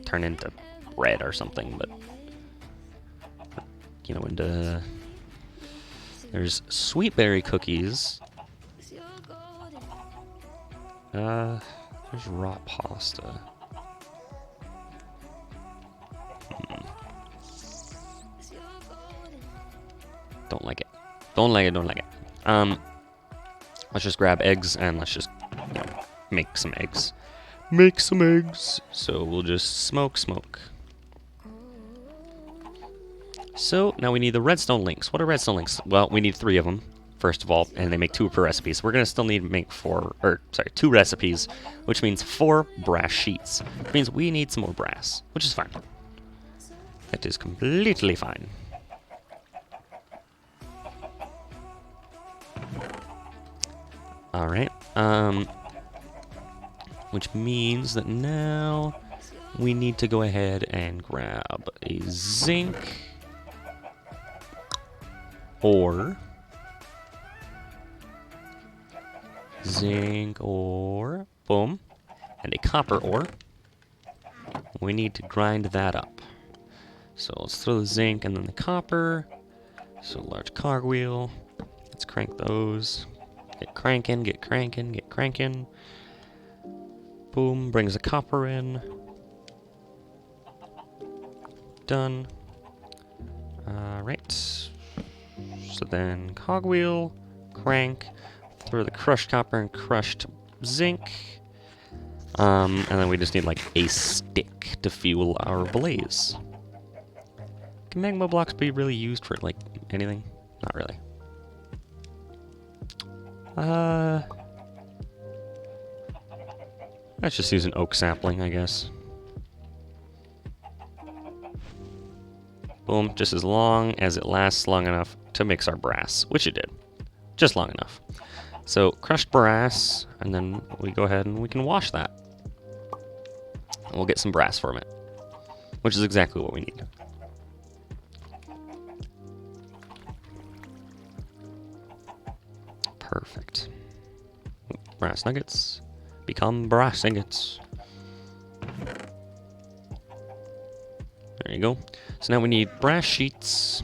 turn into bread or something, but, you know, into... There's sweet berry cookies. There's raw pasta. Don't like it. Don't like it, don't like it. Let's just grab eggs and let's just, you know, make some eggs. Make some eggs. So we'll just smoke. So now we need the redstone links. What are redstone links? Well, we need 3 of them, first of all, and they make 2 per recipe. So we're going to still need to make 2 recipes, which means 4 brass sheets. Which means we need some more brass, which is fine. That is completely fine. Alright, which means that now we need to go ahead and grab a zinc ore. Boom, and a copper ore. We need to grind that up. So let's throw the zinc and then the copper. So large cogwheel. Let's crank those. Get cranking, get cranking, get cranking. Boom, brings the copper in. Done. Alright. So then cogwheel, crank, throw the crushed copper and crushed zinc. And then we just need like a stick to fuel our blaze. Can magma blocks be really used for like anything? Not really. Let's just use an oak sapling, I guess. Boom, just as long as it lasts long enough to mix our brass, which it did. Just long enough. So, crushed brass, and then we go ahead and we can wash that. And we'll get some brass from it, which is exactly what we need. Perfect. Brass nuggets become brass ingots. There you go. So now we need brass sheets.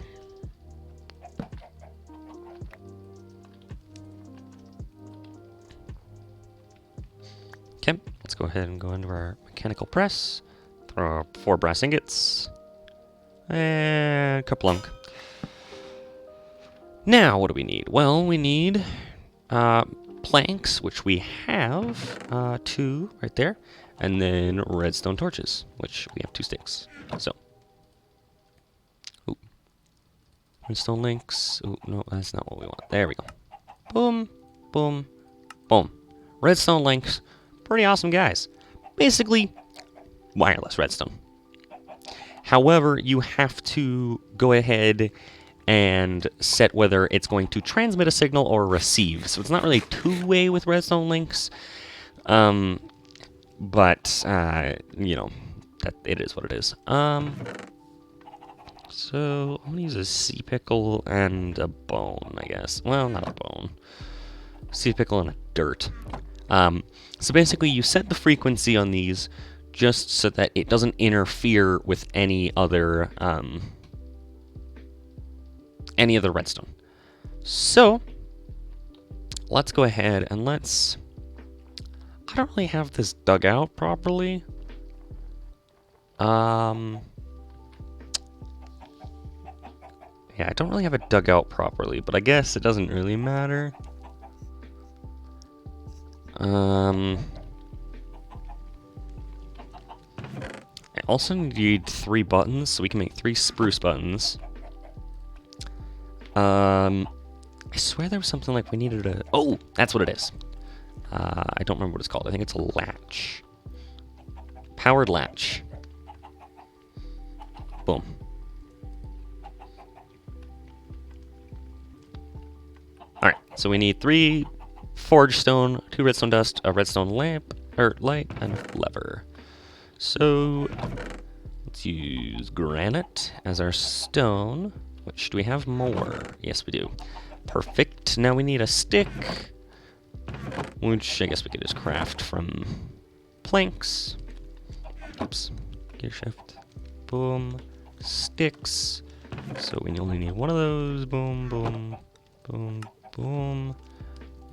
Okay, let's go ahead and go into our mechanical press. Throw 4 brass ingots. And kerplunk. Now, what do we need? Well, we need planks, which we have 2 right there, and then redstone torches, which we have 2 sticks. So, ooh. Redstone links. Ooh, no, that's not what we want. There we go. Boom, boom, boom. Redstone links. Pretty awesome guys. Basically, wireless redstone. However, you have to go ahead and set whether it's going to transmit a signal or receive. So it's not really two-way with redstone links, but you know, that it is what it is. So I'm gonna use a sea pickle and a bone, I guess. Well, not a bone. Sea pickle and a dirt. So basically, you set the frequency on these just so that it doesn't interfere with any other redstone. So let's go ahead and let's. I don't really have this dug out properly. Yeah, I don't really have it dug out properly, but I guess it doesn't really matter. I also need 3 buttons, so we can make 3 spruce buttons. I swear there was something like we needed a... Oh, that's what it is. I don't remember what it's called. I think it's a latch. Powered latch. Boom. Alright, so we need 3 forge stone, 2 redstone dust, a redstone lamp, or light, and a lever. So, let's use granite as our stone. Which, do we have more? Yes, we do. Perfect. Now we need a stick, which I guess we could just craft from planks. Oops. Gear shift. Boom. Sticks. So we only need 1 of those. Boom, boom, boom, boom.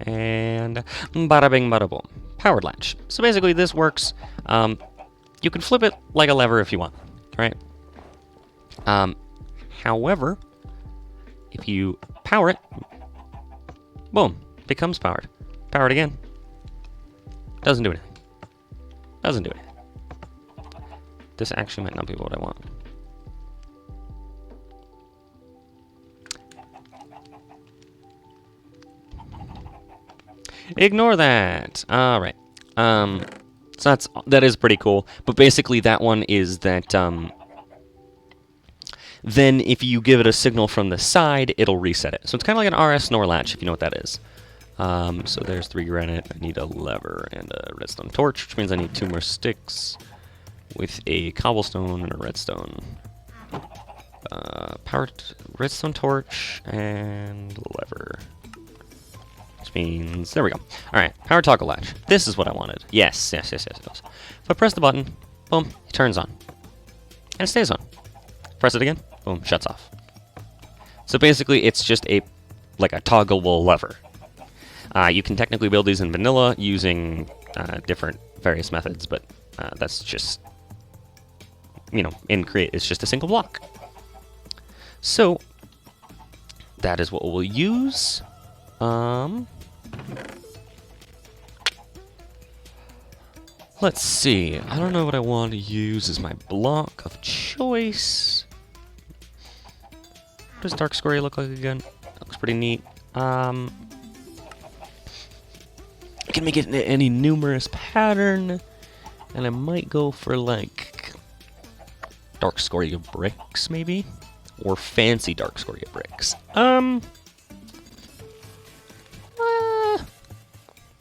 And bada bing, bada boom. Powered latch. So basically this works. You can flip it like a lever if you want, right? However, if you power it, boom, becomes powered. Power it again. Doesn't do anything. Doesn't do anything. This actually might not be what I want. Ignore that. All right. So that is pretty cool. But basically, that one is that. Then if you give it a signal from the side, it'll reset it. So it's kind of like an RS NOR latch, if you know what that is. So there's 3 granite. I need a lever and a redstone torch, which means I need 2 more sticks with a cobblestone and a redstone. Powered redstone torch and lever. Which means, there we go. Alright, power toggle latch. This is what I wanted. Yes, yes, yes, yes, it does. If I press the button, boom, it turns on. And it stays on. Press it again, boom, shuts off. So basically, it's just like a toggleable lever. You can technically build these in vanilla using different various methods, but that's just, you know, in Create, it's just a single block. So that is what we'll use. Let's see. I don't know what I want to use as my block of choice. What does Dark Scoria look like again? That looks pretty neat. I can make it into any numerous pattern, and I might go for like Dark Scoria bricks, maybe, or fancy Dark Scoria bricks.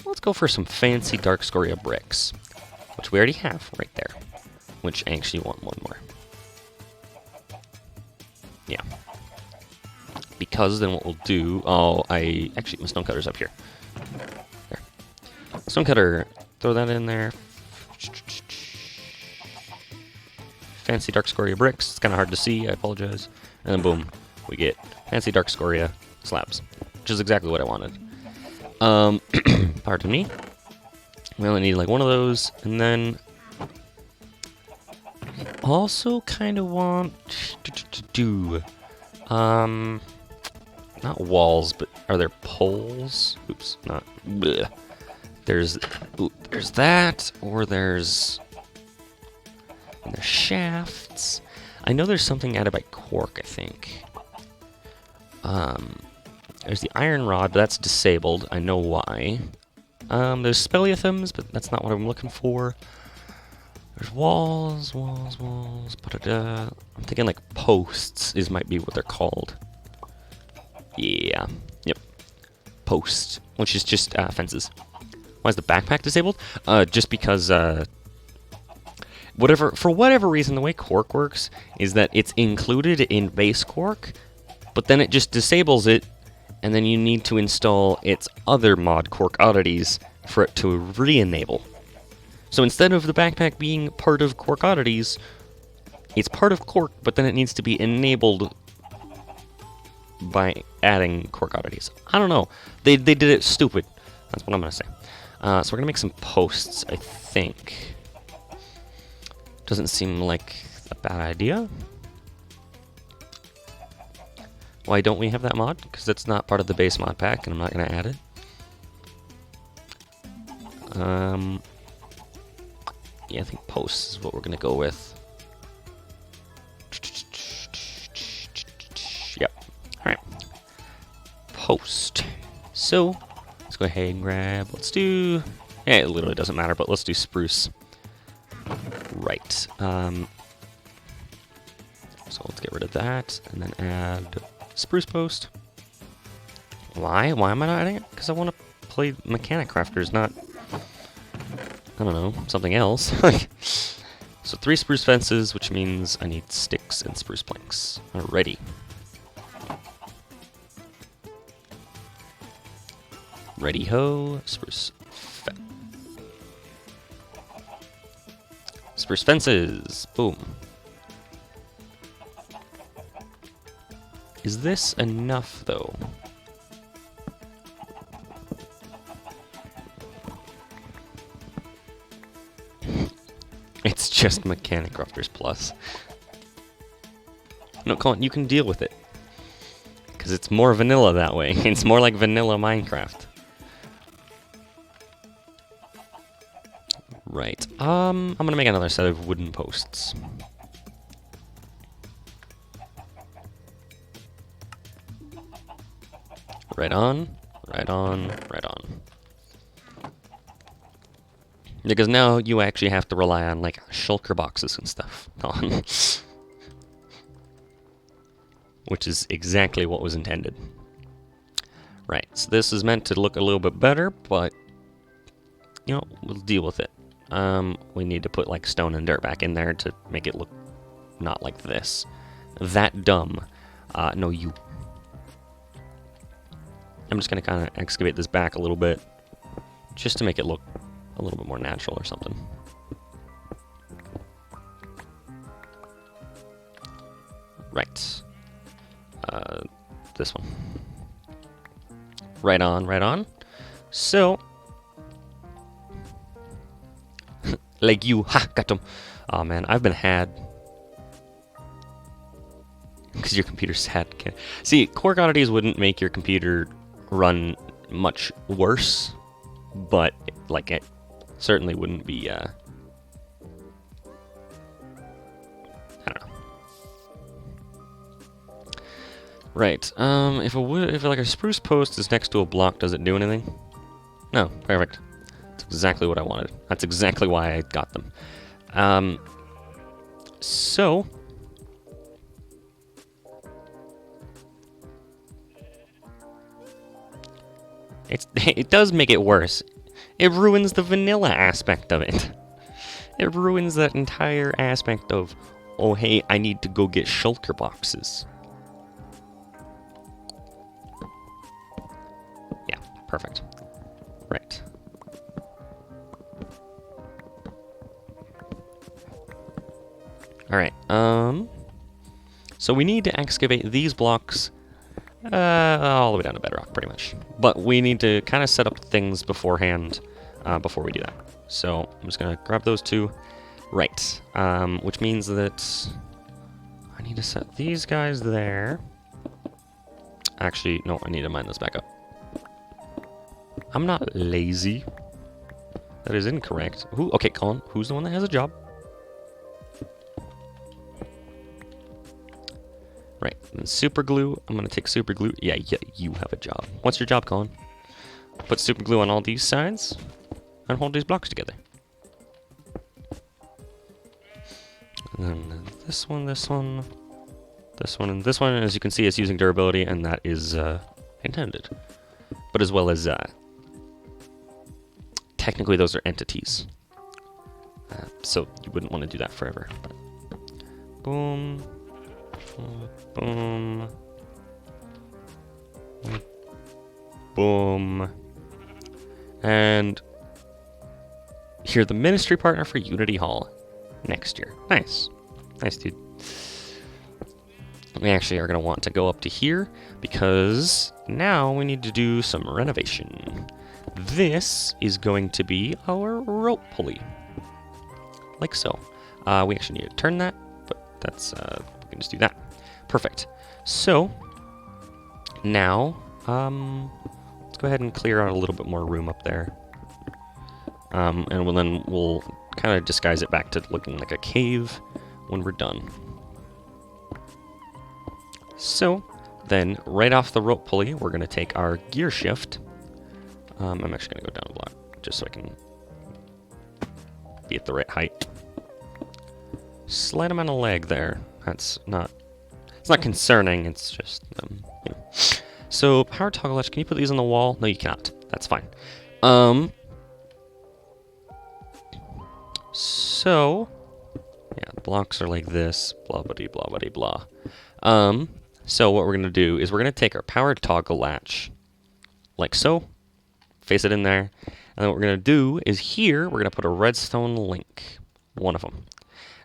Let's go for some fancy Dark Scoria bricks, which we already have right there. Which I actually want 1 more. Yeah. Because then what we'll do... Oh, actually, my stonecutter's up here. There. Stonecutter, throw that in there. Fancy Dark Scoria bricks. It's kind of hard to see, I apologize. And then boom, we get fancy Dark Scoria slabs. Which is exactly what I wanted. Pardon me. We only need like 1 of those, and then... also kind of want to do... not walls, but are there poles? Oops, not. Bleh. There's that, or there's shafts. I know there's something added by Quark, I think. There's the iron rod, but that's disabled. I know why. There's speleothems, but that's not what I'm looking for. There's walls. I'm thinking like posts might be what they're called. Yeah. Yep. Post, which is just fences. Why is the backpack disabled? Just because for whatever reason, the way Quark works is that it's included in base Quark, but then it just disables it, and then you need to install its other mod, Quark Oddities, for it to re-enable. So instead of the backpack being part of Quark Oddities, it's part of Quark, but then it needs to be enabled by adding Quark Oddities. I don't know. They did it stupid. That's what I'm going to say. So we're going to make some posts, I think. Doesn't seem like a bad idea. Why don't we have that mod? Because that's not part of the base mod pack, and I'm not going to add it. Yeah, I think posts is what we're going to go with. Yep. Alright. Post. So, let's go ahead and grab, it literally doesn't matter, but let's do spruce. Right. So let's get rid of that, and then add spruce post. Why? Why am I not adding it? Because I want to play Mechanic Crafters, not, I don't know, something else. So 3 spruce fences, which means I need sticks and spruce planks. Alrighty. Ready ho, spruce fences. Boom. Is this enough, though? It's just Mechanic Crafters Plus. No, Colin, you can deal with it. Because it's more vanilla that way. It's more like vanilla Minecraft. Right. I'm gonna make another set of wooden posts. Right on, right on, right on. Because now you actually have to rely on, like, shulker boxes and stuff. Which is exactly what was intended. Right, so this is meant to look a little bit better, but, you know, we'll deal with it. We need to put, like, stone and dirt back in there to make it look not like this. That dumb. No, you. I'm just gonna kind of excavate this back a little bit, just to make it look a little bit more natural or something. Right. This one. Right on, right on. So, like you, ha, got them. Oh man, I've been had. Because your computer's sad. See, Quark Oddities wouldn't make your computer run much worse, but like it certainly wouldn't be. I don't know. Right. If like a spruce post is next to a block, does it do anything? No. Perfect. That's exactly what I wanted. That's exactly why I got them. So. It does make it worse. It ruins the vanilla aspect of it. It ruins that entire aspect of, oh hey, I need to go get shulker boxes. Yeah, perfect. Right. Alright, so we need to excavate these blocks all the way down to bedrock, pretty much. But we need to kind of set up things beforehand before we do that. So I'm just going to grab those two. Right. Which means that I need to set these guys there. Actually, no, I need to mine this back up. I'm not lazy. That is incorrect. Who? Okay, Colin, who's the one that has a job? Right, and super glue. I'm gonna take super glue. Yeah, you have a job. What's your job, Colin? Put super glue on all these sides and hold these blocks together. And then this one, this one, this one, and this one. As you can see, it's using durability, and that is intended. But as well as technically, those are entities. So you wouldn't want to do that forever. But boom. Boom. Boom. And you're the ministry partner for Unity Hall next year. Nice. Nice, dude. We actually are going to want to go up to here because now we need to do some renovation. This is going to be our rope pulley. Like so. We actually need to turn that, but that's, we can just do that. Perfect. So, now, let's go ahead and clear out a little bit more room up there. And then we'll kind of disguise it back to looking like a cave when we're done. So, then, right off the rope pulley, we're going to take our gear shift. I'm actually going to go down a block, just so I can be at the right height. Slide him on a leg there. That's not... It's not concerning, it's just, you know. So, power toggle latch, can you put these on the wall? No, you cannot. That's fine. So, yeah, the blocks are like this, blah, blah, blah, blah, blah. So what we're going to do is we're going to take our power toggle latch, like so, face it in there, and then what we're going to do is here, we're going to put a redstone link, one of them.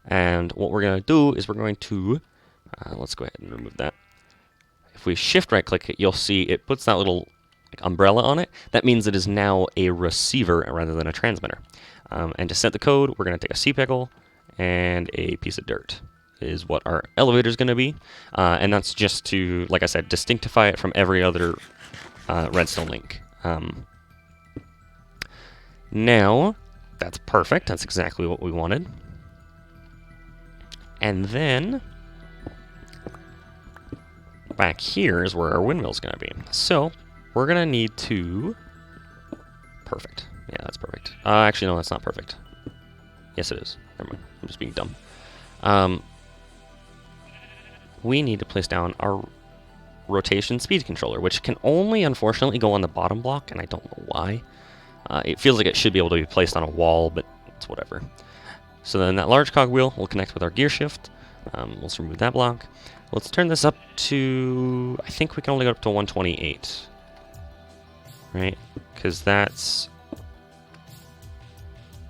And what we're going to do is we're going to, let's go ahead and remove that. If we shift right click it, you'll see it puts that little umbrella on it. That means it is now a receiver rather than a transmitter. And to set the code, we're going to take a sea pickle and a piece of dirt is what our elevator is going to be. And that's just to, like I said, distinctify it from every other redstone link. Now, that's perfect. That's exactly what we wanted. And then, back here is where our windmill's going to be. So, we're going to need to... Perfect. Yeah, that's perfect. Actually, no, that's not perfect. Yes, it is. Never mind. I'm just being dumb. We need to place down our rotation speed controller, which can only, unfortunately, go on the bottom block, and I don't know why. It feels like it should be able to be placed on a wall, but it's whatever. So then that large cogwheel will connect with our gear shift. Let's remove that block. Let's turn this up to... I think we can only go up to 128. Right? Because that's...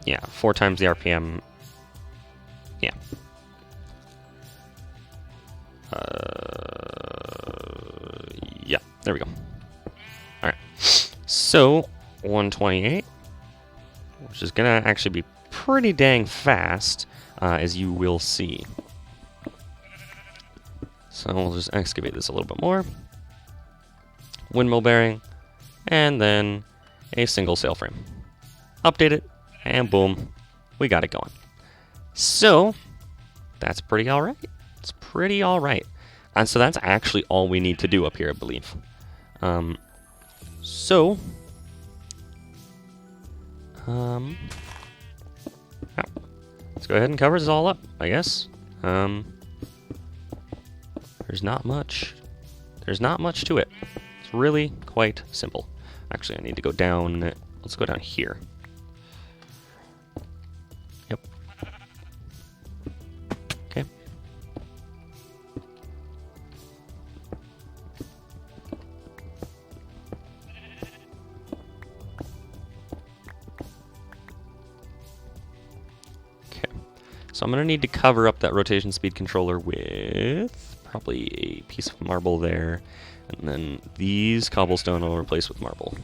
Yeah, 4 times the RPM. Yeah. Yeah, there we go. Alright. So, 128. Which is going to actually be pretty dang fast, as you will see. So we'll just excavate this a little bit more. Windmill bearing. And then a single sail frame. Update it. And boom, we got it going. So, that's pretty alright. It's pretty alright. And so that's actually all we need to do up here, I believe. So, yeah. Let's go ahead and cover this all up, I guess. There's not much. There's not much to it. It's really quite simple. Actually, I need to go down. Let's go down here. Yep. Okay. Okay. So I'm going to need to cover up that rotation speed controller with probably a piece of marble there. And then these cobblestone I'll replace with marble.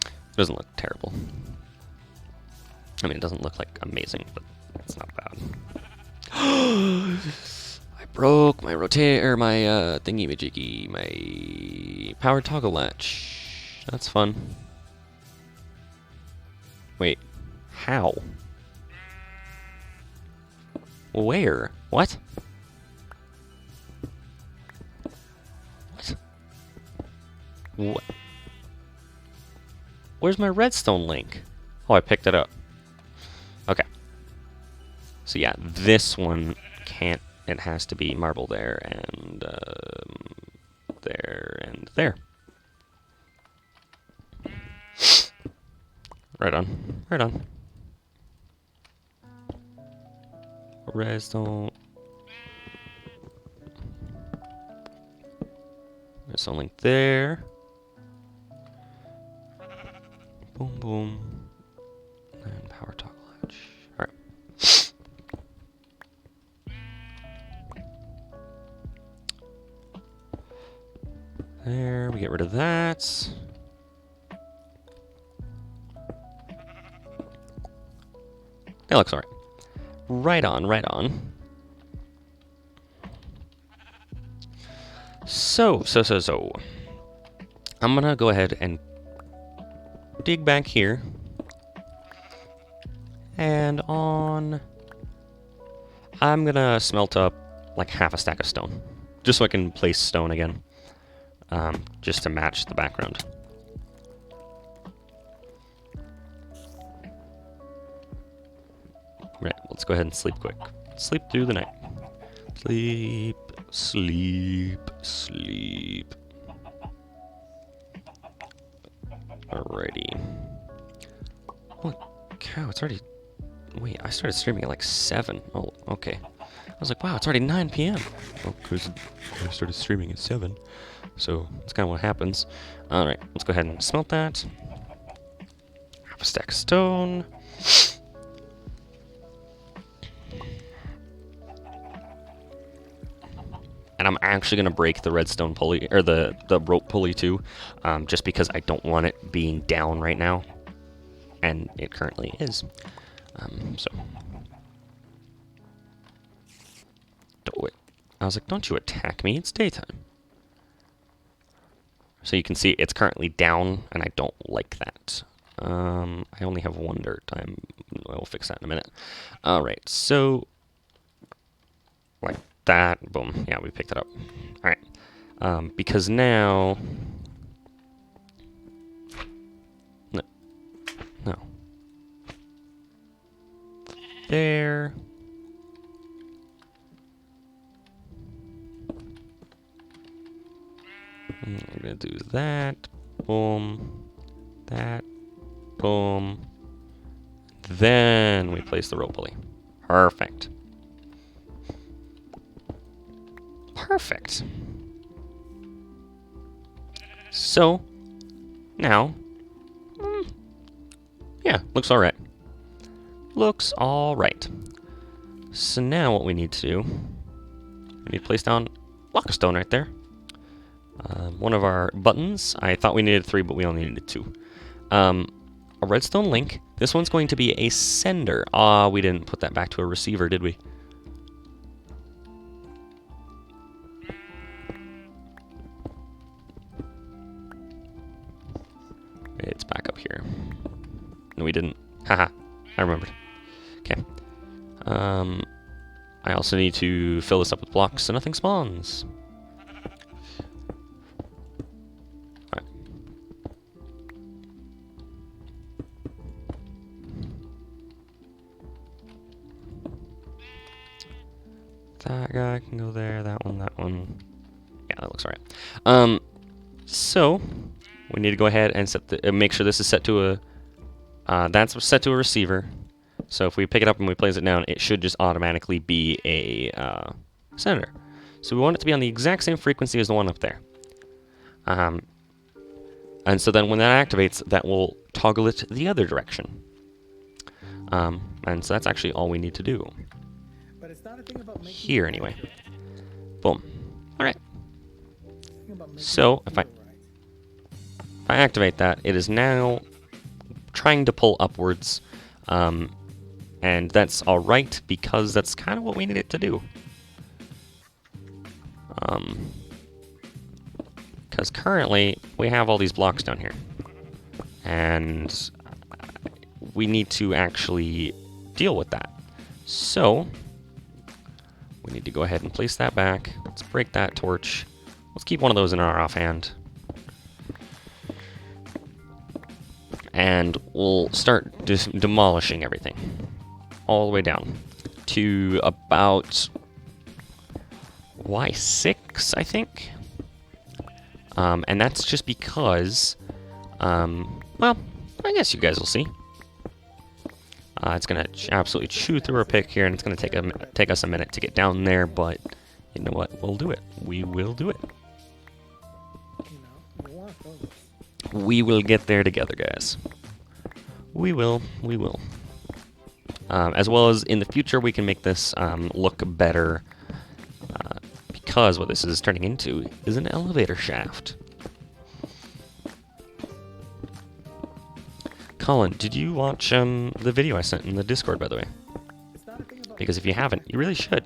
It doesn't look terrible. I mean, it doesn't look like amazing, but That's not bad. I broke my my thingy-majiggy, my power toggle latch. That's fun. Wait, how? Where? What? What? Where's my redstone link? Oh, I picked it up. Okay. So yeah, this one can't. It has to be marble there and there and there. Right on. Right on. Redstone. Redstone link there. Boom, boom. And power toggle latch. Alright. There, we get rid of that. That looks alright. Right on, right on. So. I'm gonna go ahead and dig back here. And on... I'm gonna smelt up like half a stack of stone. Just so I can place stone again. Just to match the background. Right, let's go ahead and sleep quick. Sleep through the night. Sleep, sleep, sleep. Alrighty. Holy cow, it's already... Wait, I started streaming at like 7. Oh, okay. I was like, wow, it's already 9 p.m. Well, because I started streaming at 7. So, that's kind of what happens. Alright, let's go ahead and smelt that. Have a stack of stone. And I'm actually going to break the redstone pulley, or the rope pulley too, just because I don't want it being down right now. And it currently is. So. Wait. I was like, don't you attack me, it's daytime. So you can see it's currently down, and I don't like that. I only have 1 dirt. I'll fix that in a minute. Alright, so... like that, boom. Yeah, we picked it up. Alright. Because now... No. There. And we're gonna do that. Boom. That. Boom. Then we place the rope pulley. Perfect. Perfect. So, now, yeah, looks alright. Looks alright. So now what we need to do, we need to place down a block of stone right there. One of our buttons, I thought we needed 3, but we only needed 2. A redstone link. This one's going to be a sender. We didn't put that back to a receiver, did we? It's back up here. No, we didn't. Haha, I remembered. Okay. I also need to fill this up with blocks so nothing spawns. Alright. That guy can go there, that one. Yeah, that looks alright. So... we need to go ahead and set the make sure this is set to a that's set to a receiver. So if we pick it up and we place it down, it should just automatically be a sender. So we want it to be on the exact same frequency as the one up there. And so then when that activates, that will toggle it the other direction. And so that's actually all we need to do. But it's not a thing about here anyway. Boom. All right. So if I activate that, it is now trying to pull upwards, and And that's alright, because that's kind of what we need it to do. Because currently, we have all these blocks down here. And we need to actually deal with that. So, we need to go ahead and place that back. Let's break that torch. Let's keep one of those in our offhand. And we'll start demolishing everything. All the way down to about Y6, I think. And that's just because, well, I guess you guys will see. It's going to absolutely chew through our pick here, and it's going to take us a minute to get down there, but you know what? We'll do it. We will do it. We will get there together, guys. We will. We will. As well as in the future, we can make this look better, because what this is turning into is an elevator shaft. Colin, did you watch the video I sent in the Discord, by the way? Because if you haven't, you really should.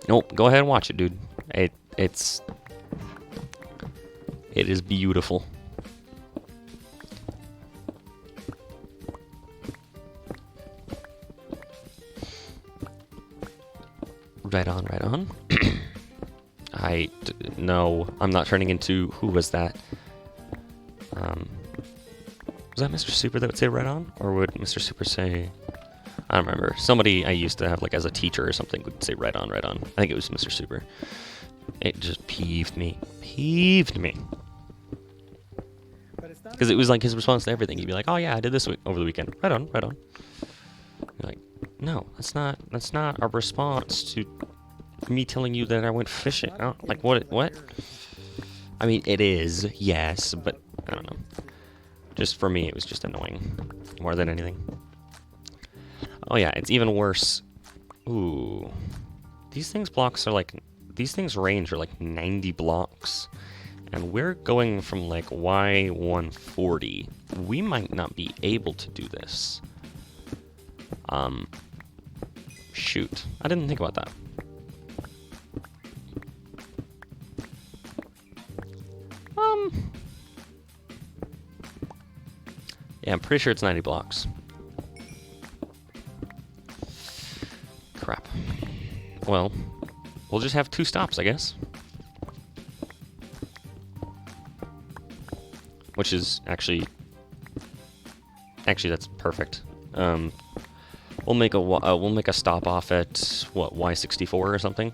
Nope, go ahead and watch it, dude. It is beautiful. Right on, right on. No, I'm not turning into, who was that? Was that Mr. Super that would say right on? Or would Mr. Super say, I don't remember. Somebody I used to have like as a teacher or something would say right on, right on. I think it was Mr. Super. It just peeved me. Peeved me. Because it was like his response to everything. He'd be like, oh yeah, I did this over the weekend. Right on, right on. You're like, no, that's not a response to me telling you that I went fishing. Oh, like, what? I mean, it is, yes, but I don't know. Just for me, it was just annoying more than anything. Oh yeah, it's even worse. Ooh. These things range are like 90 blocks. And we're going from like Y140. We might not be able to do this. Shoot. I didn't think about that. Yeah, I'm pretty sure it's 90 blocks. Crap. Well, we'll just have 2 stops, I guess. Which is actually that's perfect. We'll make a stop off at what, Y64 or something.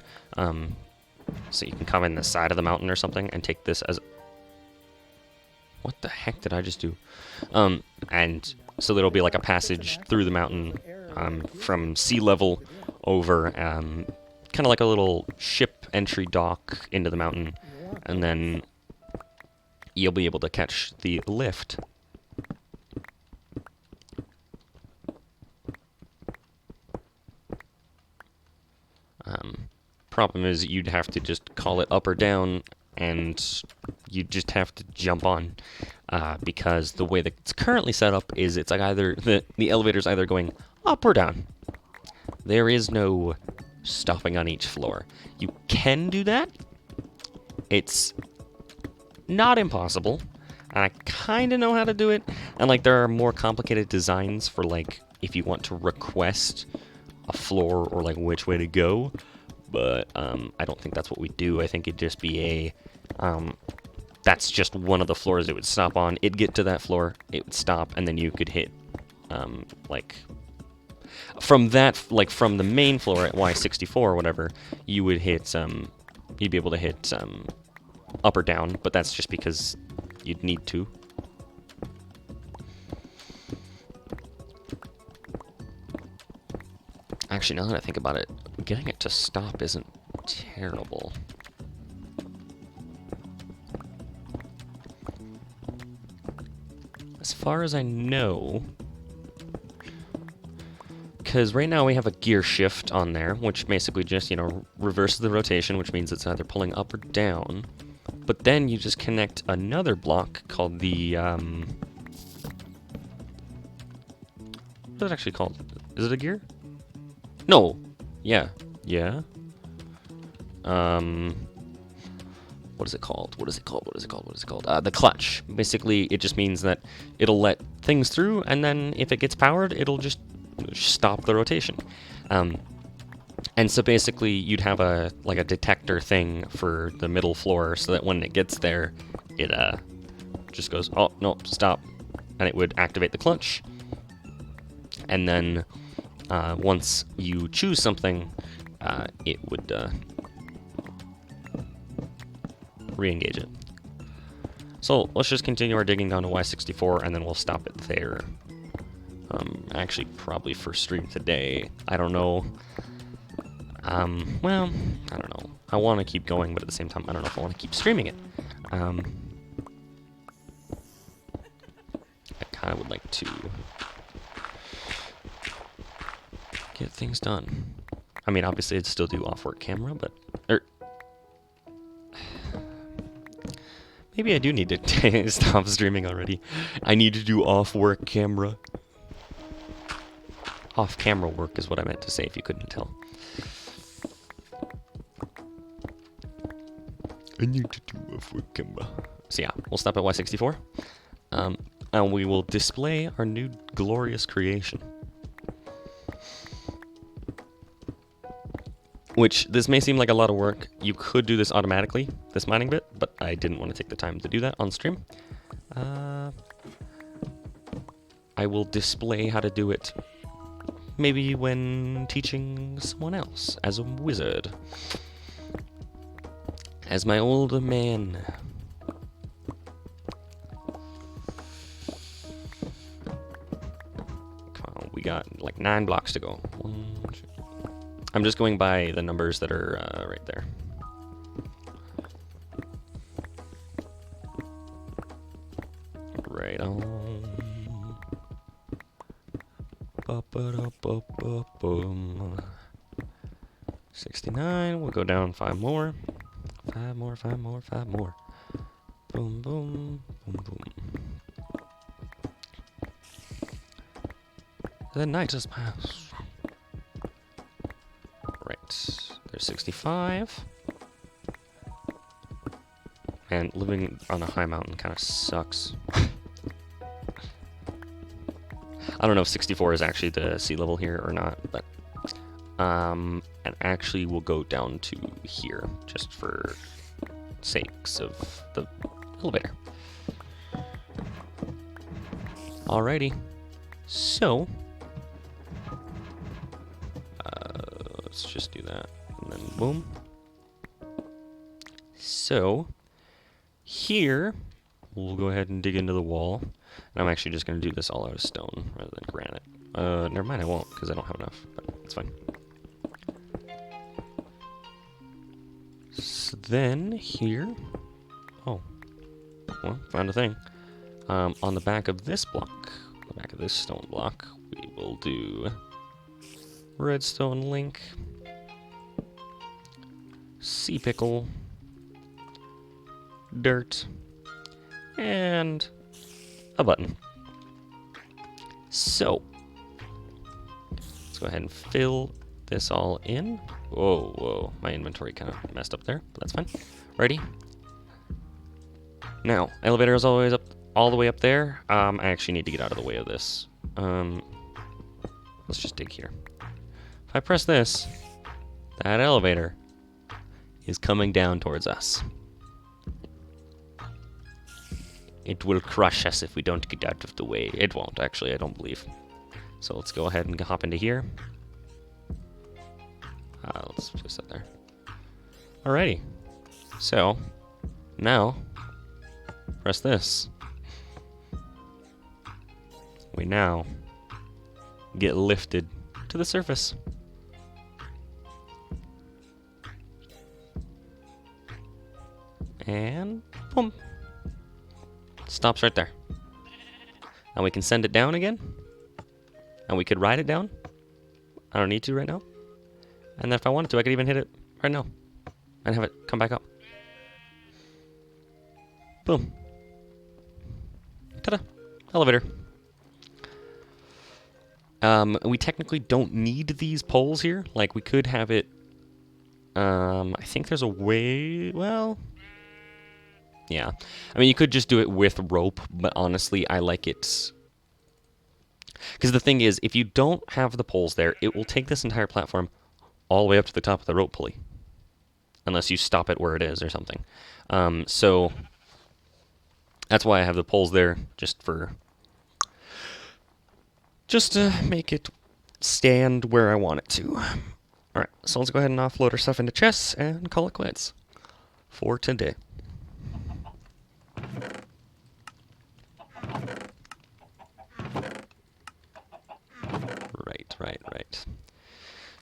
So you can come in the side of the mountain or something and take this as. What the heck did I just do? And so there'll be like a passage through the mountain from sea level over, kind of like a little ship entry dock into the mountain, and then you'll be able to catch the lift. Problem is you'd have to just call it up or down, and you just have to jump on, because the way that it's currently set up is it's like either the elevator's either going up or down. There is no stopping on each floor. You can do that. It's not impossible, and I kind of know how to do it. And like there are more complicated designs for like if you want to request a floor or like which way to go. But I don't think that's what we do. I think it'd just be a that's just one of the floors it would stop on. It'd get to that floor, it would stop, and then you could hit like from that, like from the main floor at Y64 or whatever, you would hit you'd be able to hit up or down, but that's just because you'd need to. Actually, now that I think about it, getting it to stop isn't terrible. As far as I know, because right now we have a gear shift on there, which basically just, you know, reverses the rotation, which means it's either pulling up or down. But then you just connect another block called the What is it actually called? Is it a gear? No. Yeah. Yeah. What is it called? What is it called? What is it called? What is it called? The clutch. Basically, it just means that it'll let things through, and then if it gets powered, it'll just stop the rotation. And so basically, you'd have a detector thing for the middle floor, so that when it gets there, it just goes, oh no, stop, and it would activate the clutch. And then once you choose something, it would re-engage it. So let's just continue our digging down to Y64, and then we'll stop it there. Actually, probably for stream today. I don't know. Well, I don't know. I want to keep going, but at the same time, I don't know if I want to keep streaming it. I kind of would like to get things done. I mean, obviously, I'd still do off-work camera, but... maybe I do need to stop streaming already. I need to do off-work camera. Off-camera work is what I meant to say, if you couldn't tell. I need to do off-work camera. So yeah, we'll stop at Y64. And we will display our new glorious creation. Which, this may seem like a lot of work. You could do this automatically, this mining bit, but I didn't want to take the time to do that on stream. I will display how to do it maybe when teaching someone else as a wizard. As my older man. Come on, we got like 9 blocks to go. 1, 2. I'm just going by the numbers that are right there. Right on. 69. We'll go down 5 more. 5 more, 5 more, 5 more. Boom, boom, boom, boom. The night has passed. Right. There's 65. And living on a high mountain kind of sucks. I don't know if 64 is actually the sea level here or not, but and actually we'll go down to here just for sakes of the elevator. Alrighty, so let's just do that, and then boom. So here we'll go ahead and dig into the wall. And I'm actually just going to do this all out of stone rather than granite. Never mind, I won't, because I don't have enough, but it's fine. So then, here... oh. Well, found a thing. On the back of this block, on the back of this stone block, we will do... redstone link. Sea pickle. Dirt. And... a button. So, let's go ahead and fill this all in. Whoa, whoa, my inventory kind of messed up there, but that's fine. Ready? Now, elevator is always up, all the way up there. I actually need to get out of the way of this. Let's just dig here. If I press this, that elevator is coming down towards us. It will crush us if we don't get out of the way. It won't, actually, I don't believe. So let's go ahead and hop into here. Let's just sit there. Alrighty. So, now, press this. We now get lifted to the surface. And boom. Stops right there. Now we can send it down again. And we could ride it down. I don't need to right now. And then if I wanted to, I could even hit it right now. And have it come back up. Boom. Ta-da. Elevator. We technically don't need these poles here. Like, we could have it... I think there's a way... Well... Yeah. I mean, you could just do it with rope, but honestly, I like it... Because the thing is, if you don't have the poles there, it will take this entire platform all the way up to the top of the rope pulley. Unless you stop it where it is or something. So... That's why I have the poles there, just to make it stand where I want it to. Alright, so let's go ahead and offload our stuff into chests and call it quits for today. Right.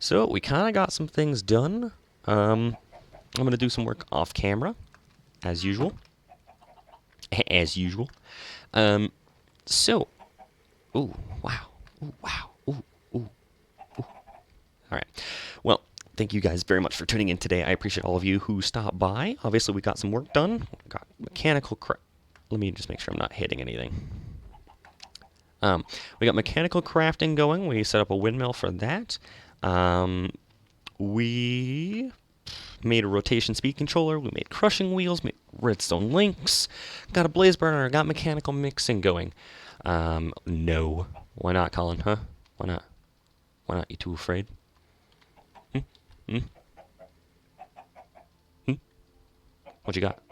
So, we kind of got some things done. I'm going to do some work off camera, as usual. So, ooh, wow. Alright, well, thank you guys very much for tuning in today. I appreciate all of you who stopped by. Obviously, we got some work done. Got mechanical Let me just make sure I'm not hitting anything. We got mechanical crafting going. We set up a windmill for that. We made a rotation speed controller. We made crushing wheels, made redstone links. Got a blaze burner. Got mechanical mixing going. No. Why not, Colin? Huh? Why not? Why not? You too afraid? What you got?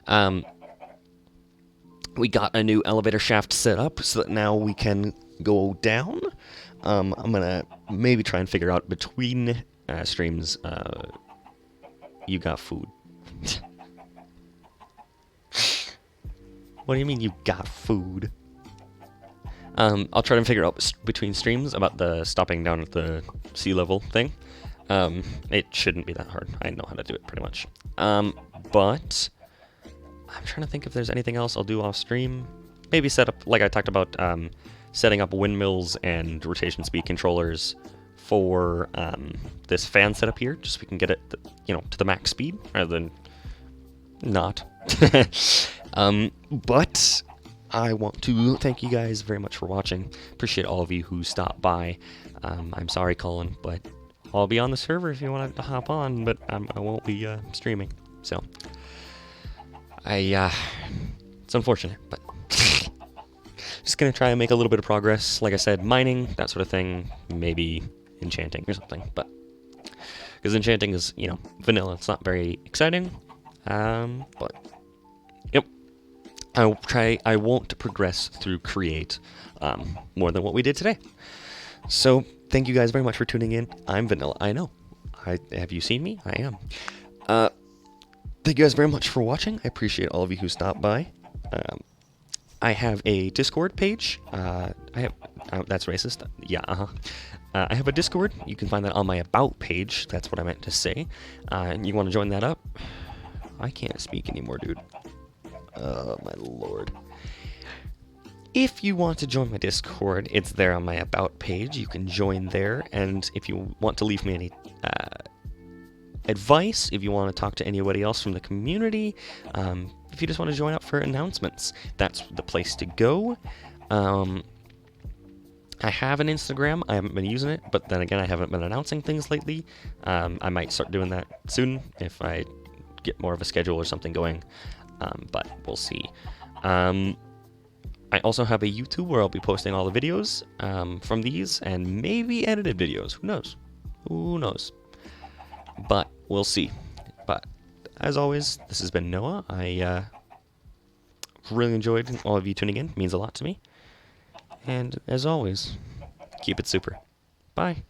Huh? We got a new elevator shaft set up so that now we can go down. I'm gonna maybe try and figure out between streams. You got food. What do you mean you got food? I'll try to figure out between streams about the stopping down at the sea level thing. It shouldn't be that hard. I know how to do it pretty much. But I'm trying to think if there's anything else I'll do off stream. Maybe set up, like I talked about, setting up windmills and rotation speed controllers for this fan setup here, just so we can get it, to the max speed rather than not. But I want to thank you guys very much for watching. Appreciate all of you who stopped by. I'm sorry, Colin, but I'll be on the server if you want to hop on, but I won't be streaming. So, it's unfortunate, but just gonna try and make a little bit of progress. Like I said, mining, that sort of thing, maybe enchanting or something, but because enchanting is, vanilla, it's not very exciting. But yep, I won't progress through create more than what we did today. So thank you guys very much for tuning in. I'm Vanilla, I know. Have you seen me? I am. Thank you guys very much for watching. I appreciate all of you who stopped by. I have a Discord page. That's racist. Yeah, I have a Discord. You can find that on my About page. That's what I meant to say. And you want to join that up? I can't speak anymore, dude. Oh, my lord. If you want to join my Discord, it's there on my About page. You can join there. And if you want to leave me any advice, if you want to talk to anybody else from the community, if you just want to join up for announcements, that's the place to go. I have an Instagram. I haven't been using it, but then again, I haven't been announcing things lately. I might start doing that soon if I get more of a schedule or something going, but we'll see. I also have a YouTube where I'll be posting all the videos from these and maybe edited videos. Who knows? Who knows? But we'll see. But as always, this has been Noah. I really enjoyed all of you tuning in. It means a lot to me. And as always, keep it super. Bye.